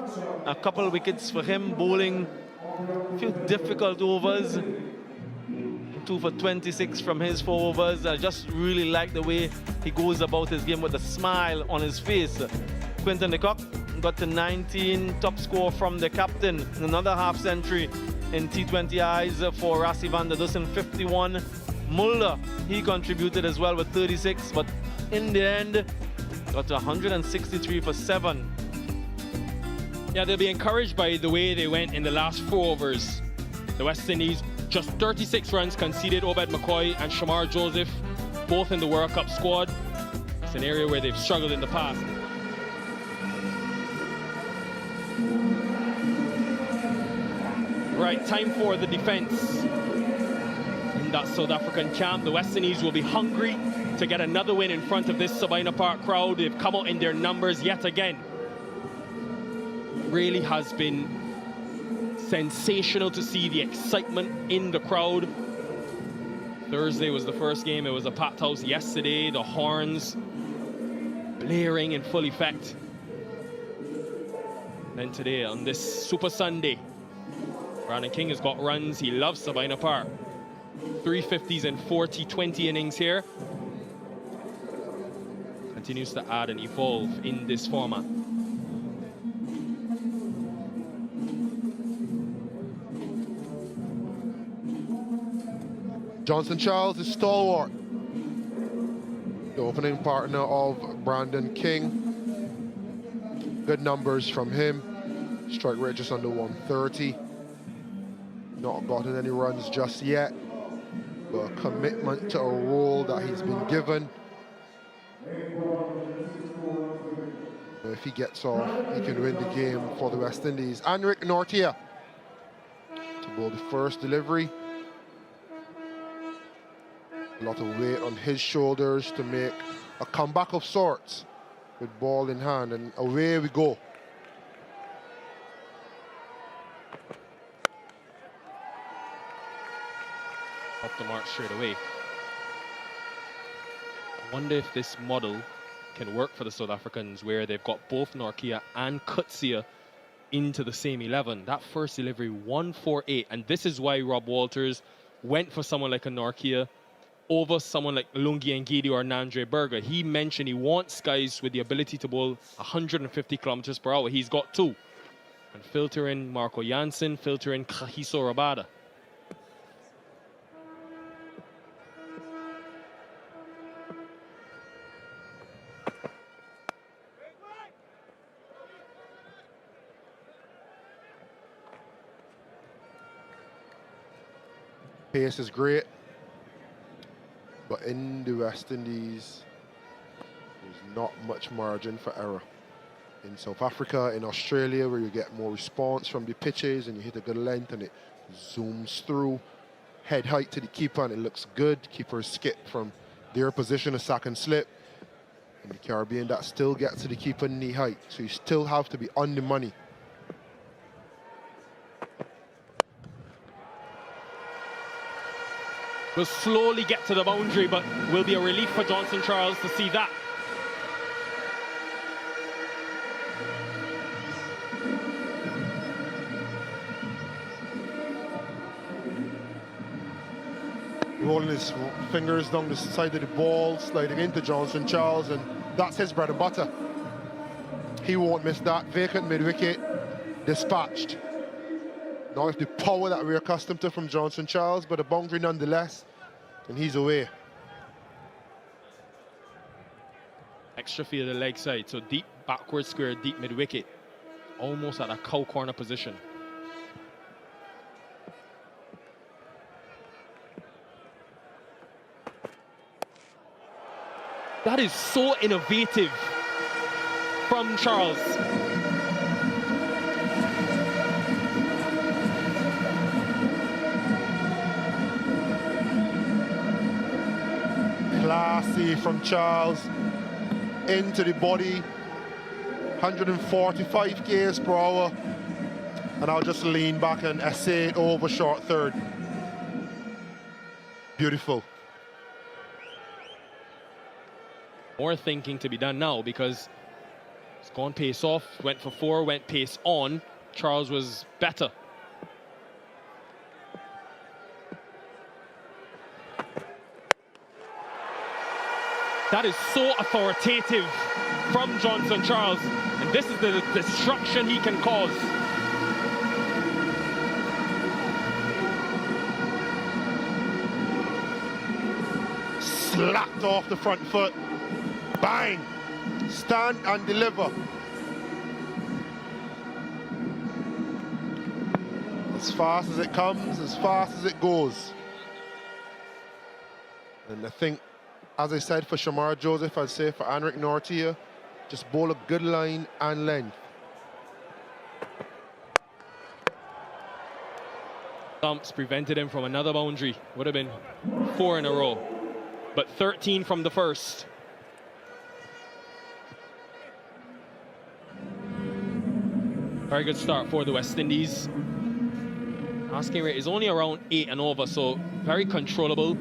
a couple of wickets for him, bowling a few difficult overs. 2 for 26 from his 4 overs. I just really like the way he goes about his game with a smile on his face. Quinton de Kock got to 19, top score from the captain. Another half century in T20 eyes for Rassie van der Dussen, 51. Mulder, he contributed as well with 36, but in the end, got to 163 for 7. Yeah, they'll be encouraged by the way they went in the last 4 overs. The West Indies, just 36 runs conceded. Obed McCoy and Shamar Joseph, both in the World Cup squad. It's an area where they've struggled in the past. Right, time for the defense. In that South African camp, the West Indies will be hungry to get another win in front of this Sabina Park crowd. They've come out in their numbers yet again. Really has been sensational to see the excitement in the crowd. Thursday was the first game. It was a packed house. Yesterday, the horns blaring in full effect. Then today, on this Super Sunday, Brandon King has got runs. He loves Sabina Park. 350s and 40-20 innings here. Continues to add and evolve in this format. Johnson Charles is stalwart. The opening partner of Brandon King. Good numbers from him. Strike rate just under 130. Not gotten any runs just yet, but a commitment to a role that he's been given. If he gets off, he can win the game for the West Indies. Anric Nortia to bowl the first delivery. A lot of weight on his shoulders to make a comeback of sorts with ball in hand, and away we go. Off the mark straight away. I wonder if this model can work for the South Africans, where they've got both Norkia and Kutsia into the same 11. That first delivery, 148, and this is why Rob Walters went for someone like a Norkia over someone like Lungi Ngidi or Nandre Berger. He mentioned he wants guys with the ability to bowl 150 kilometers per hour. He's got 2. And filter in Marco Jansen, filter in Kagiso Rabada. Pace is great, but in the West Indies, there's not much margin for error. In South Africa, in Australia, where you get more response from the pitches and you hit a good length and it zooms through, head height to the keeper and it looks good. Keepers skip from their position, a sack and slip. In the Caribbean, that still gets to the keeper knee height, so you still have to be on the money. will slowly get to the boundary, but will be a relief for Johnson Charles to see that. Rolling his fingers down the side of the ball, sliding into Johnson Charles, and that's his bread and butter. He won't miss that. Vacant mid-wicket, dispatched. Not with the power that we're accustomed to from Johnson Charles, but a boundary nonetheless, and he's away. Extra field of the leg side, so deep backward square, deep mid-wicket. Almost at a cow corner position. That is so innovative from Charles. Classy from Charles. Into the body. 145 k's per hour. And I'll just lean back and essay it over short third. Beautiful. More thinking to be done now because it's gone pace off, went for 4, went pace on. Charles was better. That is so authoritative from Johnson Charles, and this is the destruction he can cause. Slapped off the front foot. Bang! Stand and deliver. As fast as it comes, as fast as it goes. And I think, as I said for Shamar Joseph, I'd say for Anric Nortia, just bowl a good line and length. Stumps prevented him from another boundary. Would have been 4 in a row, but 13 from the first. Very good start for the West Indies. Asking rate is only around 8 and over, so very controllable.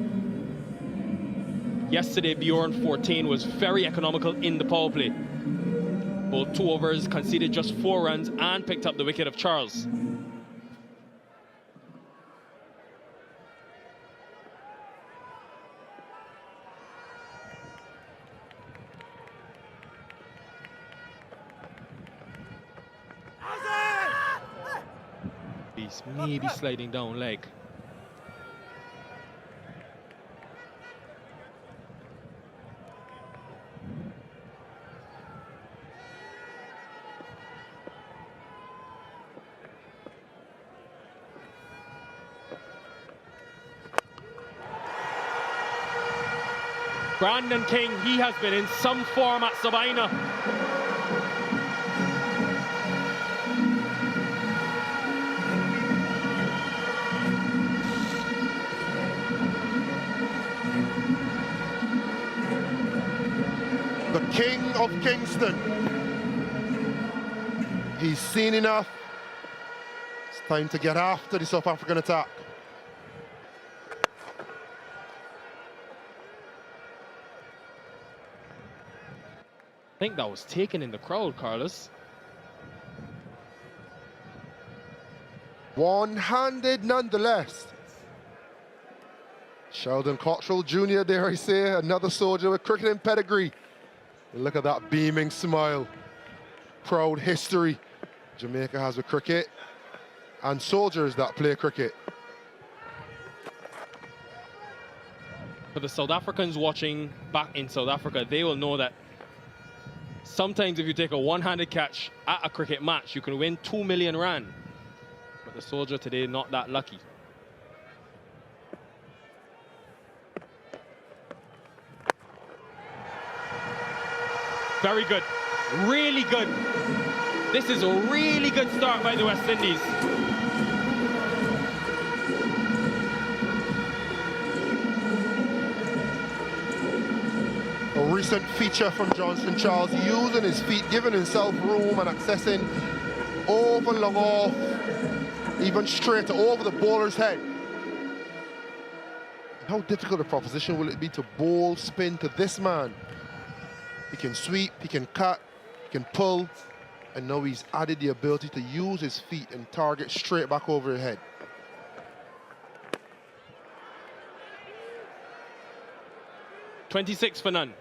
Yesterday, Bjorn 14 was very economical in the power play. Bowled 2 overs, conceded just 4 runs, and picked up the wicket of Charles. He's maybe sliding down leg. Brandon King, he has been in some form at Sabina. The King of Kingston. He's seen enough. It's time to get after the South African attack. I think that was taken in the crowd, Carlos. One-handed nonetheless. Sheldon Cottrell Jr., dare I say, another soldier with cricketing pedigree. And look at that beaming smile. Proud history Jamaica has with cricket and soldiers that play cricket. For the South Africans watching back in South Africa, they will know that sometimes if you take a one-handed catch at a cricket match, you can win 2 million rand. But the soldier today, not that lucky. Very good, really good. This is a really good start by the West Indies. A recent feature from Johnson Charles, using his feet, giving himself room and accessing over long off, even straight over the bowler's head. How difficult a proposition will it be to bowl spin to this man? He can sweep, he can cut, he can pull, and now he's added the ability to use his feet and target straight back over your head. $26 for none.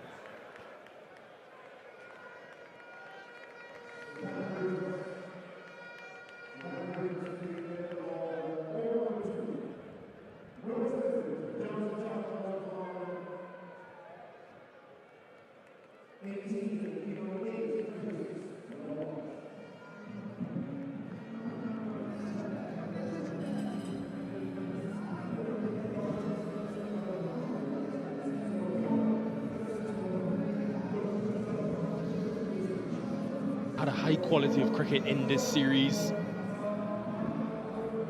Had a high quality of cricket in this series.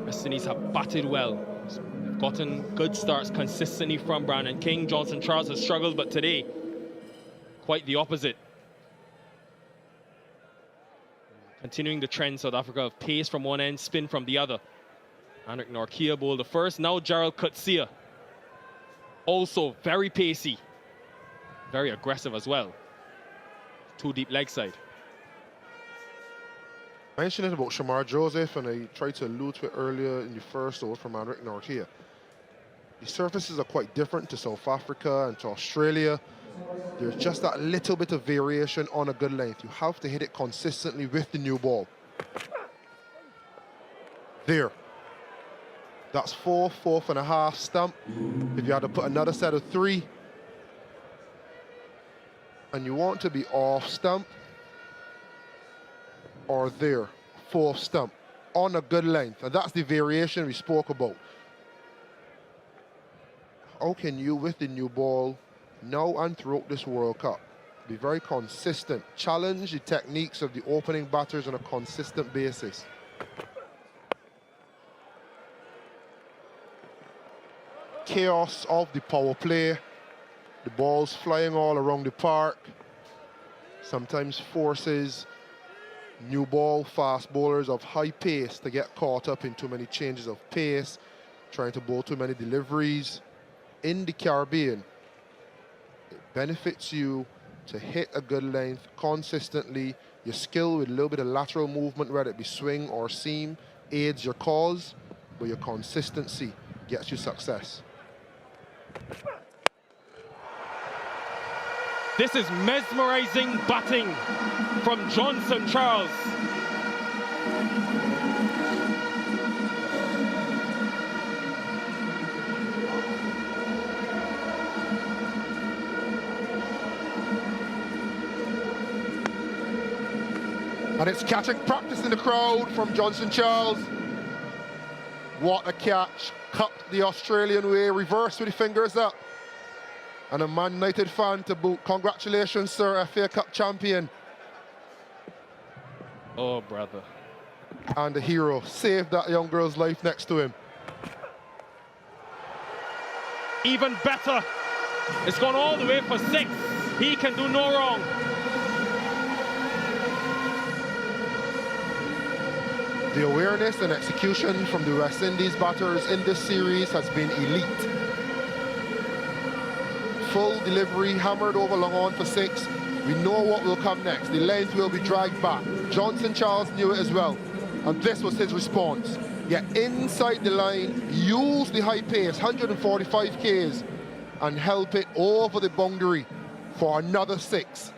West Indies have batted well. They've gotten good starts consistently from Brown and King. Johnson Charles has struggled, but today, quite the opposite. Continuing the trend, South Africa, of pace from one end, spin from the other. Henrik Nortje bowled the first. Now Gerald Coetzee, also very pacey, very aggressive as well. Two deep leg side. I mentioned it about Shamar Joseph, and I tried to allude to it earlier in the first over from Henrik Nortje. The surfaces are quite different to South Africa and to Australia. There's just that little bit of variation on a good length. You have to hit it consistently with the new ball. There. That's 4.5 stump. If you had to put another set of 3, and you want to be off stump, or there, 4th stump, on a good length. And that's the variation we spoke about. How can you, with the new ball, now and throughout this World Cup, be very consistent, challenge the techniques of the opening batters on a consistent basis? Chaos of the power play, the balls flying all around the park, sometimes forces new ball fast bowlers of high pace to get caught up in too many changes of pace, trying to bowl too many deliveries. In the Caribbean, it benefits you to hit a good length consistently. Your skill with a little bit of lateral movement, whether it be swing or seam, aids your cause, but your consistency gets you success. This is mesmerizing batting from Johnson Charles. And it's catching practice in the crowd from Johnson Charles. What a catch. Cut the Australian way, reverse with the fingers up. And a Man United fan to boot. Congratulations, sir, FA Cup champion. Oh, brother. And the hero saved that young girl's life next to him. Even better. It's gone all the way for 6. He can do no wrong. The awareness and execution from the West Indies batters in this series has been elite. Full delivery, hammered over long on for 6. We know what will come next. The length will be dragged back. Johnson Charles knew it as well, and this was his response. Get inside the line, use the high pace, 145 Ks, and help it over the boundary for another 6.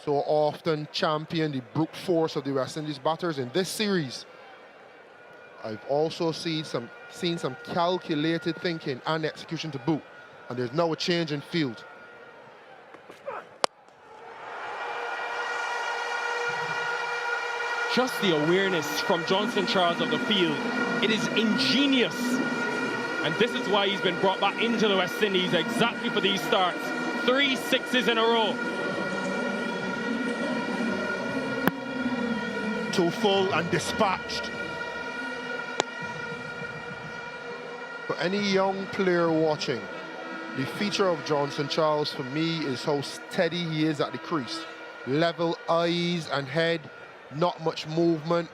So often champion the brute force of the West Indies batters in this series. I've also seen some calculated thinking and execution to boot, and there's now a change in field. Just the awareness from Johnson Charles of the field. It is ingenious. And this is why he's been brought back into the West Indies exactly for these starts. 3 6s in a row. Too full and dispatched. For any young player watching, the feature of Johnson Charles for me is how steady he is at the crease. Level eyes and head, not much movement,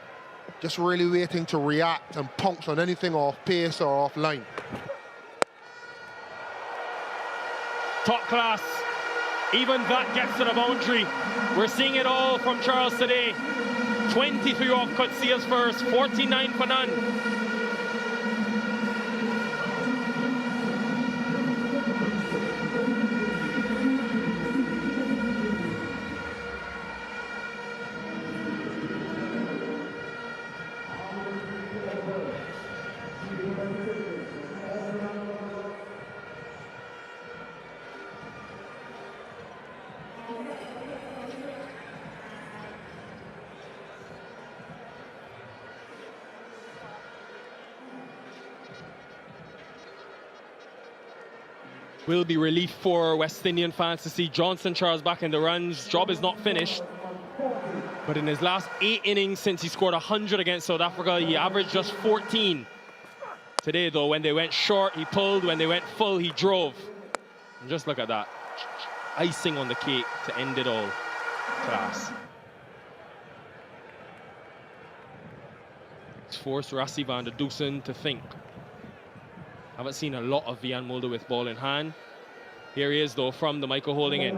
just really waiting to react and pounce on anything off pace or off line. top class. Even that gets to the boundary. We're seeing it all from Charles today. 23 off Coetzee first, 49 for none. Will be relief for West Indian fans to see Johnson Charles back in the runs. Job is not finished. But in his last 8 innings since he scored 100 against South Africa, he averaged just 14. Today, though, when they went short, he pulled. When they went full, he drove. And just look at that. Icing on the cake to end it all. Class. It's forced Rassie van der Dussen to think. Haven't seen a lot of Hayden Mulder with ball in hand. Here he is, though, from the Michael holding in.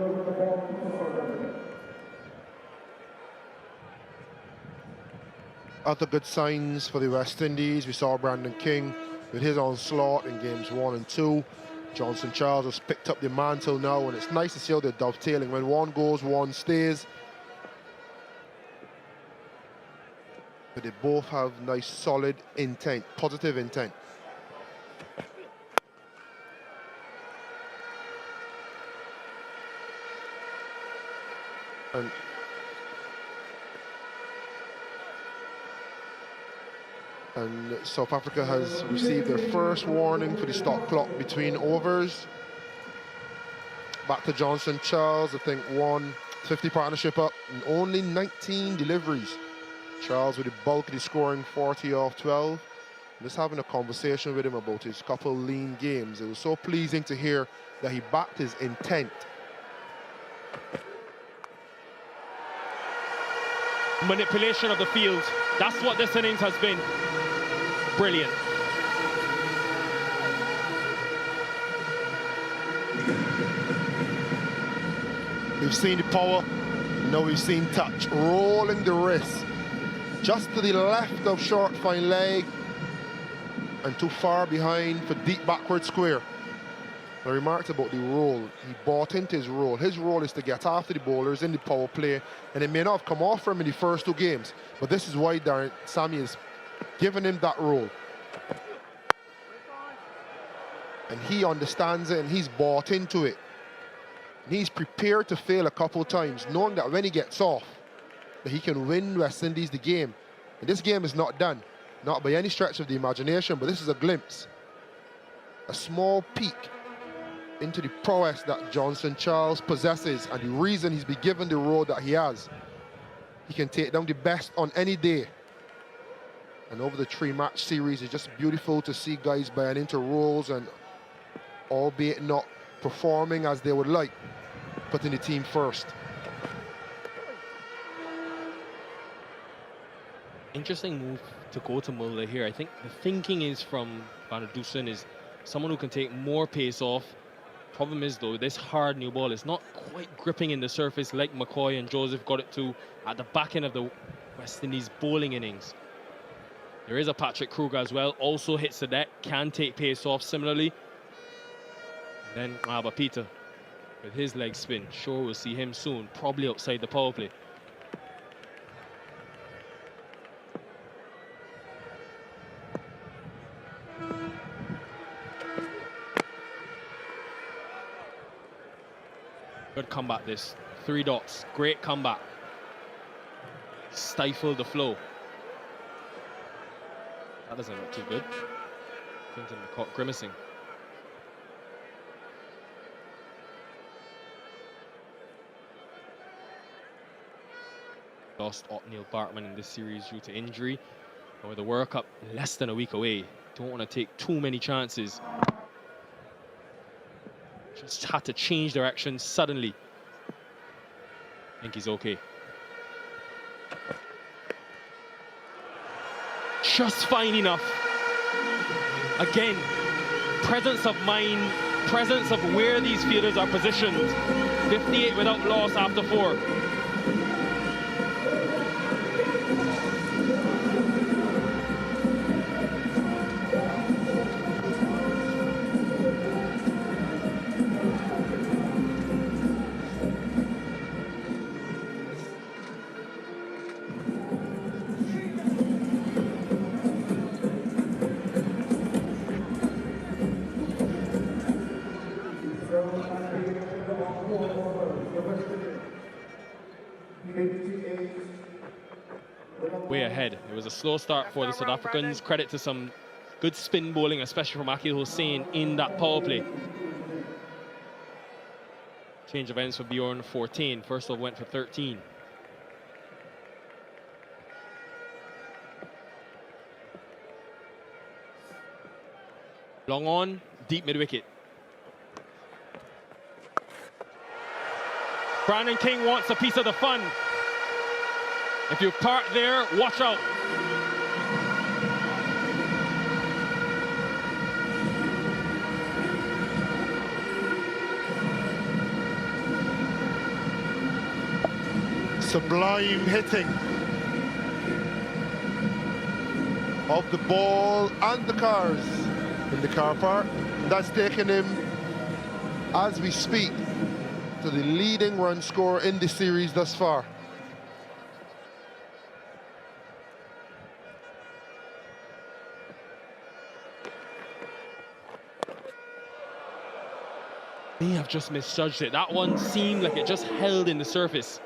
Other good signs for the West Indies. We saw Brandon King with his onslaught in games 1 and 2. Johnson Charles has picked up the mantle now, and it's nice to see how they're dovetailing. When one goes, one stays. But they both have nice, solid intent, positive intent. And South Africa has received their first warning for the stop clock between overs. Back to Johnson Charles, I think 150 partnership up and only 19 deliveries. Charles with the bulk of the scoring, 40 off 12. Just having a conversation with him about his couple lean games. It was so pleasing to hear that he backed his intent. Manipulation of the field. That's what this innings has been. Brilliant. We've seen the power, now we've seen touch. Rolling the wrist. Just to the left of short fine leg and too far behind for deep backward square. I remarked about the role. He bought into his role. His role is to get after the bowlers in the power play, and it may not have come off for him in the first 2 games, but this is why Sammy is giving him that role. And he understands it, and he's bought into it. And he's prepared to fail a couple times, knowing that when he gets off, that he can win West Indies the game. And this game is not done, not by any stretch of the imagination, but this is a glimpse, a small peek into the prowess that Johnson Charles possesses and the reason he's been given the role that he has. He can take down the best on any day. And over the 3-match series, it's just beautiful to see guys buying into roles and, albeit not performing as they would like, putting the team first. Interesting move to go to Mulder here. I think the thinking is from van der Dussen is someone who can take more pace off. Problem is, though, this hard new ball is not quite gripping in the surface like McCoy and Joseph got it to at the back end of the West Indies bowling innings. There is a Patrick Kruger as well, also hits the deck, can take pace off similarly. And then Alba Peter with his leg spin. Sure, we'll see him soon, probably outside the power play. Good comeback this. 3 dots. Great comeback. Stifled the flow. That doesn't look too good. Clinton McCoy grimacing. Lost Othniel Bartman in this series due to injury. And with the World Cup less than a week away, don't want to take too many chances. Just had to change direction suddenly. I think he's okay. Just fine enough. Again, presence of mind presence of where these fielders are positioned. 58 without loss after 4. Way ahead. It was a slow start for the South Africans. Credit to some good spin bowling, especially from Hussein in that power play. Change of ends for Bjorn, 14. First over went for 13. Long on, deep mid-wicket. Brandon King wants a piece of the fun. If you park there, watch out. Sublime hitting of the ball and the cars in the car park. That's taken him, as we speak, to the leading run scorer in the series thus far. May have just misjudged it. That one seemed like it just held in the surface.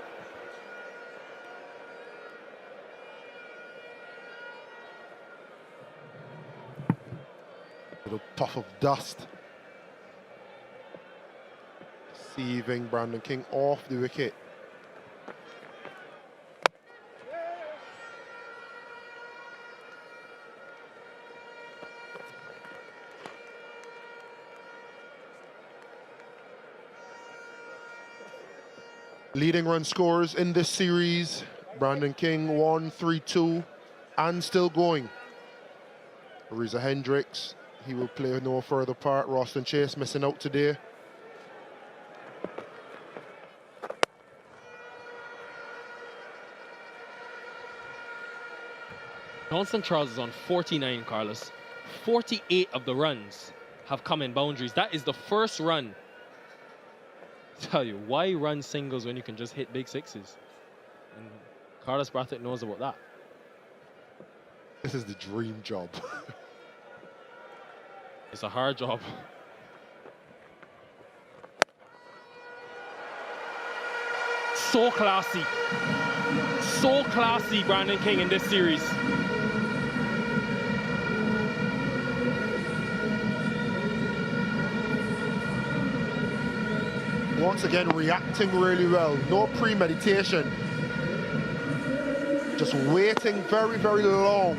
Little puff of dust. Deceiving Brandon King off the wicket. Leading run scorers in this series, Brandon King 1-3-2 and still going. Ariza Hendricks, he will play no further part. Roston Chase missing out today. Johnson Charles is on 49, Carlos. 48 of the runs have come in boundaries. That is the first run. Tell you, why run singles when you can just hit big sixes? And Carlos Brathwaite knows about that. This is the dream job. It's a hard job. So classy. So classy, Brandon King in this series. Once again, reacting really well. No premeditation. Just waiting very, very long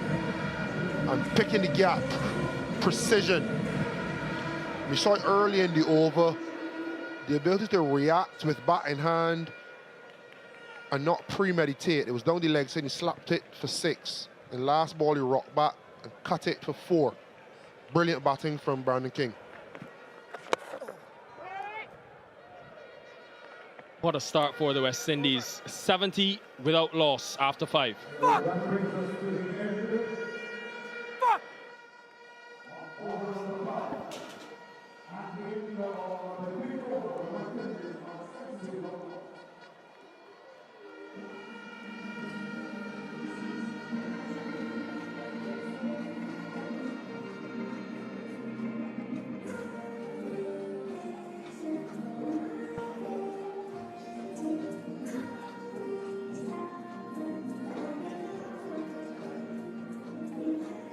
and picking the gap. Precision. We saw it early in the over. The ability to react with bat in hand and not premeditate. It was down the leg, so he slapped it for 6. And last ball, he rocked back and cut it for 4. Brilliant batting from Brandon King. What a start for the West Indies. 70 without loss after 5. Fuck!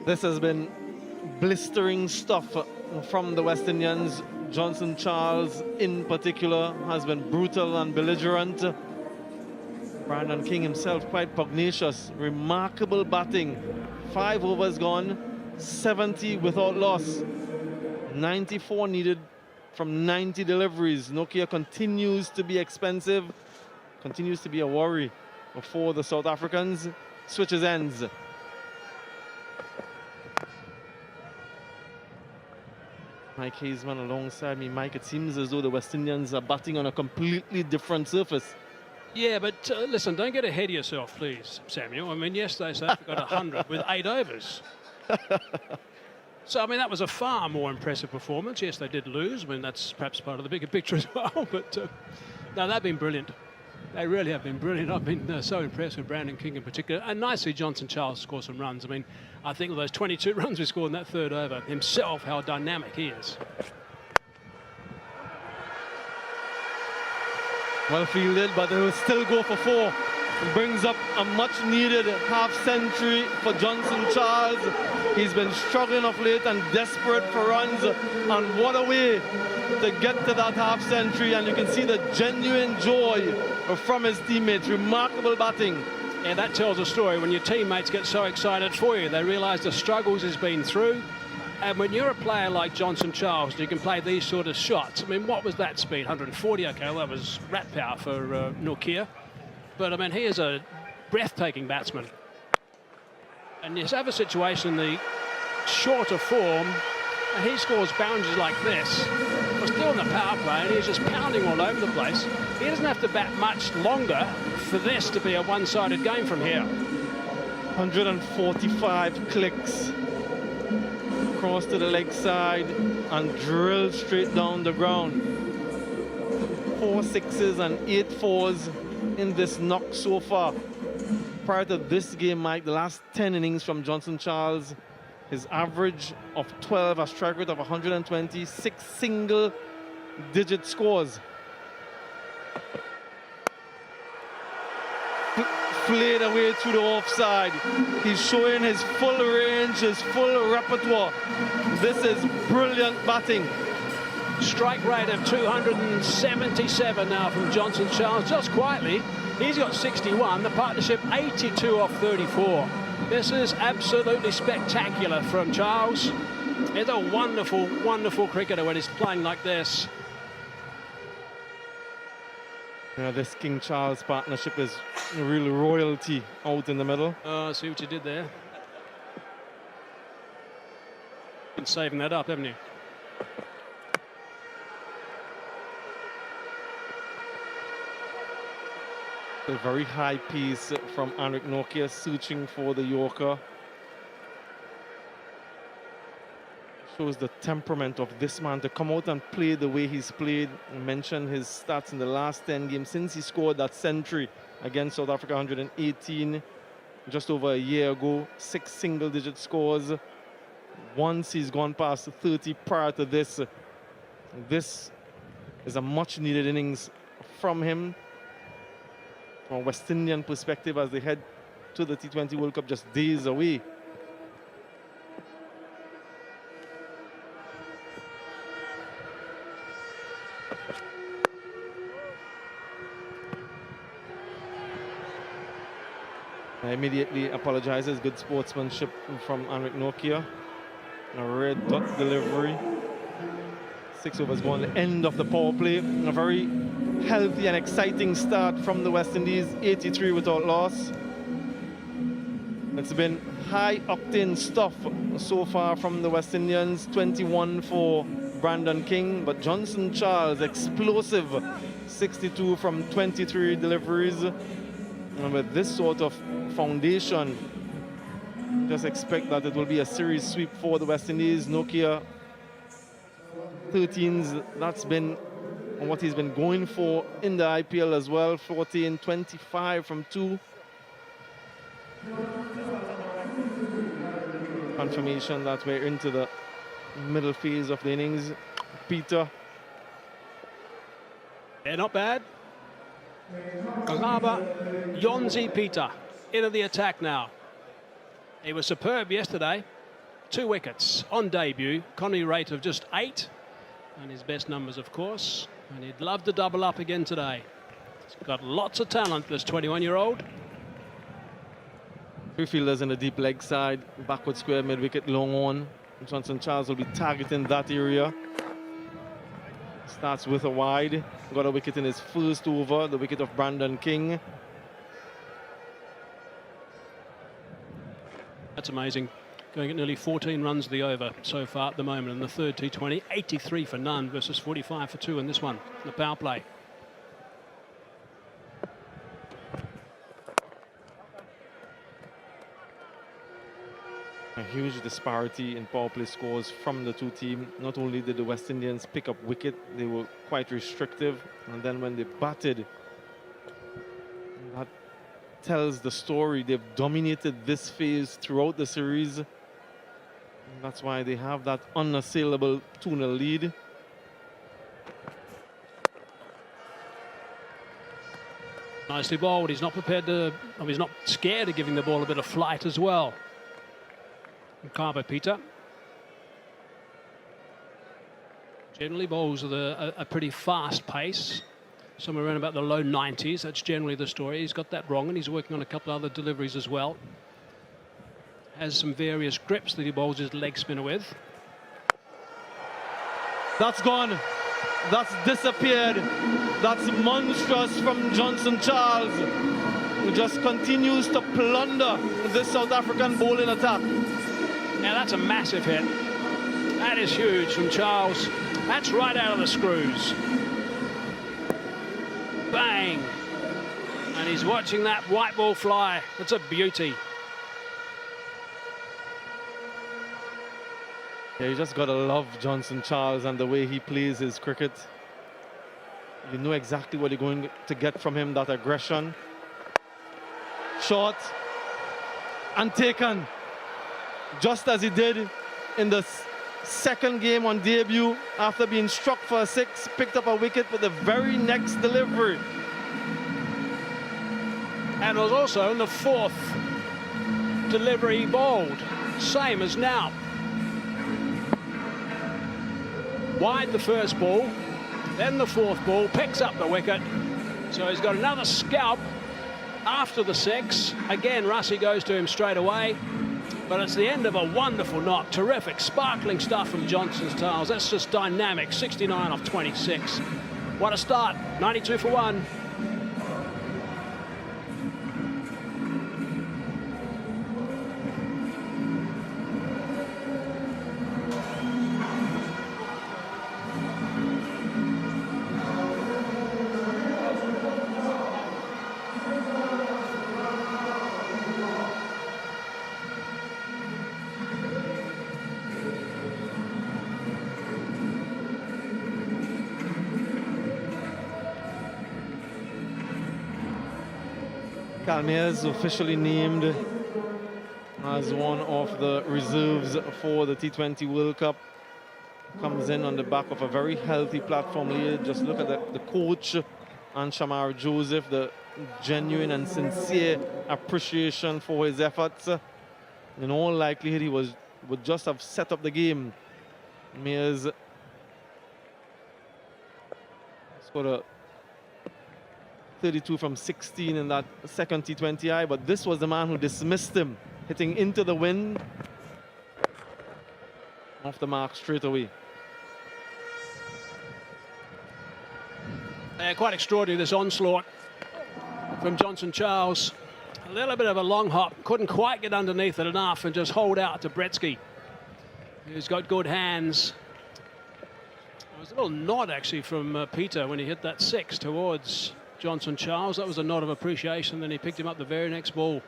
This has been blistering stuff from the West Indians. Johnson Charles, in particular, has been brutal and belligerent. Brandon King himself quite pugnacious. Remarkable batting. 5 overs gone, 70 without loss. 94 needed from 90 deliveries. Nokia continues to be expensive, continues to be a worry for the South Africans. Switches ends. Mike Hazeman alongside me. Mike, it seems as though the West Indians are batting on a completely different surface. Yeah, but listen, don't get ahead of yourself, please, Samuel. I mean, yesterday South Africa got 100 with 8 overs. So, I mean, that was a far more impressive performance. Yes, they did lose. I mean, that's perhaps part of the bigger picture as well. But, no, they've been brilliant. They really have been brilliant. I've been so impressed with Brandon King in particular. And nicely, Johnson Charles scored some runs. I mean, I think of those 22 runs we scored in that third over, himself, how dynamic he is. Well fielded, but they will still go for 4. It brings up a much-needed half-century for Johnson Charles. He's been struggling of late and desperate for runs. And what a way to get to that half-century. And you can see the genuine joy from his teammates. Remarkable batting. Yeah, that tells a story. When your teammates get so excited for you, they realise the struggles he's been through. And when you're a player like Johnson Charles, you can play these sort of shots. I mean, what was that speed? 140, okay, well, that was rat power for Nokia. But, I mean, he is a breathtaking batsman. And you have a situation in the shorter form, and he scores boundaries like this. We're still in the power play, and he's just pounding all over the place. He doesn't have to bat much longer for this to be a one-sided game from here. 145 clicks. Cross to the leg side and drilled straight down the ground. 4 6s and 8 4s in this knock so far. Prior to this game, Mike, the last 10 innings from Johnson Charles, his average of 12, a strike rate of 120, 6 single-digit scores. Played away through the offside. He's showing his full range, his full repertoire. This is brilliant batting. Strike rate of 277 now from Johnson Charles. Just quietly, he's got 61. The partnership 82 off 34. This is absolutely spectacular from Charles. He's a wonderful, wonderful cricketer when he's playing like this. This King Charles partnership is really royalty out in the middle. I see what you did there. Been saving that up, haven't you? A very high piece from Anrik Nokia, searching for the Yorker. Shows the temperament of this man to come out and play the way he's played. I mentioned his stats in the last 10 games since he scored that century against South Africa, 118, just over a year ago. 6 single-digit scores. Once he's gone past 30 prior to this. This is a much-needed innings from him. From a West Indian perspective, as they head to the T20 World Cup just days away. Immediately apologizes. Good sportsmanship from Anrik Nokia. A red dot delivery. 6 overs gone. The end of the power play. A very healthy and exciting start from the West Indies. 83 without loss. It's been high octane stuff so far from the West Indians. 21 for Brandon King, but Johnson Charles explosive. 62 from 23 deliveries. And with this sort of foundation, just expect that it will be a series sweep for the West Indies. Nokia 13s, that's been what he's been going for in the IPL as well. 14, 25 from 2. Confirmation that we're into the middle phase of the innings. Peter. Yeah, not bad. Ngaba Yonzi Peter into the attack now. He was superb yesterday. 2 wickets on debut. Economy rate of just 8. And his best numbers, of course. And he'd love to double up again today. He's got lots of talent, this 21-year-old. 3 fielders in the deep leg side. Backward square, mid-wicket, long on. Johnson Charles will be targeting that area. Starts with a wide. Got a wicket in his first over, the wicket of Brandon King. That's amazing. going at nearly 14 runs the over so far at the moment in the third T20. 83 for none versus 45 for 2 in this one, the power play. A huge disparity in power play scores from the two teams. Not only did the West Indians pick up wicket, they were quite restrictive. And then when they batted, that tells the story. They've dominated this phase throughout the series. And that's why they have that unassailable 2-0 lead. Nicely bowled. He's not prepared to, he's not scared of giving the ball a bit of flight as well. Carver Peter generally bowls with a pretty fast pace, somewhere around about the low 90s. That's generally the story. He's got that wrong, and he's working on a couple of other deliveries as well. Has some various grips that he bowls his leg spinner with. That's gone. That's disappeared. That's monstrous from Johnson Charles, who just continues to plunder this South African bowling attack. Now that's a massive hit. That is huge from Charles. That's right out of the screws. Bang. And he's watching that white ball fly. It's a beauty. Yeah, you just gotta love Johnson Charles and the way he plays his cricket. You know exactly what you're going to get from him, that aggression. Short and taken. Just as he did in the second game on debut, after being struck for a 6, picked up a wicket with the very next delivery. And was also in the 4th delivery he bowled, same as now. Wide the first ball, then the 4th ball, picks up the wicket. So he's got another scalp after the 6. Again, Russie goes to him straight away. But it's the end of a wonderful knock. Terrific, sparkling stuff from Johnson's Charles. That's just dynamic. 69 off 26. What a start. 92 for 1. Kalmez officially named as one of the reserves for the T20 World Cup. Comes in on the back of a very healthy platform lead. Just look at the coach and Shamar Joseph, the genuine and sincere appreciation for his efforts. In all likelihood, he would just have set up the game. Mears scored a 32 from 16 in that second T20I, but this was the man who dismissed him, hitting into the wind. Off the mark straight away. Quite extraordinary, this onslaught from Johnson Charles. A little bit of a long hop, couldn't quite get underneath it enough and just hold out to Bretsky, who's got good hands. There was a little nod actually from Peter when he hit that 6 towards Johnson Charles. That was a nod of appreciation. Then he picked him up the very next ball.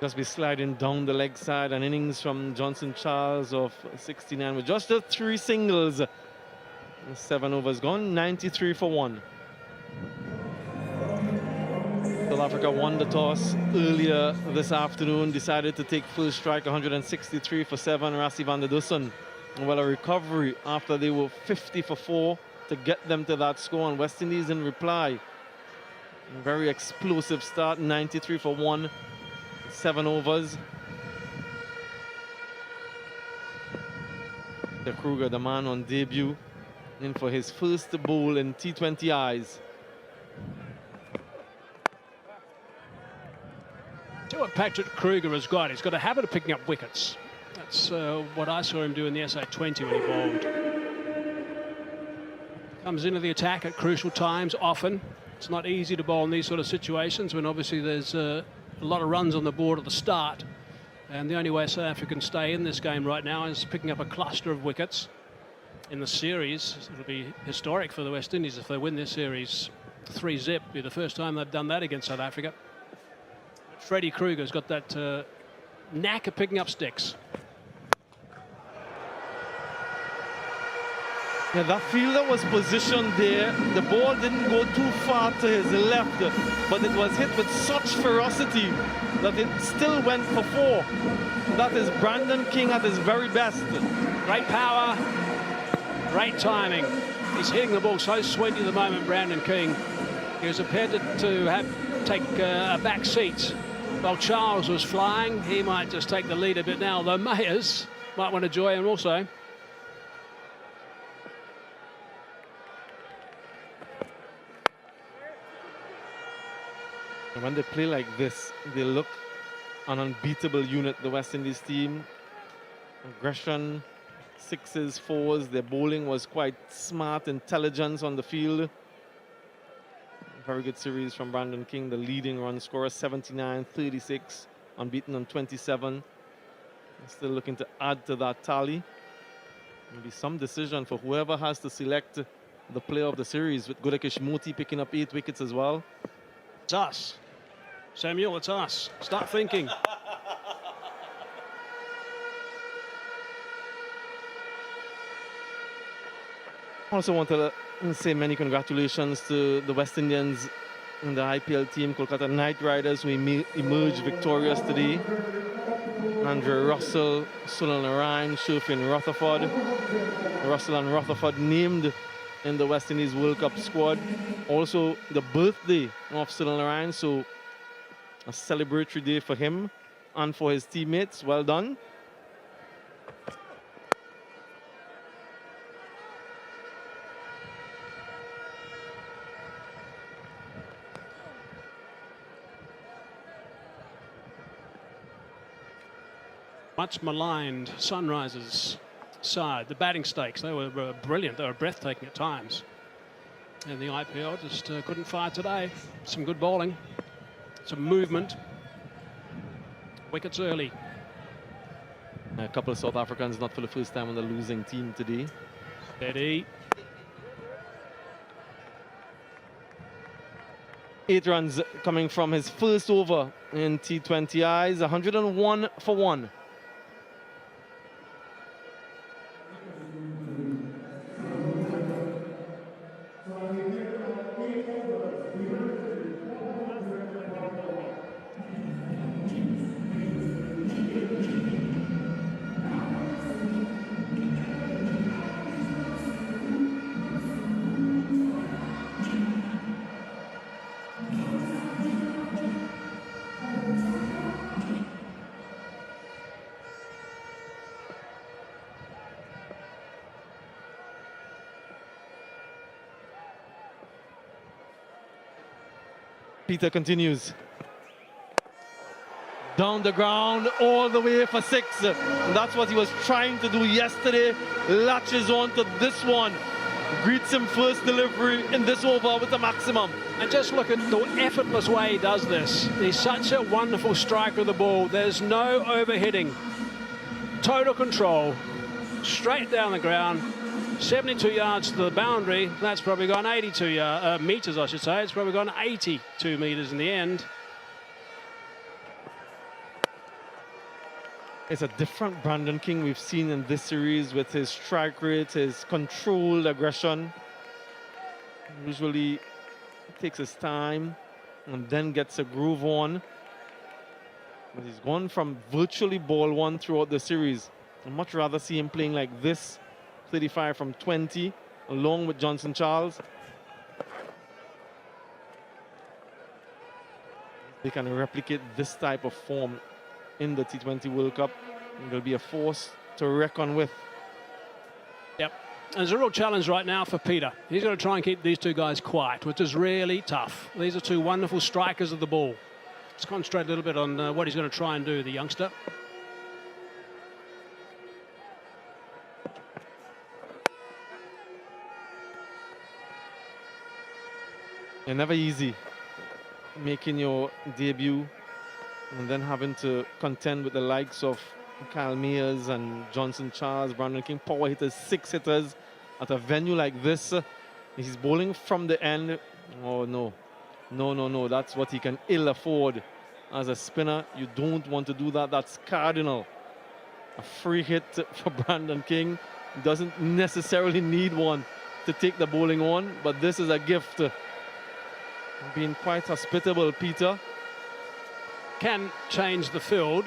Just be sliding down the leg side, an innings from Johnson Charles of 69 with just the 3 singles. 7 overs gone, 93 for 1. South Africa won the toss earlier this afternoon, decided to take full strike, 163 for 7, Rassie van der Dussen. Well, a recovery after they were 50 for 4 to get them to that score, and West Indies in reply. A very explosive start, 93 for 1, 7 overs. De Kruger, the man on debut, in for his first bowl in T20Is. See what Patrick Kruger has got. He's got a habit of picking up wickets. That's what I saw him do in the SA20 when he bowled. Comes into the attack at crucial times often. It's not easy to bowl in these sort of situations when obviously there's a lot of runs on the board at the start. And the only way South Africa can stay in this game right now is picking up a cluster of wickets. In the series, it'll be historic for the West Indies if they win this series 3-0. It'll be the first time they've done that against South Africa. Freddie Kruger's got that knack of picking up sticks. Yeah, that fielder was positioned there. The ball didn't go too far to his left, but it was hit with such ferocity that it still went for 4. That is Brandon King at his very best. Great power, great timing. He's hitting the ball so sweetly at the moment, Brandon King. He was prepared to take a back seat while Charles was flying. He might just take the lead a bit now, though Mayers might want to join him also. And when they play like this, they look an unbeatable unit, the West Indies team. Aggression, 6s, 4s. Their bowling was quite smart, intelligence on the field. Very good series from Brandon King, the leading run scorer, 79, 36, unbeaten on 27. Still looking to add to that tally. Maybe some decision for whoever has to select the player of the series, with Gudakesh Motie picking up 8 wickets as well. It's us. Samuel, it's us. Start thinking. Also want to say many congratulations to the West Indians and the IPL team, Kolkata Knight Riders, who emerged victorious today. Andrew Russell, Sunil Narayan, Shofin Rutherford. Russell and Rutherford named in the West Indies World Cup squad. Also the birthday of Sunil Narayan, so a celebratory day for him and for his teammates. Well done. Much maligned Sunrisers side. The batting stakes, they were brilliant. They were breathtaking at times. And the IPL just couldn't fire today. Some good bowling, some movement. Wickets early. A couple of South Africans not for the first time on the losing team today. Steady. 8 runs coming from his first over in T20 eyes, 101 for 1. Peter continues. Down the ground, all the way for 6. And that's what he was trying to do yesterday. Latches on to this one. Greets him first delivery in this over with the maximum. And just look at the effortless way he does this. He's such a wonderful striker of the ball. There's no overhitting. Total control. Straight down the ground. 72 yards to the boundary. That's probably gone 82 meters, I should say. It's probably gone 82 meters in the end. It's a different Brandon King we've seen in this series with his strike rate, his controlled aggression. Usually takes his time and then gets a groove on. But he's gone from virtually ball one throughout the series. I'd much rather see him playing like this, 35 from 20, along with Johnson Charles. They can replicate this type of form in the T20 World Cup. It'll be a force to reckon with. Yep. And there's a real challenge right now for Peter. He's got to try and keep these two guys quiet, which is really tough. These are two wonderful strikers of the ball. Let's concentrate a little bit on what he's going to try and do, the youngster. And never easy making your debut and then having to contend with the likes of Kyle Mears and Johnson Charles, Brandon King, power hitters, 6 hitters at a venue like this. He's bowling from the end. Oh, no. No. That's what he can ill afford. As a spinner, you don't want to do that. That's cardinal. A free hit for Brandon King. Doesn't necessarily need one to take the bowling on, but this is a gift. Being quite hospitable, Peter. Can change the field.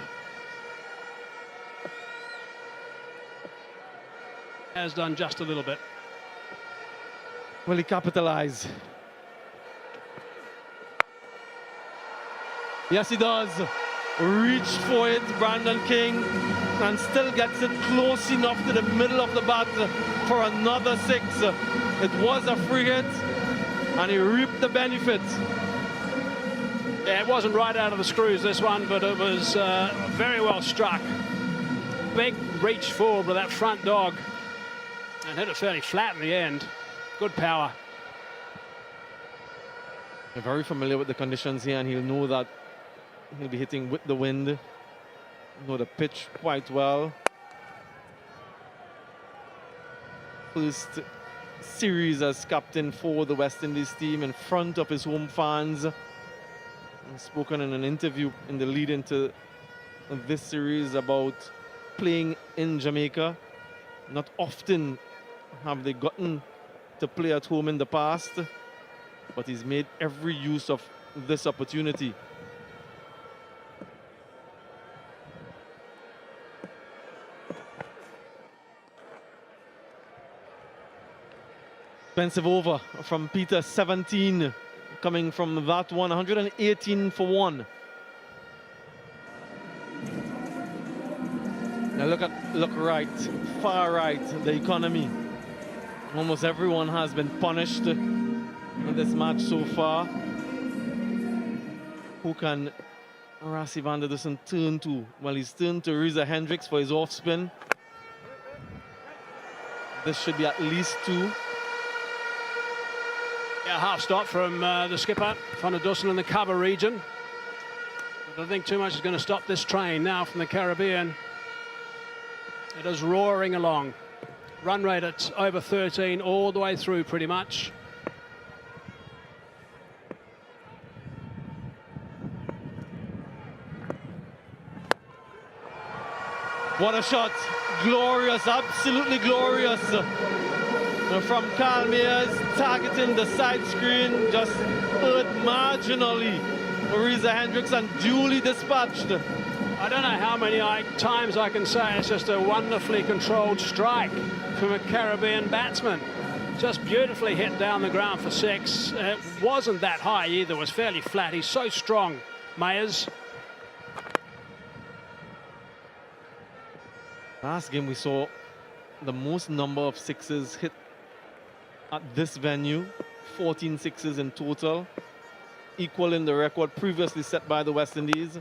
Has done just a little bit. Will he capitalize? Yes, he does. Reached for it, Brandon King, and still gets it close enough to the middle of the bat for another 6. It was a free hit, and he reaped the benefits. Yeah, it wasn't right out of the screws, this one, but it was very well struck. Big reach forward with that front dog, and hit it fairly flat in the end. Good power. You're very familiar with the conditions here, and he'll know that he'll be hitting with the wind. Know the pitch quite well. First series as captain for the West Indies team in front of his home fans. He's spoken in an interview in the lead into this series about playing in Jamaica. Not often have they gotten to play at home in the past, but he's made every use of this opportunity. Expensive over from Peter, 17 coming from that one, 118 for 1. Now look right, far right, the economy. Almost everyone has been punished in this match so far. Who can Rassie van der Dussen turn to? Well, he's turned to Reza Hendricks for his off spin. This should be at least 2. Yeah, half stop from the skipper, van der Dussen in the cover region. I don't think too much is going to stop this train now from the Caribbean. It is roaring along. Run rate at over 13 all the way through pretty much. What a shot. Glorious, absolutely glorious. From Kyle Mears, targeting the side screen, just hurt marginally. Reza Hendricks and duly dispatched. I don't know how many times I can say it's just a wonderfully controlled strike from a Caribbean batsman. Just beautifully hit down the ground for 6. It wasn't that high either, it was fairly flat. He's so strong, Mears. Last game we saw the most number of 6s hit at this venue, 14 6s in total, equaling the record previously set by the West Indies.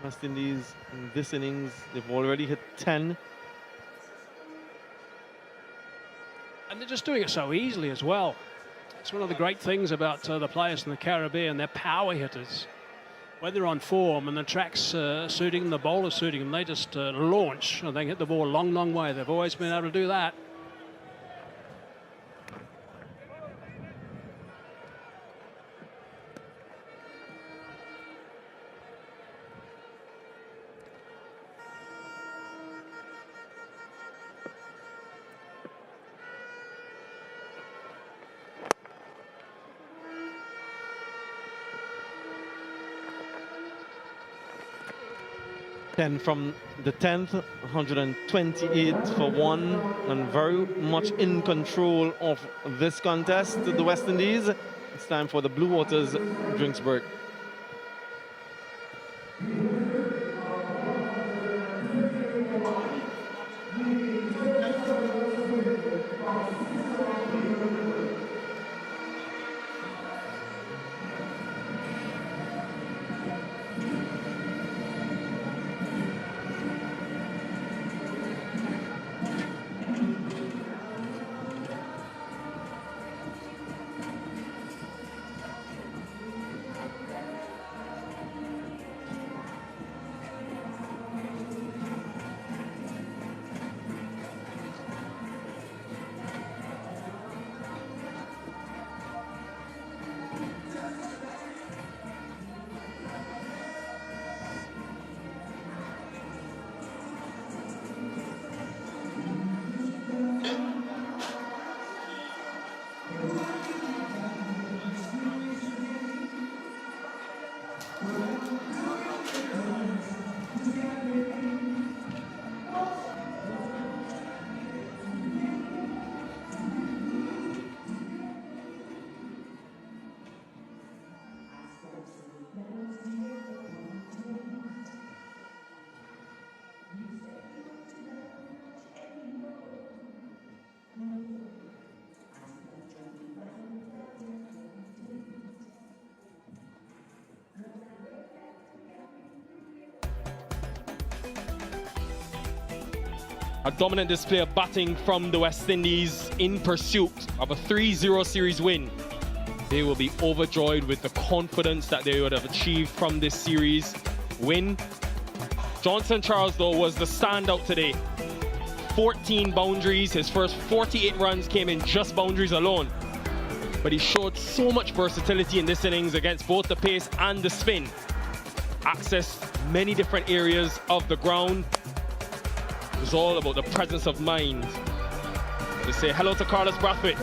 West Indies in this innings, they've already hit 10. And they're just doing it so easily as well. It's one of the great things about the players in the Caribbean. They're power hitters. When they're on form and the track's suiting them, the bowler's suiting them, they just launch and they can hit the ball a long, long way. They've always been able to do that. From the 10th, 128 for 1, and very much in control of this contest, the West Indies. It's time for the Blue Waters drinks break. A dominant display of batting from the West Indies in pursuit of a 3-0 series win. They will be overjoyed with the confidence that they would have achieved from this series win. Johnson Charles, though, was the standout today. 14 boundaries. His first 48 runs came in just boundaries alone. But he showed so much versatility in this innings against both the pace and the spin. Accessed many different areas of the ground. It was all about the presence of mind. To say hello to Carlos Brathwaite.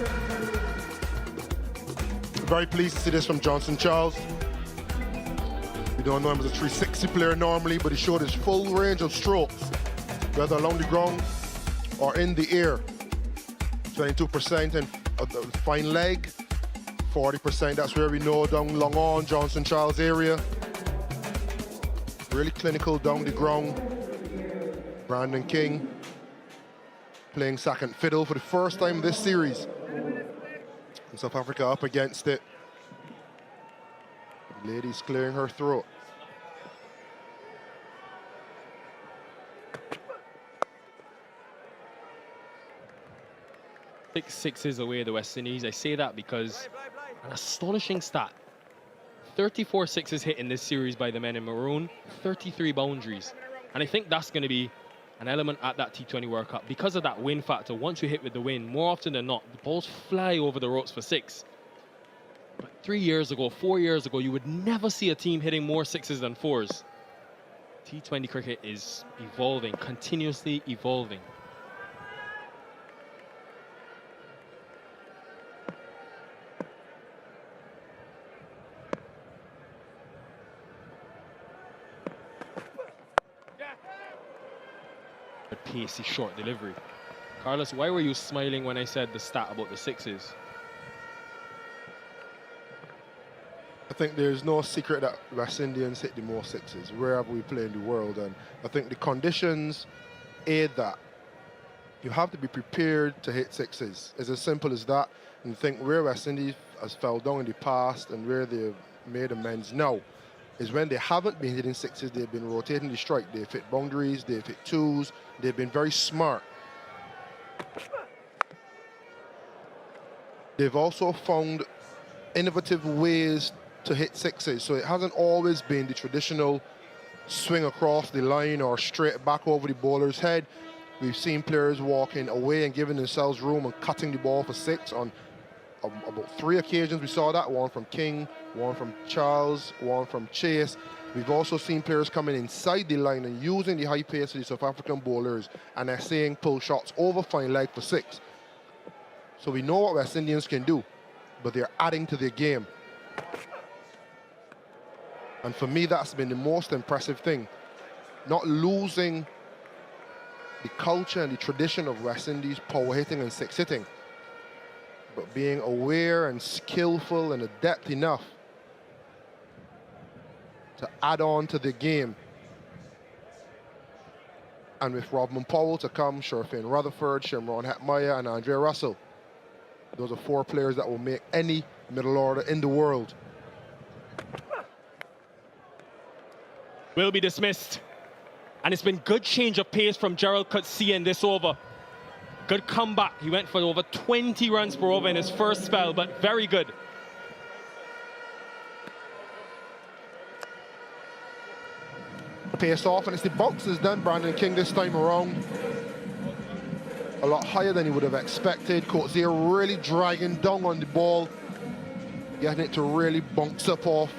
Very pleased to see this from Johnson Charles. We don't know him as a 360 player normally, but he showed his full range of strokes, whether along the ground or in the air. 22% in the fine leg, 40%, that's where we know down long on, Johnson Charles area. Really clinical down the ground. Brandon King playing second fiddle for the first time this series. And South Africa up against it. The lady's clearing her throat. Sixes away the West Indies. I say that because an astonishing stat. 34 sixes hit in this series by the men in maroon, 33 boundaries. And I think that's going to be an element at that T20 World Cup. Because of that win factor, once you hit with the win, more often than not, the balls fly over the ropes for six. But 3 years ago, 4 years ago, you would never see a team hitting more sixes than fours. T20 cricket is evolving, continuously evolving. Pacey short delivery. Carlos, why were you smiling when I said the stat about the sixes? I think there's no secret that West Indians hit the most sixes wherever we play in the world, and I think the conditions aid that. You have to be prepared to hit sixes. It's as simple as that. And I think where West Indies has fell down in the past and where they've made amends now is when they haven't been hitting sixes, they've been rotating the strike. They've hit boundaries, they've hit twos, they've been very smart. They've also found innovative ways to hit sixes, so it hasn't always been the traditional swing across the line or straight back over the bowler's head. We've seen players walking away and giving themselves room and cutting the ball for six on about 3 occasions. We saw that, one from King, one from Charles, one from Chase. We've also seen players coming inside the line and using the high pace of the South African bowlers and they're saying pull shots over fine leg for six. So we know what West Indians can do, but they're adding to their game. And for me, that's been the most impressive thing. Not losing the culture and the tradition of West Indies power hitting and six hitting, but being aware and skillful and adept enough to add on to the game. And with Robin Powell to come, Sherfane Rutherford, Shimron Hetmeyer, and Andre Russell. Those are 4 players that will make any middle order in the world. Will be dismissed. And it's been good change of pace from Gerald Coetzee in this over. Good comeback. He went for over 20 runs per over in his first spell, but very good. Pace off, and it's the bounces done. Brandon King this time around. A lot higher than he would have expected. Coetzee really dragging down on the ball, getting it to really bounce up off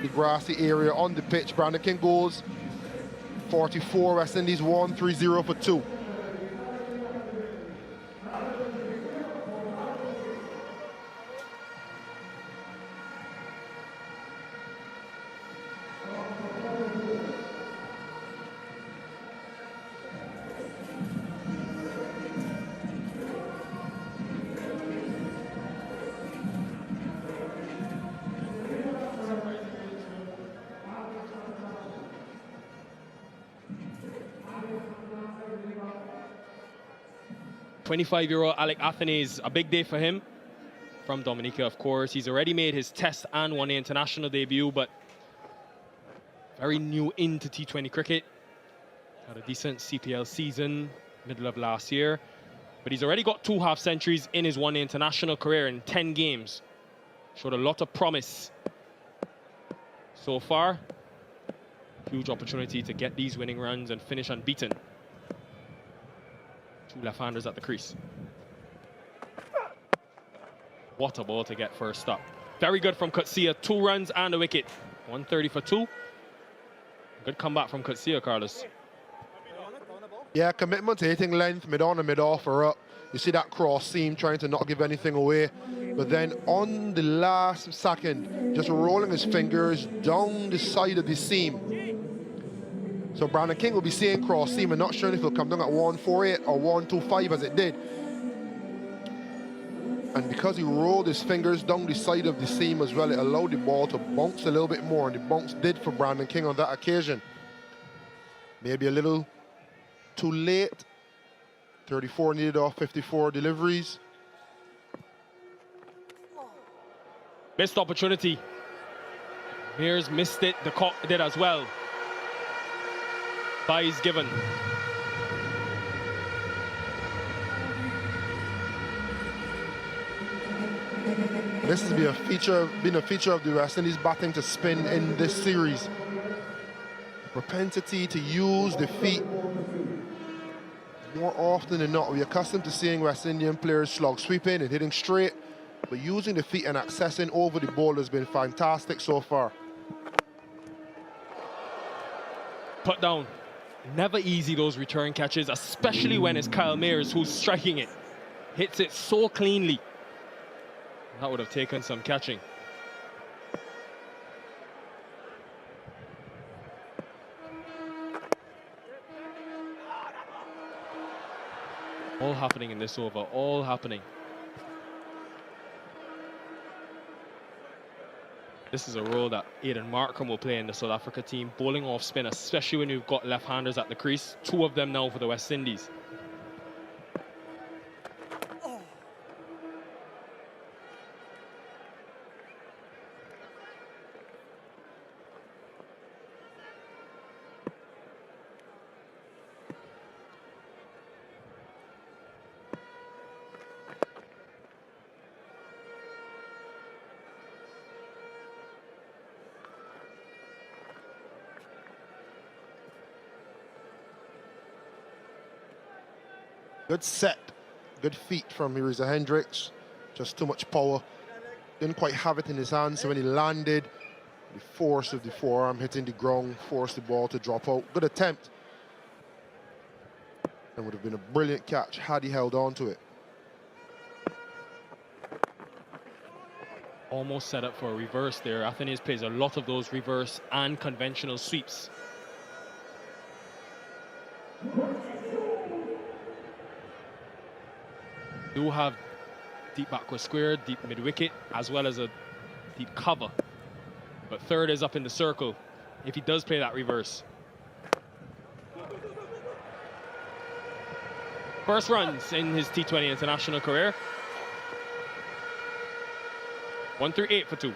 the grassy area on the pitch. Brandon King goes 44, West Indies 1, 3-0 for 2. $25 Alec Athanaze, a big day for him. From Dominica, of course. He's already made his Test and One-Day international debut, but very new into T20 cricket. Had a decent CPL season. middle of last year. But he's already got 2 half-centuries in his one international career in 10 games. Showed a lot of promise so far. Huge opportunity to get these winning runs and finish unbeaten. 2 left-handers at the crease. What a ball to get first up. Very good from Kutsia. 2 runs and a wicket. 130 for 2. Good comeback from Kutsia, Carlos. Yeah, commitment to hitting length, mid-on and mid-off are up. You see that cross seam trying to not give anything away. But then on the last second, just rolling his fingers down the side of the seam. So Brandon King will be seeing cross seam and not sure if he'll come down at 148 or 125 as it did. And because he rolled his fingers down the side of the seam as well, it allowed the ball to bounce a little bit more, and the bounce did for Brandon King on that occasion. Maybe a little too late. 34 needed off 54 deliveries. Missed opportunity. Mears missed it. The Kock did as well. Byes given. This has been a feature of the West Indies batting to spin in this series. Propensity to use the feet more often than not. We're accustomed to seeing West Indian players slog sweeping and hitting straight, but using the feet and accessing over the ball has been fantastic so far. Put down. Never easy, those return catches, especially when it's Kyle Mears who's striking it. Hits it so cleanly. That would have taken some catching. All happening in this over, all happening. This is a role that Aidan Markham will play in the South Africa team, bowling off spin, especially when you've got left-handers at the crease. 2 of them now for the West Indies. Good set, good feet from Mirza Hendricks. Just too much power. Didn't quite have it in his hands, so when he landed, the force of the forearm hitting the ground forced the ball to drop out. Good attempt. And would have been a brilliant catch had he held on to it. Almost set up for a reverse there. Athanaze plays a lot of those reverse and conventional sweeps. Do have deep backward square, deep mid-wicket, as well as a deep cover. But third is up in the circle if he does play that reverse. First runs in his T20 international career. 1 through 8 for 2.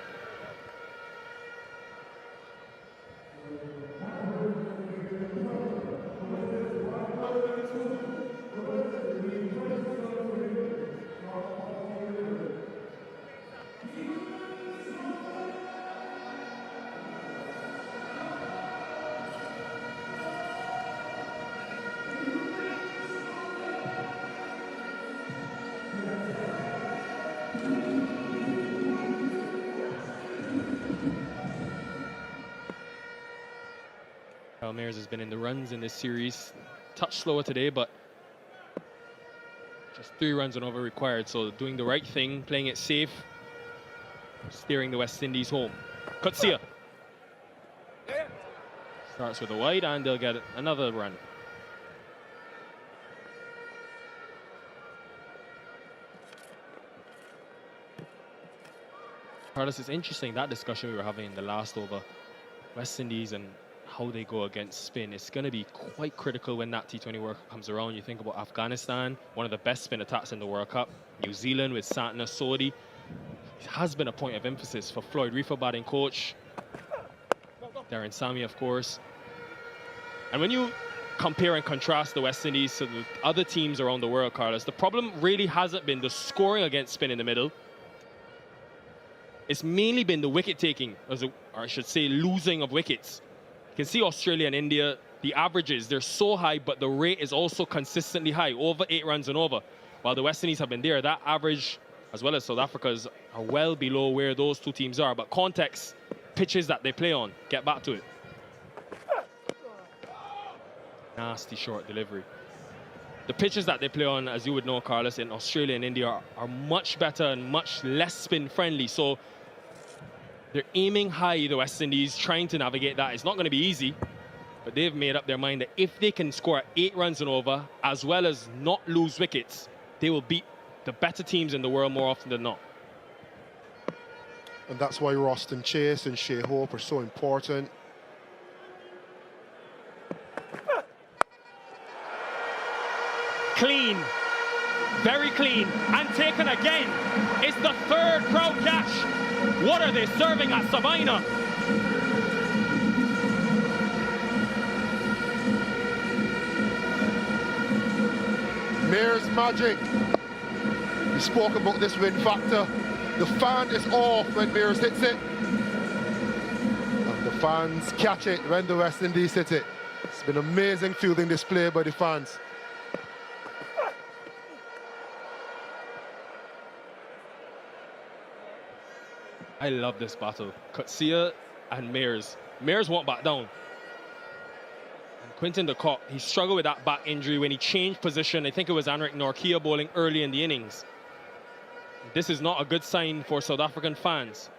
Mears has been in the runs in this series. Touch slower today, but just 3 runs and over required. So doing the right thing, playing it safe, steering the West Indies home. Kutsia starts with a wide, and they'll get another run. Carlos, it's interesting, that discussion we were having in the last over. West Indies and how they go against spin. It's going to be quite critical when that T20 World Cup comes around. You think about Afghanistan, one of the best spin attacks in the World Cup. New Zealand with Santner Sodhi. It has been a point of emphasis for Floyd Reefer, batting coach. Darren Sammy, of course. And when you compare and contrast the West Indies to the other teams around the world, Carlos. The problem really hasn't been the scoring against spin in the middle. It's mainly been the wicket taking, or I should say losing of wickets. You can see Australia and India, the averages, they're so high, but the rate is also consistently high, over 8 runs and over. While the West Indies have been there, that average, as well as South Africa's, are well below where those two teams are. But context, pitches that they play on, get back to it. Nasty short delivery. The pitches that they play on, as you would know, Carlos, in Australia and India are much better and much less spin friendly. So they're aiming high, the West Indies, trying to navigate that. It's not going to be easy, but they've made up their mind that if they can score 8 runs and over, as well as not lose wickets, they will beat the better teams in the world more often than not. And that's why Roston Chase and Shea Hope are so important. Clean, very clean, and taken again. It's the 3rd crowd catch. What are they serving at Sabina? Mayor's magic. We spoke about this win factor. The fan is off when Mears hits it. And the fans catch it when the West Indies hit it. It's been amazing fielding display by the fans. I love this battle. Coetzee and Mears. Mears won't back down. And Quinton de Kock, he struggled with that back injury when he changed position. I think it was Anrik Norkia bowling early in the innings. This is not a good sign for South African fans.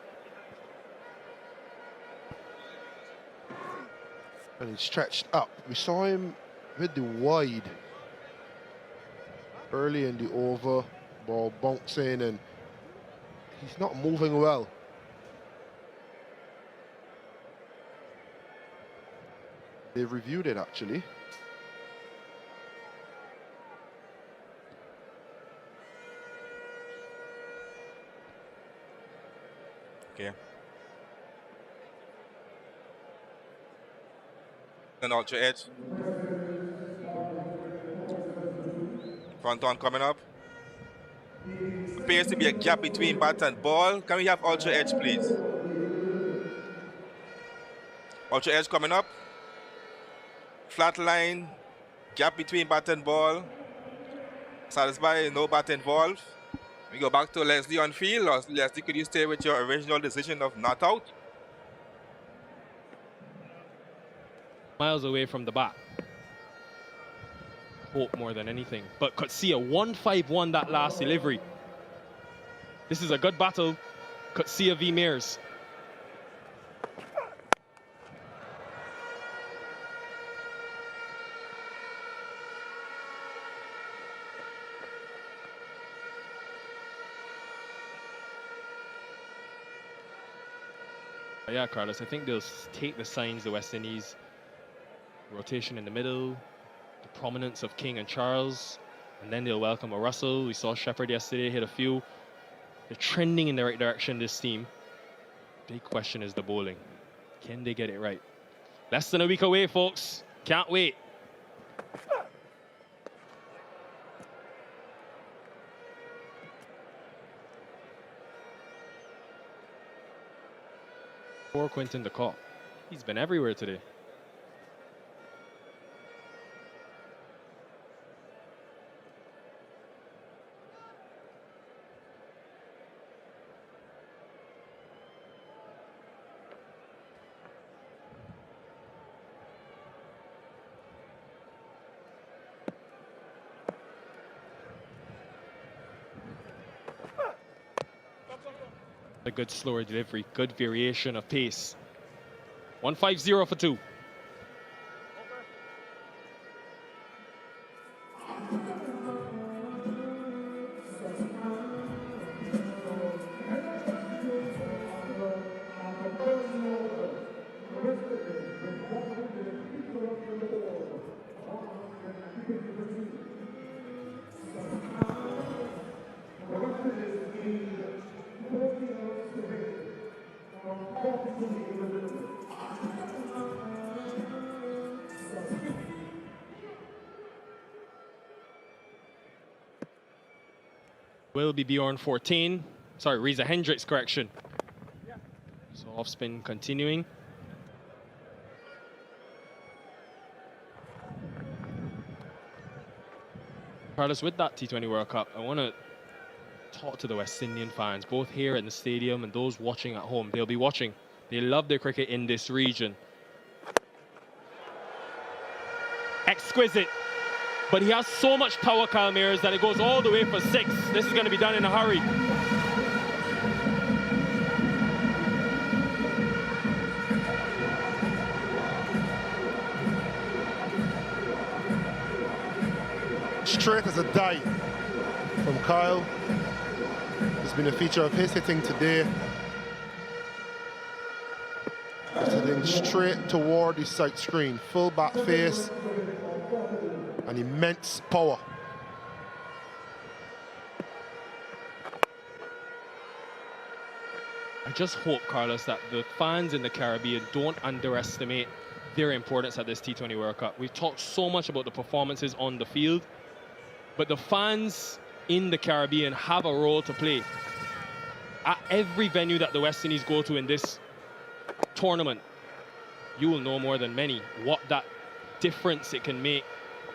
And he stretched up. We saw him with the wide early in the over, ball bouncing, and he's not moving well. They've reviewed it actually. Okay. An ultra edge. Front on coming up. Appears to be a gap between bat and ball. Can we have ultra edge, please? Ultra edge coming up. Flat line. Gap between bat and ball. Satisfied, no bat involved. We go back to Leslie on field. Or Leslie, could you stay with your original decision of not out? Miles away from the bat. Hope more than anything. But Coetzee 151 that last delivery. This is a good battle. Coetzee v Mears. Yeah, Carlos, I think they'll take the signs, the West Indies. Rotation in the middle, the prominence of King and Charles, and then they'll welcome a Russell. We saw Shepherd yesterday hit a few. They're trending in the right direction, this team. Big question is the bowling. Can they get it right? Less than a week away, folks. Can't wait. Poor Quinton de Kock. He's been everywhere today. A good slower delivery, good variation of pace. 150 for 2. Will be Bjorn 14. Sorry, Reza Hendricks, correction. So off spin continuing. Carlos, with that T20 World Cup, I want to talk to the West Indian fans, both here in the stadium and those watching at home. They'll be watching. They love their cricket in this region. Exquisite. But he has so much power, Kyle Mears, that it goes all the way for 6. This is going to be done in a hurry. Straight as a die from Kyle. There's been a feature of his hitting today. He's hitting straight toward the sight screen. Full back face and immense power. I just hope, Carlos, that the fans in the Caribbean don't underestimate their importance at this T20 World Cup. We've talked so much about the performances on the field, but the fans in the Caribbean have a role to play. At every venue that the West Indies go to in this tournament, you will know more than many what that difference it can make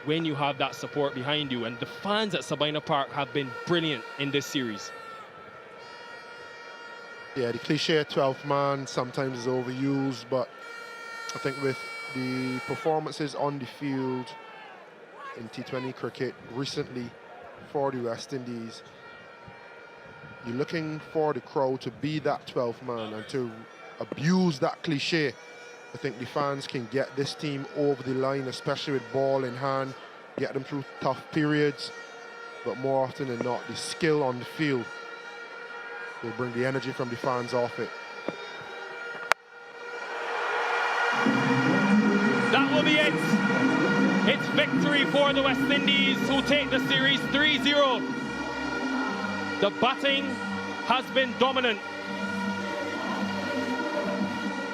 when you have that support behind you. And the fans at Sabina Park have been brilliant in this series. Yeah, the cliche 12th man sometimes is overused, but I think with the performances on the field in T20 cricket recently for the West Indies, you're looking for the crowd to be that 12th man and to abuse that cliche. I think the fans can get this team over the line, especially with ball in hand, get them through tough periods, but more often than not, the skill on the field will bring the energy from the fans off it. That will be it. It's victory for the West Indies, who take the series 3-0. The batting has been dominant,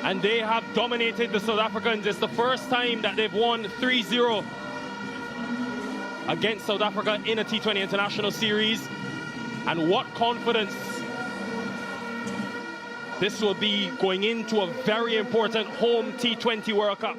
and they have dominated the South Africans. It's the first time that they've won 3-0 against South Africa in a T20 international series. And what confidence this will be going into a very important home T20 World Cup.